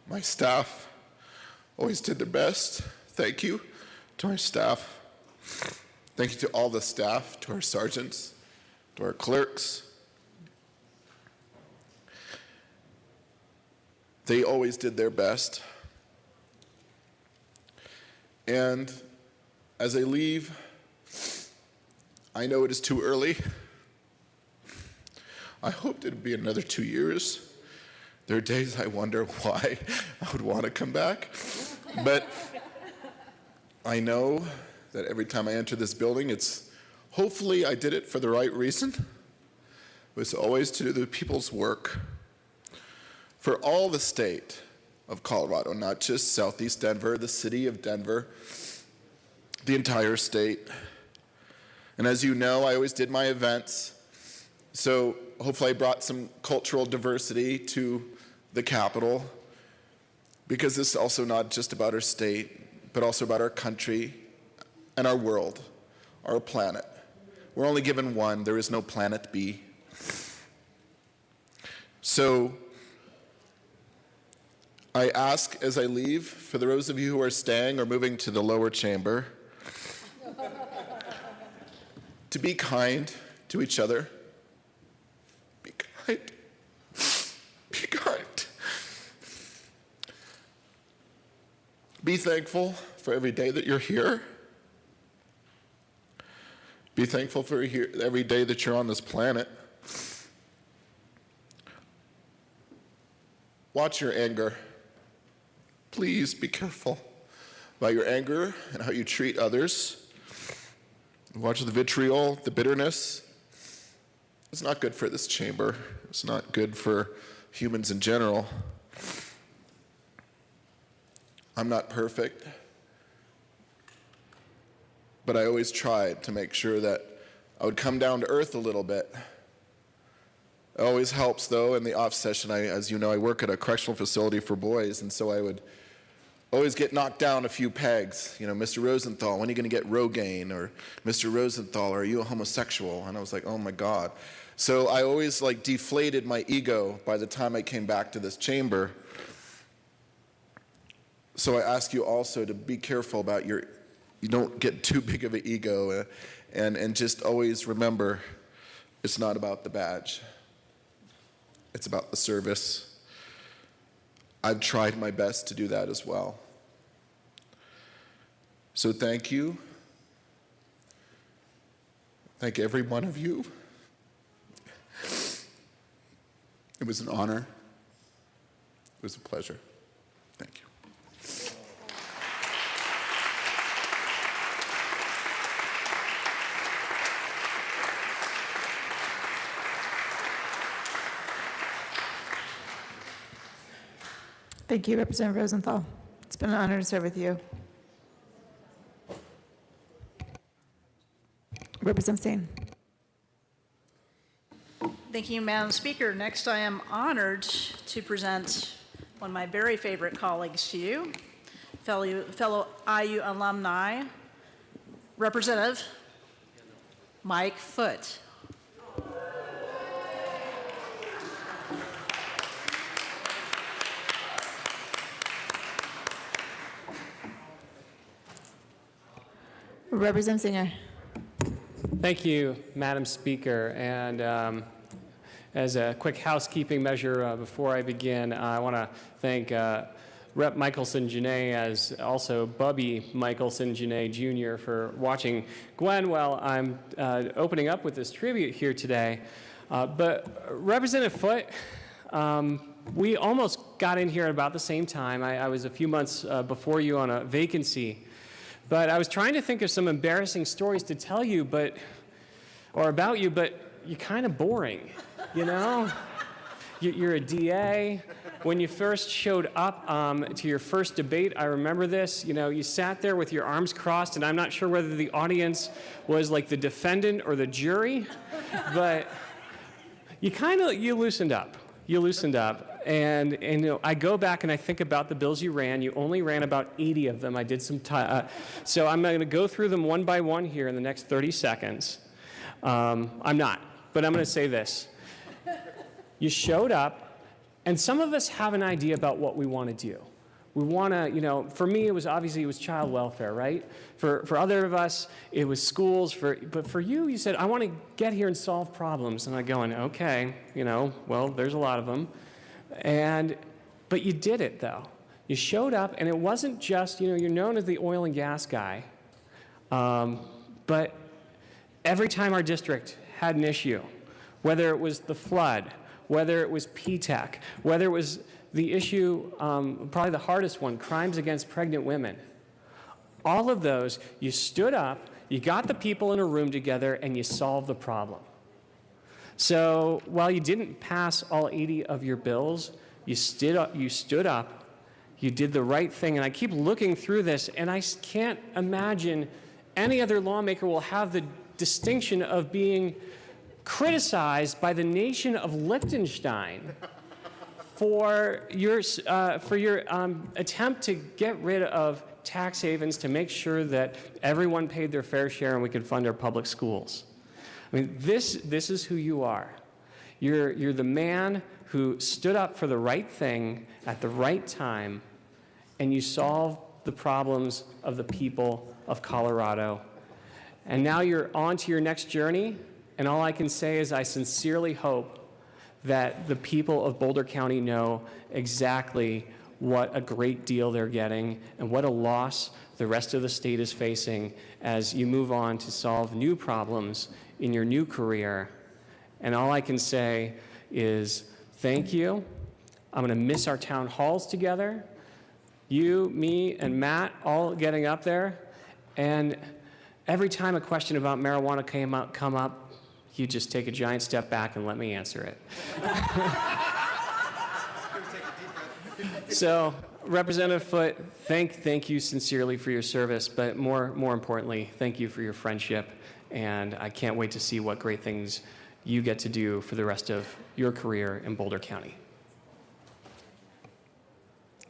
My staff always did their best. Thank you to our staff. Thank you to all the staff, to our sergeants, to our clerks. They always did their best. And as I leave, I know it is too early. I hoped it'd be another 2 years. There are days I wonder why I would want to come back. But I know that every time I enter this building, it's hopefully I did it for the right reason. It was always to do the people's work for all the state of Colorado, not just Southeast Denver, the city of Denver, the entire state. And as you know, I always did my events, so hopefully I brought some cultural diversity to the Capitol, because this is also not just about our state, but also about our country and our world, our planet. We're only given one. There is no planet B. So I ask as I leave, for those of you who are staying or moving to the lower chamber, to be kind to each other. Be kind. Be kind. Be thankful for every day that you're here. Be thankful for every day that you're on this planet. Watch your anger. Please be careful about your anger and how you treat others. Watch the vitriol, the bitterness. It's not good for this chamber. It's not good for humans in general. I'm not perfect, but I always tried to make sure that I would come down to earth a little bit. It always helps, though, in the off session. As you know, I work at a correctional facility for boys, and so I would always get knocked down a few pegs. You know, Mr. Rosenthal, when are you going to get Rogaine? Or Mr. Rosenthal, are you a homosexual? And I was like, oh my God. So I always deflated my ego by the time I came back to this chamber. So I ask you also to be careful about you don't get too big of an ego, and just always remember, it's not about the badge. It's about the service. I've tried my best to do that as well. So thank you. Thank every one of you. It was an honor. It was a pleasure. Thank you. Thank you, Representative Rosenthal. It's been an honor to serve with you. Representative Steen. Thank you, Madam Speaker. Next, I am honored to present one of my very favorite colleagues to you, fellow IU alumni, Representative Mike Foote. Representative Singer. Thank you, Madam Speaker. And as a quick housekeeping measure before I begin, I want to thank Rep. Michelson-Janae, as also Bubby Michelson-Janae Jr. for watching Gwen while I'm opening up with this tribute here today. But Representative Foote, we almost got in here at about the same time. I was a few months before you on a vacancy. But I was trying to think of some embarrassing stories to tell you, or about you, but you're kind of boring, you know? You're a DA. When you first showed up to your first debate, I remember this, you sat there with your arms crossed, and I'm not sure whether the audience was like the defendant or the jury, but you loosened up. You loosened up. And I go back and I think about the bills you ran. You only ran about 80 of them. I did some time. So I'm going to go through them one by one here in the next 30 seconds. I'm not, but I'm going to say this. You showed up, and some of us have an idea about what we want to do. We want to, for me, it was child welfare, right? For other of us, it was schools. But for you, you said, I want to get here and solve problems. And I'm going, okay, well, there's a lot of them. But you did it, though. You showed up, and it wasn't just, you're known as the oil and gas guy. But every time our district had an issue, whether it was the flood, whether it was PTAC, whether it was the issue, probably the hardest one, crimes against pregnant women, all of those, you stood up, you got the people in a room together, and you solved the problem. So while you didn't pass all 80 of your bills, you stood up, you did the right thing. And I keep looking through this, and I can't imagine any other lawmaker will have the distinction of being criticized by the nation of Liechtenstein for your attempt to get rid of tax havens to make sure that everyone paid their fair share and we could fund our public schools. I mean, this is who you are. You're the man who stood up for the right thing at the right time, and you solved the problems of the people of Colorado. And now you're on to your next journey, and all I can say is I sincerely hope that the people of Boulder County know exactly what a great deal they're getting and what a loss the rest of the state is facing as you move on to solve new problems in your new career. And all I can say is thank you. I'm going to miss our town halls together. You, me, and Matt all getting up there. And every time a question about marijuana come up, you just take a giant step back and let me answer it. So, Representative Foote, thank you sincerely for your service, but more importantly, thank you for your friendship, and I can't wait to see what great things you get to do for the rest of your career in Boulder County.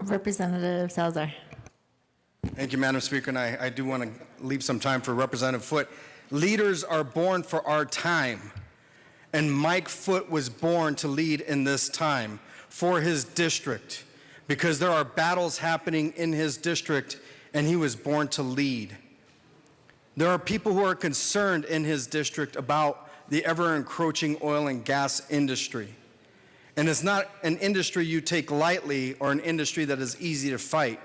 Representative Salazar. Thank you, Madam Speaker, and I do want to leave some time for Representative Foote. Leaders are born for our time, and Mike Foote was born to lead in this time for his district, because there are battles happening in his district, and he was born to lead. There are people who are concerned in his district about the ever-encroaching oil and gas industry. And it's not an industry you take lightly or an industry that is easy to fight,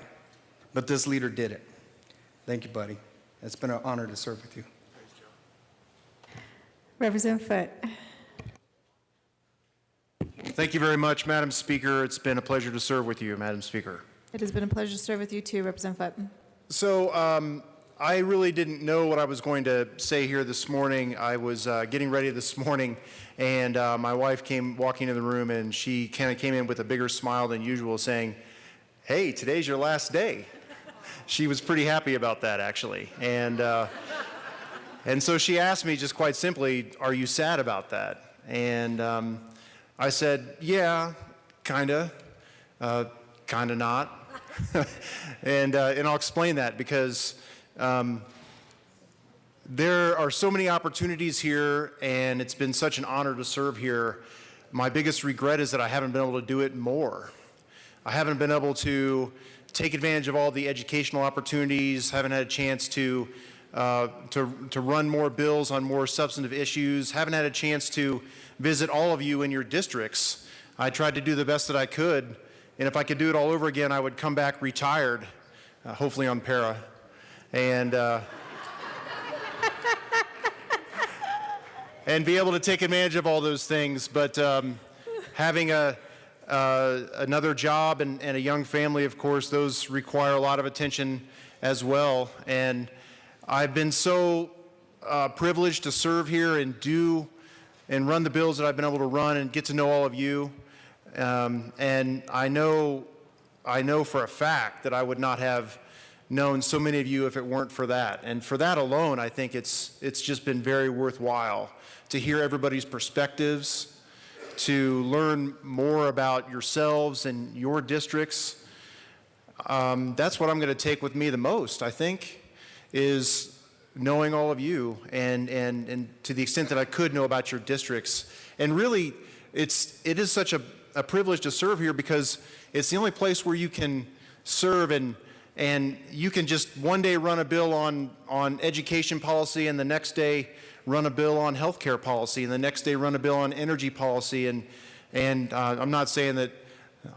but this leader did it. Thank you, buddy. It's been an honor to serve with you. Representative Foote. Thank you very much, Madam Speaker. It's been a pleasure to serve with you, Madam Speaker. It has been a pleasure to serve with you too, Representative Foote. So I really didn't know what I was going to say here this morning. I was getting ready this morning, and my wife came walking in the room, and she kind of came in with a bigger smile than usual, saying, "Hey, today's your last day." She was pretty happy about that, actually. And so she asked me just quite simply, "Are you sad about that?" And I said, "Yeah, kinda not." and I'll explain that because there are so many opportunities here, and it's been such an honor to serve here. My biggest regret is that I haven't been able to do it more. I haven't been able to take advantage of all the educational opportunities, haven't had a chance to run more bills on more substantive issues, haven't had a chance to visit all of you in your districts. I tried to do the best that I could, and if I could do it all over again, I would come back retired, hopefully on para, and be able to take advantage of all those things. But having another job and a young family, of course, those require a lot of attention as well. And I've been so privileged to serve here and run the bills that I've been able to run and get to know all of you. And I know for a fact that I would not have known so many of you if it weren't for that. And for that alone, I think it's just been very worthwhile to hear everybody's perspectives, to learn more about yourselves and your districts. That's what I'm going to take with me the most, I think, is knowing all of you and to the extent that I could know about your districts. And really, it is such a privilege to serve here because it's the only place where you can serve and you can just one day run a bill on education policy and the next day run a bill on healthcare policy and the next day run a bill on energy policy. And I'm not saying that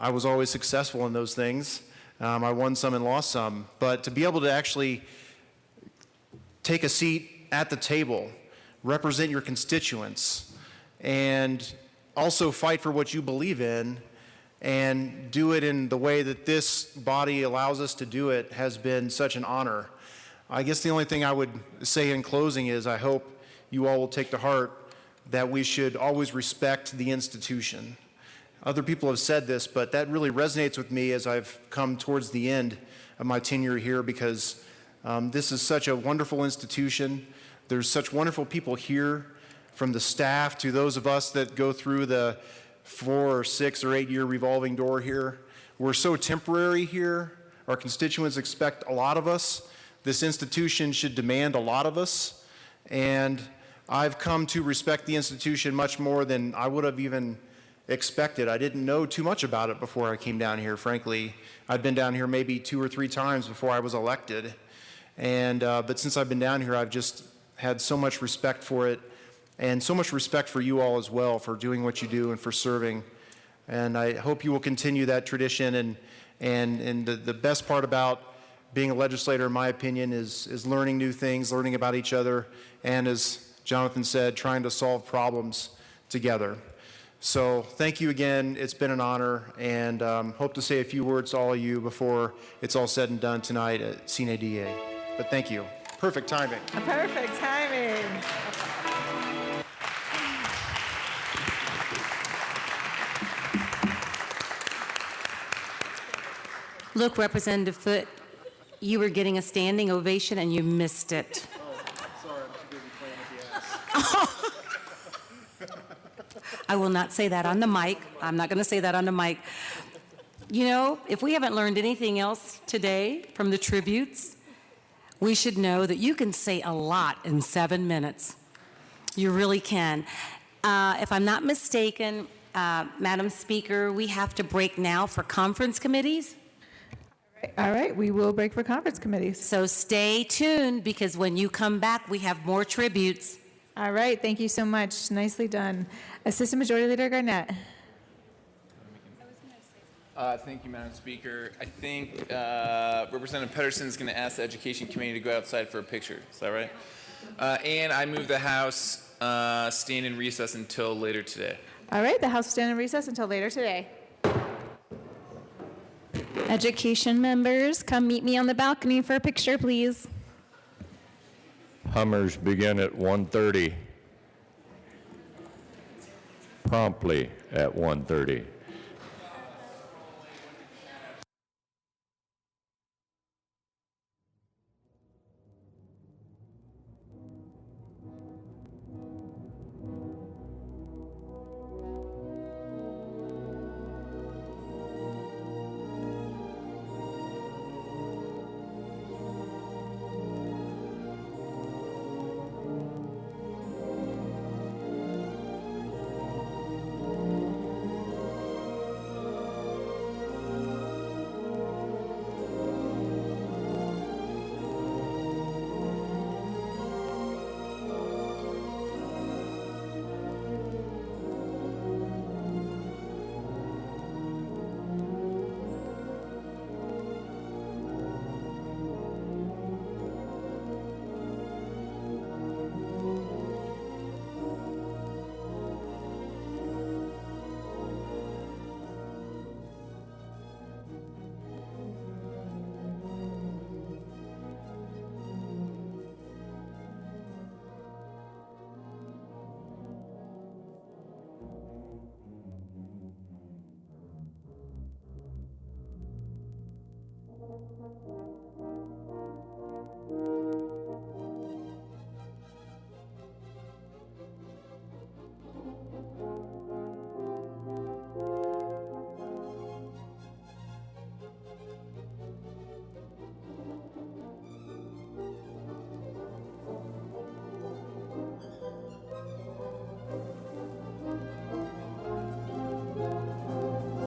I was always successful in those things. I won some and lost some. But to be able to actually take a seat at the table, represent your constituents, and also fight for what you believe in, and do it in the way that this body allows us to do it has been such an honor. I guess the only thing I would say in closing is I hope you all will take to heart that we should always respect the institution. Other people have said this, but that really resonates with me as I've come towards the end of my tenure here because This is such a wonderful institution. There's such wonderful people here, from the staff to those of us that go through the 4 or 6 or 8 year revolving door here. We're so temporary here. Our constituents expect a lot of us. This institution should demand a lot of us. And I've come to respect the institution much more than I would have even expected. I didn't know too much about it before I came down here, frankly. I'd been down here maybe 2 or 3 times before I was elected. But since I've been down here, I've just had so much respect for it, and so much respect for you all as well for doing what you do and for serving. And I hope you will continue that tradition. And the best part about being a legislator, in my opinion, is learning new things, learning about each other, and as Jonathan said, trying to solve problems together. So thank you again. It's been an honor, and hope to say a few words to all of you before it's all said and done tonight at Sine Die. But thank you. Perfect timing. Perfect timing. Look, Representative Foote, you were getting a standing ovation and you missed it. Sorry, I'm too busy playing with the ass. I will not say that on the mic. I'm not going to say that on the mic. You know, if we haven't learned anything else today from the tributes, we should know that you can say a lot in 7 minutes. You really can. If I'm not mistaken, Madam Speaker, we have to break now for conference committees. All right, we will break for conference committees. So stay tuned, because when you come back, we have more tributes. All right, thank you so much. Nicely done. Assistant Majority Leader Garnett. Thank you, Madam Speaker. I think Representative Pedersen is going to ask the Education Committee to go outside for a picture. Is that right? And I move the House stand in recess until later today. All right, the House will stand in recess until later today. Education members, come meet me on the balcony for a picture, please. Hummers begin at 1:30. Promptly at 1:30.